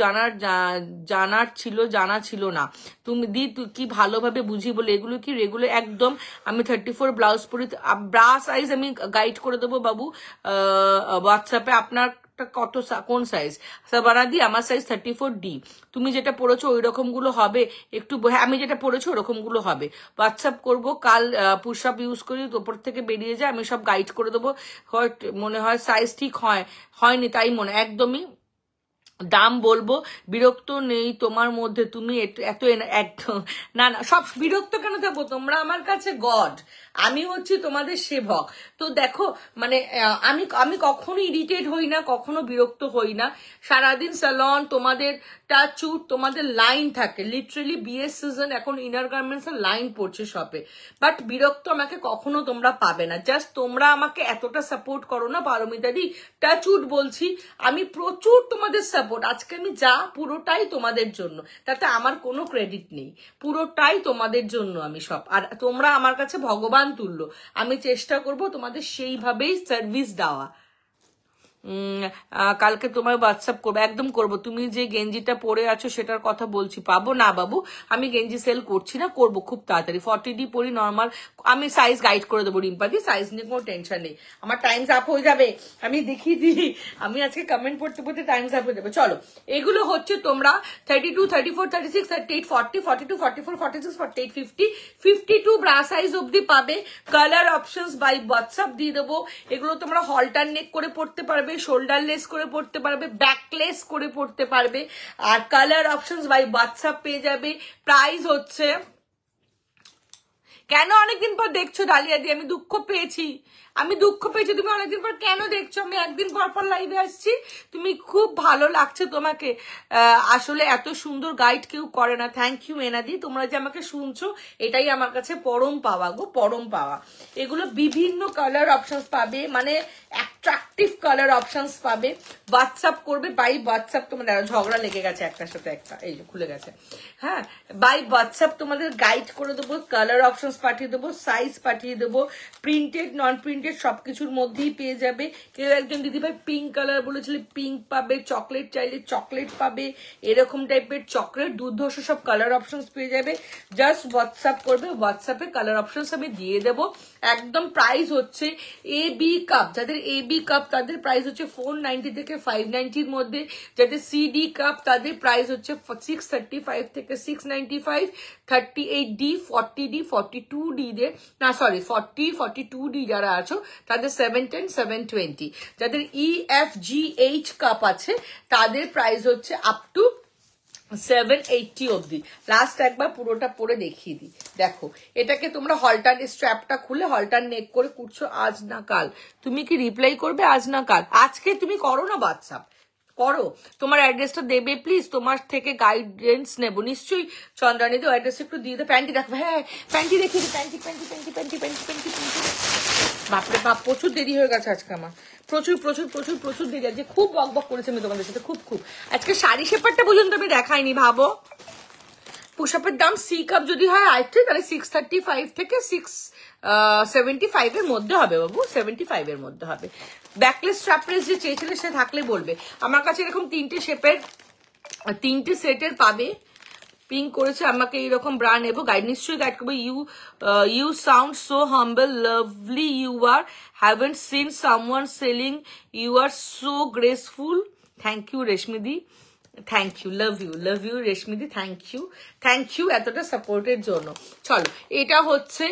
জানা ছিল না। তুমি দি কি ভালোভাবে বুঝি বলে, এগুলো কি রেগুলার? একদম। আমি 34 ব্লাউজ পরি, ব্রা সাইজ আমি গাইড করে দেবো বাবু হোয়াটসঅ্যাপে। আপনার কত, কোন সাইজ? সাবানাদি আমার সাইজ 34D। তুমি যেটা পড়েছো ওই রকম গুলো হবে, একটু আমি যেটা পড়েছো ওরকম গুলো হবে। হোয়াটসঅ্যাপ করবো, কাল পুশ আপ ইউজ করি, ওপর থেকে বেরিয়ে যায়, আমি সব গাইড করে দেবো। মনে হয় সাইজ ঠিক হয়নি তাই মনে, একদমই দাম বলবো। বিরক্ত নেই তোমার মধ্যে, তুমি এত একদম না, সব বিরক্ত কেন থাকবো? তোমরা আমার কাছে গড, আমি হচ্ছি তোমাদের সেবক। তো দেখো মানে আমি কখনো ইরিটেট হই না, কখনো বিরক্ত হই না। সারাদিন স্যালন, তোমাদের টাচুট, তোমাদের লাইন থাকে, লিটারেলি বিয়ের সিজন, এখন ইনার গার্মেন্টস এর লাইন পড়ছে শপে, বাট বিরক্ত আমাকে কখনো তোমরা পাবে না। জাস্ট তোমরা আমাকে এতটা সাপোর্ট করো না পারমিতা দি, টাচুট বলছি, আমি প্রচুর তোমাদের সাপোর্ট, আজকে আমি যা পুরোটাই তোমাদের জন্য, তাতে আমার কোনো ক্রেডিট নেই, পুরোটাই তোমাদের জন্য আমি সব। আর তোমরা আমার কাছে ভগবান তুল্য, আমি চেষ্টা করব তোমাদের সেইভাবেই সার্ভিস দেওয়া। কালকে তোমার হোয়াটসঅ্যাপ করবো, একদম করবো। তুমি যে গেঞ্জিটা পরে আছো সেটার কথা বলছি, পাবো না বাবু, আমি গেঞ্জি সেল করছি না, করবো খুব তাড়াতাড়ি। 40D পরি নর্মাল, আমি সাইজ গাইড করে দেবো রিম্পাদি, সাইজ নিয়ে কোনো টেনশন নেই। আমার টাইমস আপ হয়ে যাবে, আমি দেখিয়ে দিই, আমি আজকে কমেন্ট পড়তে পড়তে টাইমস আপ হয়ে যাবে। চলো, এগুলো হচ্ছে তোমরা 32, 34, 36, 38, 40, 42, 44, 46, 48, 50, 52 ব্রা সাইজ অব্দি পাবে। কালার অপশনস বাই হোয়াটসঅ্যাপ দিয়ে দেবো। এগুলো তোমরা হলটার নেক করে পড়তে পারবে, শোল্ডার লেস করে পড়তে পারবে, ব্যাকলেস করে পড়তে পারবে, আর কালার অপশনস বাই হোয়াটসঅ্যাপ পেয়ে যাবে। প্রাইস হচ্ছে, কেন অনেকদিন পর দেখছো ডালিয়া দি? আমি দুঃখ পেয়েছি, তুমি অনেকদিন পর কেন দেখছো? আমি একদিন পর পর লাইভে আসছি, তুমি খুব ভালো লাগছে তোমাকে। আসলে এত সুন্দর গাইড কেউ করে না। থ্যাংক ইউ এনাদি, তোমরা যে আমাকে শুনছো এটাই আমার কাছে পরম পাওয়া গো, পরম পাওয়া। এগুলো বিভিন্ন কালার অপশনস পাবে, মানে অ্যাট্রাকটিভ কালার অপশনস পাবে। হোয়াটসঅ্যাপ করবে, বাই হোয়াটসঅ্যাপ। তোমাদের ঝগড়া লেগে গেছে একটার সাথে একটা, এই যে খুলে গেছে। হ্যাঁ, বাই হোয়াটসঅ্যাপ তোমাদের গাইড করে দেবো, কালার অপশনস পাঠিয়ে দেবো, সাইজ পাঠিয়ে দেবো, প্রিন্টেড নন প্রিন্টেড সবকিছুর মধ্যেই পেয়ে যাবে। কেউ একজন দিদিভাই পিঙ্ক কালার বলেছিলে, পিঙ্ক পাবে, চকলেট চাইলে চকলেট পাবে, এরকম টাইপের চকলেট দুর্ধর্ষ সব কালার অপশনস পেয়ে যাবে। জাস্ট হোয়াটসঅ্যাপ করবে, হোয়াটসঅ্যাপে কালার অপশনস আমি দিয়ে দেবো। একদম প্রাইস হচ্ছে এ বি কাপ, যাদের এ বি কাপ তাদের প্রাইস হচ্ছে 490 থেকে 590-র মধ্যে, যাদের সিডি কাপ তাদের প্রাইস হচ্ছে 635 থেকে 695, 38D, 40D, 42D দের, না সরি 40, 42D যারা আছো তাদের 710, 720। যাদের EFGH কাপ আছে তাদের প্রাইস হচ্ছে আপ টু 780 অব্দি। লাস্ট একবার পুরোটা পরে দেখিয়ে দিই। দেখো, এটাকে তোমরা হলটার স্ট্র্যাপটা খুলে হলটার নেক করে কুটছো আজ না কাল। তুমি কি রিপ্লাই করবে আজ না কাল? আজকে তুমি করো না হোয়াটসঅ্যাপ, করো, তোমার অ্যাড্রেসটা দেবে প্লিজ, তোমার থেকে গাইডেন্স নেবো নিশ্চয়ই। চন্দ্রানী তো অ্যাড্রেস একটু দিয়ে দে। প্যান্টি দেখো, হ্যাঁ প্যান্টি দেখিয়ে দিই, panty panty panty panty panty panty panty. বাপরে বাপ, প্রচুর দেরি হয়ে গেছে আজকে আমার, প্রচুর প্রচুর প্রচুর প্রচুর দেরি আছে, খুব বক বক করেছি আমি তোমাদের সাথে, খুব খুব। আজকে শাড়ি সেপারটা পর্যন্ত আমি দেখাইনি, ভাবো। পুশআপের দাম সি কাপ যদি হয় আইটি, তাহলে 635 থেকে 675 এর মধ্যে হবে বাবু, 75 এর মধ্যে হবে। ব্যাকলেস স্ট্র্যাপলেস যে চেয়েছিলে সে থাকলে বলবে। আমার কাছে এরকম 3টে শেপের 3টে সেটের পাবে। পিঙ্ক করেছে, আমাকে এইরকম ব্রা নেবো, গাইড নিশ্চয়ই গাইড করবো। You sound so humble, lovely you are, haven't seen someone selling, you are so graceful. Thank you রেশমিদি, থ্যাংক ইউ, লাভ ইউ রেশমিদি, থ্যাংক ইউ এতটা সাপোর্টের জন্য। চলো, এটা হচ্ছে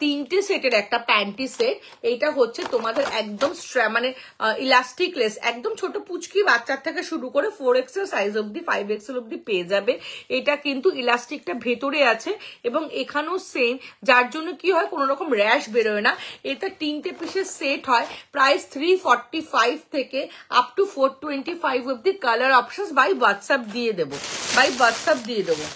3টে সেটের একটা প্যান্টি সেট। এইটা হচ্ছে তোমাদের একদম মানে ইলাস্টিক লেস, একদম ছোট পুচকি বাচ্চার থেকে শুরু করে 4XL সাইজ অব্দি, 5XL অব্দি পেয়ে যাবে। এটা কিন্তু ইলাস্টিকটা ভেতরে আছে এবং এখানেও সেম, যার জন্য কি হয়, কোনো রকম র্যাশ বেরোয় না। এটা 3টে পিসের সেট হয়। প্রাইস 345 থেকে আপ টু 425 অব্দি। কালার অপশনস বাই হোয়াটসঅ্যাপ দিয়ে দেবো,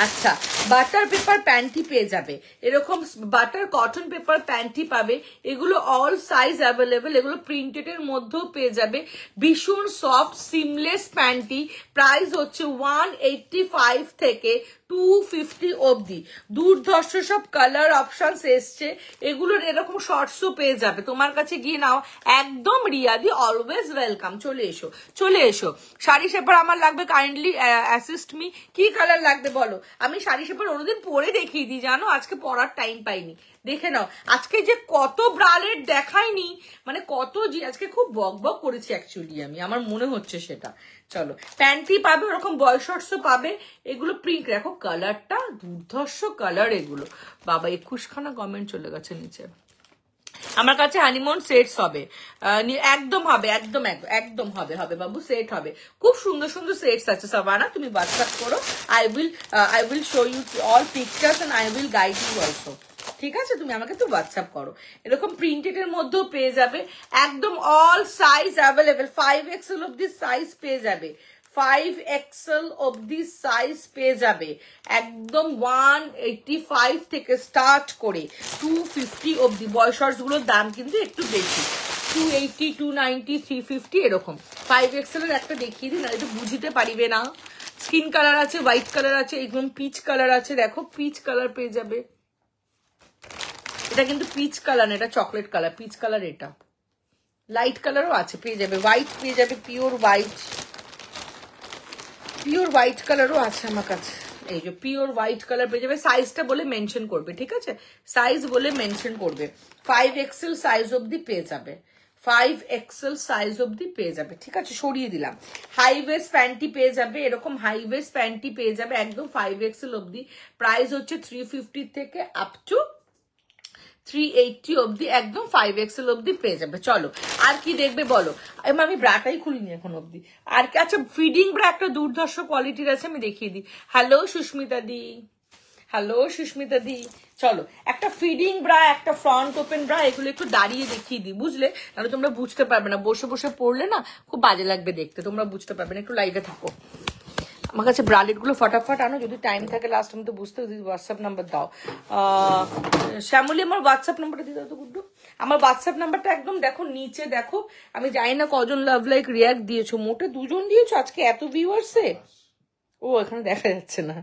আচ্ছা, বাটার পেপার প্যান্টি পেয়ে যাবে, এরকম বাটার কটন পেপার প্যান্টি পাবে। এগুলো অল সাইজ অ্যাভেলেবেল, এগুলো প্রিন্টেড এর মধ্যেও পেয়ে যাবে। ভীষণ সফট সিমলেস প্যান্টি, প্রাইস হচ্ছে 185 থেকে 250 অব্দি। দুর্ধর্ষ সব কালার অপশনস এসছে। এগুলোর এরকম শর্টসও পেয়ে যাবে, তোমার কাছে গিয়ে নাও। একদম রিয়াদি, অলওয়েজ ওয়েলকাম। চলে এসো। শাড়ি সেপার আমার লাগবে, কাইন্ডলি অ্যাসিস্ট মি। কি কালার লাগবে বলো, আমি শাড়ি সেপার অন্যদিন পরে দেখিয়ে দিই, জানো আজকে পরার টাইম পাইনি। দেখে নাও, আজকে যে কত ব্রালেট দেখাইনি, মানে কত যে আজকে খুব বক বক করেছি অ্যাকচুয়ালি আমি, আমার মনে হচ্ছে সেটা। চলো, প্যান্টি পাবে, ওরকম বয় শর্টসও পাবে। এগুলো প্রিন্ট, দেখো কালারটা দুর্ধর্ষ কালার এগুলো। বাবা 21খানা কমেন্ট চলে গেছে নিচে। আমার কাছে হানিমুন সেটস হবে, একদম হবে, একদম হবে বাবু, সেট হবে। খুব সুন্দর সুন্দর সেটস আছে সাবানা, তুমি হোয়াটসঅ্যাপ করো। I will show you all pictures and I will guide you also. ঠিক আছে, তুমি আমাকে তো হোয়াটসঅ্যাপ করো। এরকম প্রিন্টেড এর মধ্যেও পেয়ে যাবে, একদম অল সাইজ অ্যাভেলেবেল। 5XL অব্দি সাইজ পেয়ে যাবে, 5XL অব্দি সাইজ পেয়ে যাবে। একদম 185 থেকে স্টার্ট করে 250 অব্দি। বয়সর্স গুলোর দাম কিন্তু একটু বেশি, 280, 290, 350 এরকম। 5XL এর একটা দেখিয়ে দিন, একটু বুঝতে পারিবে না। স্কিন কালার আছে, হোয়াইট কালার আছে, একদম পিচ কালার আছে। দেখো পিচ কালার পেয়ে যাবে, এটা কিন্তু পিচ কালার না, এটা চকলেট কালার, পিচ কালার এটা। লাইট কালারও আছে, পেয়ে যাবে, হোয়াইট পেয়ে যাবে, পিওর হোয়াইট কালারও আছে আমার কাছে। এই যে পিওর হোয়াইট কালার পেয়ে যাবে, সাইজটা বলে মেনশন করবে, ঠিক আছে, সাইজ বলে মেনশন করবে। 5XL সাইজ অবধি পেয়ে যাবে, 5XL সাইজ অবধি পেয়ে যাবে, ঠিক আছে, সরিয়ে দিলাম। হাই ওয়েস্ট প্যান্টি পেয়ে যাবে, এরকম হাই ওয়েস্ট প্যান্টি পেয়ে যাবে একদম 5XL অবধি। প্রাইস হচ্ছে 350 থেকে আপ টু 380 অবধি, একদম 5XL অবধি পেয়ে যাবে। চলো আর কি দেখবে বলো, আমি ব্রাটাই খুলিনি এখন অবধি। আর কি, আচ্ছা ফিডিং ব্রা একটা দুর্ধর্ষ কোয়ালিটির আছে, আমি দেখিয়ে দিই। হ্যালো সুস্মিতা দি, হ্যালো সুস্মিতা দি, চলো একটা ফিডিং ব্রা, একটা ফ্রন্ট ওপেন ব্রা, এগুলো একটু দাঁড়িয়ে দেখিয়ে দিই, বুঝলে, নাহলে তোমরা বুঝতে পারবে না, বসে বসে পড়লে না খুব বাজে লাগবে দেখতে, তোমরা বুঝতে পারবে না, একটু লাইভে থাকো। আমার কাছে ব্রালেট গুলো ফটাফট আনো, যদি টাইম থাকে, লাস্ট আমি তো বুঝতে, হোয়াটসঅ্যাপ নাম্বার দাও। শ্যামলী আমার হোয়াটসঅ্যাপ নাম্বারটা দিয়ে দাও তো গুড্ডু, আমার হোয়াটসঅ্যাপ নাম্বারটা একদম দেখো নিচে, দেখো আমি জানি না কজন লাভ লাইক রিয়াক্ট দিয়েছো, মোটে 2 জন দিয়েছো আজকে এত ভিউয়ার্সে। ও এখানে দেখা যাচ্ছে না।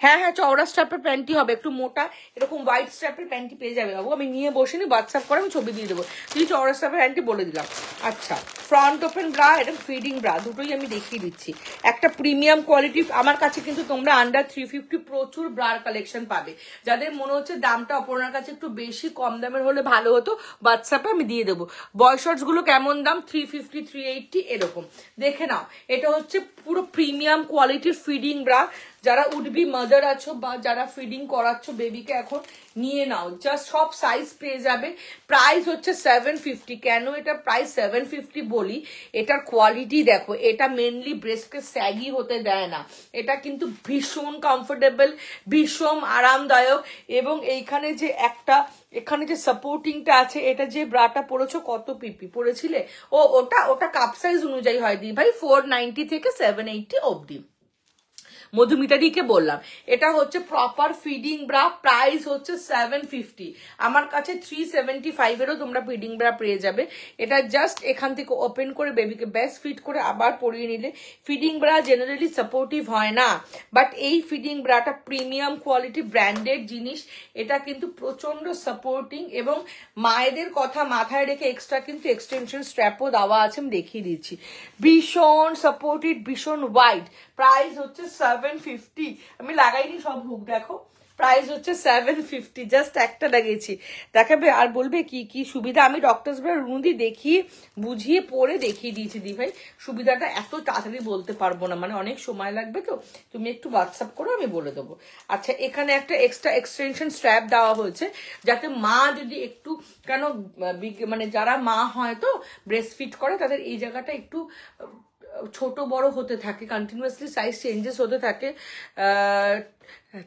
হ্যাঁ হ্যাঁ, চওড়া স্ট্র্যাপের প্যান্টি হবে, একটু মোটা এরকম হোয়াইট স্ট্র্যাপের প্যান্টি পেয়ে যাবে বাবু, আমি নিয়ে বসিনি, হোয়াটসঅ্যাপ করে আমি ছবি দিয়ে দেবো, তুই চওড়া স্ট্র্যাপের প্যান্টি বলে দিলাম। আচ্ছা ফ্রন্ট ওপেন ব্রা, এটা ফিডিং ব্রা, দুটোই আমি দেখিয়ে দিচ্ছি। একটা প্রিমিয়াম কোয়ালিটি, আমার কাছে কিন্তু তোমরা আন্ডার 350 প্রচুর ব্রার কালেকশন পাবে। যাদের মনে হচ্ছে দামটা অপর্ণার কাছে একটু বেশি, কম দামের হলে ভালো হতো, হোয়াটসঅ্যাপে আমি দিয়ে দেবো। বয় শর্টস গুলো কেমন দাম, 350 380 এরকম, দেখে নাও। এটা হচ্ছে পুরো প্রিমিয়াম কোয়ালিটির ফিডিং ব্রা, যারা উডবি মাদার আছো বা যারা ফিডিং করাচ্ছ বেবিকে, এখন নিয়ে নাও, জাস্ট সব সাইজ পেয়ে যাবে। প্রাইস হচ্ছে 750। কেন এটা প্রাইস 750 বলি, এটার কোয়ালিটি দেখো, এটা মেনলি ব্রেস্টকে স্যাগি হতে দেয় না, এটা কিন্তু ভীষণ কমফোর্টেবল, ভীষণ আরামদায়ক। এবং এইখানে যে একটা, এখানে যে সাপোর্টিংটা আছে, এটা যে ব্রাটা পরেছো, কত পিপি পরেছিলে, ওটা কাপ সাইজ অনুযায়ী হয় দি ভাই, 490 থেকে 780 অবধি। মধুমিতা দিকে বললাম, এটা হচ্ছে প্রপার ফিডিং ব্রা, প্রাইস হচ্ছে 750। আমার কাছে 375-এরও তোমরা ফিডিং ব্রা পেয়ে যাবে। এটা জাস্ট এখান থেকে ওপেন করে বেবিকে বেস্ট ফিট করে আবার পরিয়ে নিলে। ফিডিং ব্রা জেনারেলি সাপোর্টিভ হয় না, বাট এই ফিডিং ব্রাটা প্রিমিয়াম কোয়ালিটি ব্র্যান্ডেড জিনিস, এটা কিন্তু প্রচন্ড সাপোর্টিং, এবং মায়েদের কথা মাথায় রেখে এক্সট্রা কিন্তু এক্সটেনশন স্ট্র্যাপও দেওয়া আছে, আমি দেখিয়ে দিচ্ছি। ভীষণ সাপোর্টেড, ভীষণ ওয়াইড। প্রাইস হচ্ছে 750, আমি লাগাইনি সব হুক, দেখো প্রাইস হচ্ছে 750, জাস্ট একটা লাগিয়েছি। দেখাবে আর বলবে কি কি সুবিধা, আমি ডক্টরস ব্রা রুনুদি দেখিয়ে বুঝিয়ে পরে দেখিয়ে দিয়েছি দি ভাই, সুবিধাটা এত তাড়াতাড়ি বলতে পারবো না, মানে অনেক সময় লাগবে, তো তুমি একটু হোয়াটসঅ্যাপ করো, আমি বলে দেবো। আচ্ছা এখানে একটা এক্সট্রা এক্সটেনশন স্ট্র্যাপ দেওয়া হয়েছে, যাতে মা যদি একটু, কেন মানে যারা মা হয় তো ব্রেস্ট ফিট করে, তাদের এই জায়গাটা একটু ছোট বড় হতে থাকে, কন্টিনিউয়াসলি সাইজ চেঞ্জেস হতে থাকে।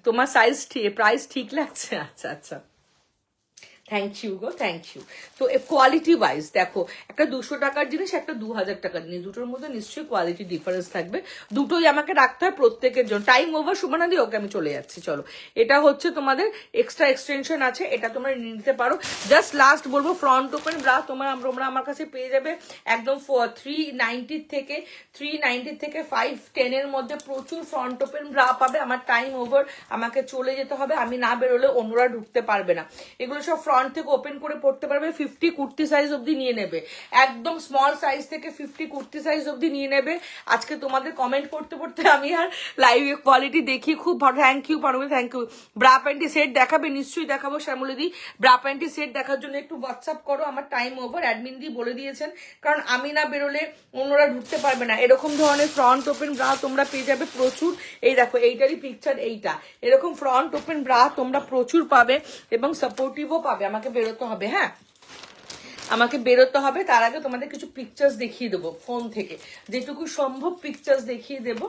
তোমার সাইজ প্রাইস ঠিক লাগছে? আচ্ছা আচ্ছা, থ্যাংক ইউ গো, থ্যাংক ইউ। তো কোয়ালিটি ওয়াইজ দেখো, একটা 200 টাকার জিনিস, একটা 2000 টাকার জিনিস, দুটোর মধ্যে নিশ্চয়ই কোয়ালিটি ডিফারেন্স থাকবে, দুটোই আমাকে রাখতে হয় প্রত্যেকের জন্য। টাইম ওভার সুমানা দি, ওকে আমি চলে যাচ্ছি, চলো। এটা হচ্ছে তোমাদের এক্সট্রা এক্সটেনশন আছে, এটা তোমরা নিতে পারো। জাস্ট লাস্ট বলবো, ফ্রন্ট ওপেন ব্রা তোমরা আমার কাছে পেয়ে যাবে একদম 390 থেকে 510-এর মধ্যে প্রচুর ফ্রন্ট ওপেন ব্রা পাবে। আমার টাইম ওভার, আমাকে চলে যেতে হবে, আমি না বেরোলে অন্যরা ঢুকতে পারবে না। এগুলো সব ফ্রন্ট থেকে ওপেন করে পড়তে পারবে, 50 কুর্তি সাইজ অবধি নিয়ে নেবে, একদম স্মল সাইজ থেকে 50 কুর্তি সাইজ অবধি নিয়ে নেবে। আজকে তোমাদের কমেন্ট করতে পড়তে আমি আর লাইভ কোয়ালিটি দেখি, খুব ভালো, থ্যাংক ইউ পারবে, thank you. Bra panty set দেখাবে, নিশ্চয়ই দেখাবো Shyamali di. Bra panty set দেখার জন্য একটু হোয়াটসঅ্যাপ করো, আমার টাইম ওভার, অ্যাডমিন দি বলে দিয়েছেন, কারণ আমি না বেরোলে অন্যরা ঢুকতে পারবে না। এরকম ধরনের ফ্রন্ট ওপেন ব্রা তোমরা পেয়ে যাবে প্রচুর, এই দেখো এইটারই পিকচার, এইটা এরকম ফ্রন্ট ওপেন ব্রা তোমরা প্রচুর পাবে, এবং সাপোর্টিভও পাবে। আমাকে বেরোতে হবে, হ্যাঁ আমাকে বেরোতে হবে, তার আগে তোমাদের কিছু পিকচার্স দেখিয়ে দেবো ফোন থেকে, যেটুকু সম্ভব পিকচার্স দেখিয়ে দেবো।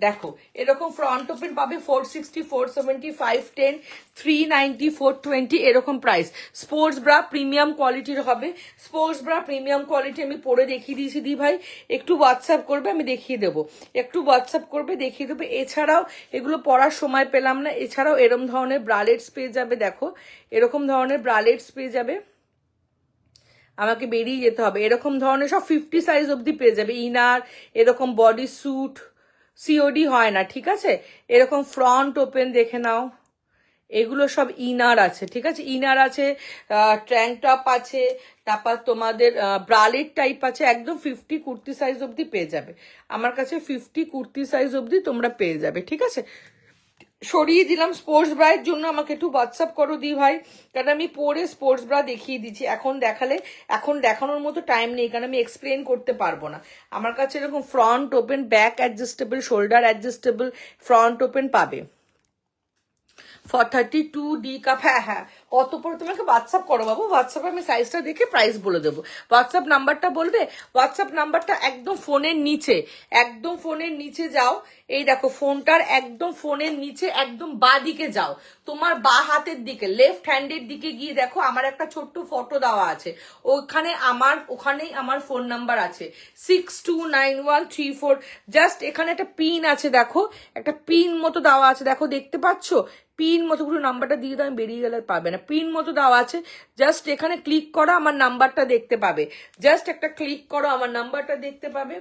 দেখো এরকম ফ্রন্ট ওপেন পাবে 460, 470, 510, 390, 420 এরকম প্রাইস। স্পোর্টস ব্রা প্রিমিয়াম কোয়ালিটির হবে, স্পোর্টস ব্রা প্রিমিয়াম কোয়ালিটি আমি পরে দেখিয়ে দিয়েছি দি ভাই, একটু হোয়াটসঅ্যাপ করবে, আমি দেখিয়ে দেবো, একটু হোয়াটসঅ্যাপ করবে, দেখিয়ে দেবো। এছাড়াও এগুলো পড়ার সময় পেলাম না, এছাড়াও এরকম ধরনের ব্রালেটস পেয়ে যাবে, দেখো এরকম ধরনের ব্রালেটস পেয়ে যাবে, আমাকে বেরিয়ে যেতে হবে। এরকম ধরনের সব 50 সাইজ অবধি পেয়ে যাবে, ইনার, এরকম বডি স্যুট, সিওডি হয় না, ঠিক আছে। এরকম ফ্রন্ট ওপেন দেখে নাও, এগুলো সব ইনার আছে, ঠিক আছে, ইনার আছে, ট্র্যাঙ্ক টপ আছে, তারপর তোমাদের ব্রালেট টাইপ আছে, একদম 50 কুর্তি সাইজ অবধি পেয়ে যাবে আমার কাছে, 50 কুর্তি সাইজ অবধি তোমরা পেয়ে যাবে, ঠিক আছে। সরিয়ে দিলাম স্পোর্টস ব্রায়ের জন্য, আমাকে একটু হোয়াটসঅ্যাপ করো দি ভাই, কারণ আমি পরে স্পোর্টস ব্রা দেখিয়ে দিচ্ছি, এখন দেখালে এখন দেখানোর মতো টাইম নেই, কারণ আমি এক্সপ্লেন করতে পারবো না। আমার কাছে এরকম front open, back adjustable, shoulder adjustable front open পাবে ফর 32D কাপ। হ্যাঁ হ্যাঁ, কত পরে তোমাকে হোয়াটসঅ্যাপ করো বাবু, হোয়াটসঅ্যাপে আমি সাইজটা দেখে প্রাইস বলে দেবো। হোয়াটসঅ্যাপ নাম্বারটা বলবে, হোয়াটসঅ্যাপ নাম্বারটা একদম ফোনের নিচে, একদম ফোনের নিচে যাও, এই দেখো ফোনটার একদম ফোনের নিচে একদম বাঁ দিকে যাও, তোমার বা হাতের দিকে লেফট হ্যান্ডের দিকে গিয়ে দেখো আমার একটা ছোট্ট ফটো দেওয়া আছে, ওখানেই আমার ফোন নাম্বার আছে 629134। জাস্ট এখানে একটা পিন আছে, দেখো একটা পিন মতো দেওয়া আছে, দেখো দেখতে পাচ্ছ, পিন মতো, পুরো নাম্বারটা দিয়ে দাও, আমি বেরিয়ে গেলে পাবে না, পিন মতো দেওয়া আছে, জাস্ট এখানে ক্লিক করো, আমার নাম্বারটা দেখতে পাবে, জাস্ট একটা ক্লিক করো, আমার নাম্বারটা দেখতে পাবে।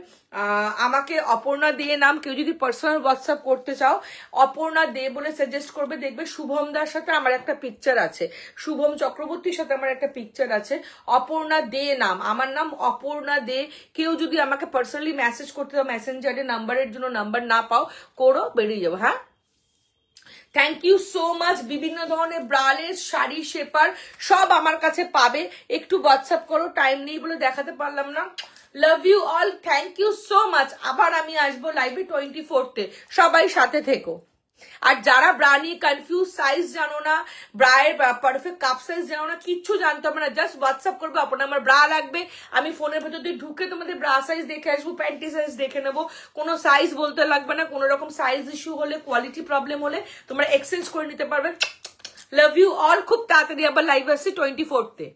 আমাকে অপর্ণা দে নাম, কেউ যদি পার্সোনাল হোয়াটসঅ্যাপ করতে চাও অপর্ণা দে বলে সাজেস্ট করবে, দেখবে শুভম দার সাথে আমার একটা পিকচার আছে, শুভম চক্রবর্তীর সাথে আমার একটা পিকচার আছে, অপর্ণা দে নাম, আমার নাম অপর্ণা দে। কেউ যদি আমাকে পার্সোনালি মেসেজ করতে চাও মেসেঞ্জারে নাম্বারের জন্য, নাম্বার না পাও, করো, বেরিয়ে যাবো। হ্যাঁ, থ্যাংক ইউ সো মাচ। বিভিন্ন ধরনের ব্রালেস, শাড়ি, শেপার সব আমার কাছে পাবে, একটু হোয়াটসঅ্যাপ করো, টাইম নেই বলে দেখাতে পারলাম না। Love you all, thank you so much. আবার আমি আসবো লাইভে 24তে, সবাই সাথে থেকো। আর যারা ব্রা নিয়ে কনফিউজ, সাইজ জানো না, ব্রায়ের পারফেক্ট কাপ সাইজ জানো না, কিচ্ছু জানতে হবে না, জাস্ট হোয়াটসঅ্যাপ করবে, আপনার আমার ব্রা লাগবে, আমি ফোনের ভেতর দিয়ে ঢুকে তোমাদের ব্রা সাইজ দেখে আসবো, প্যান্টি সাইজ দেখে নেবো, কোনো সাইজ বলতে লাগবে না, কোনো রকম সাইজ ইস্যু হলে, কোয়ালিটি প্রবলেম হলে তোমরা এক্সচেঞ্জ করে নিতে পারবে। লাভ ইউ অল, খুব তাড়াতাড়ি আবার লাইভ আসছি 24তে।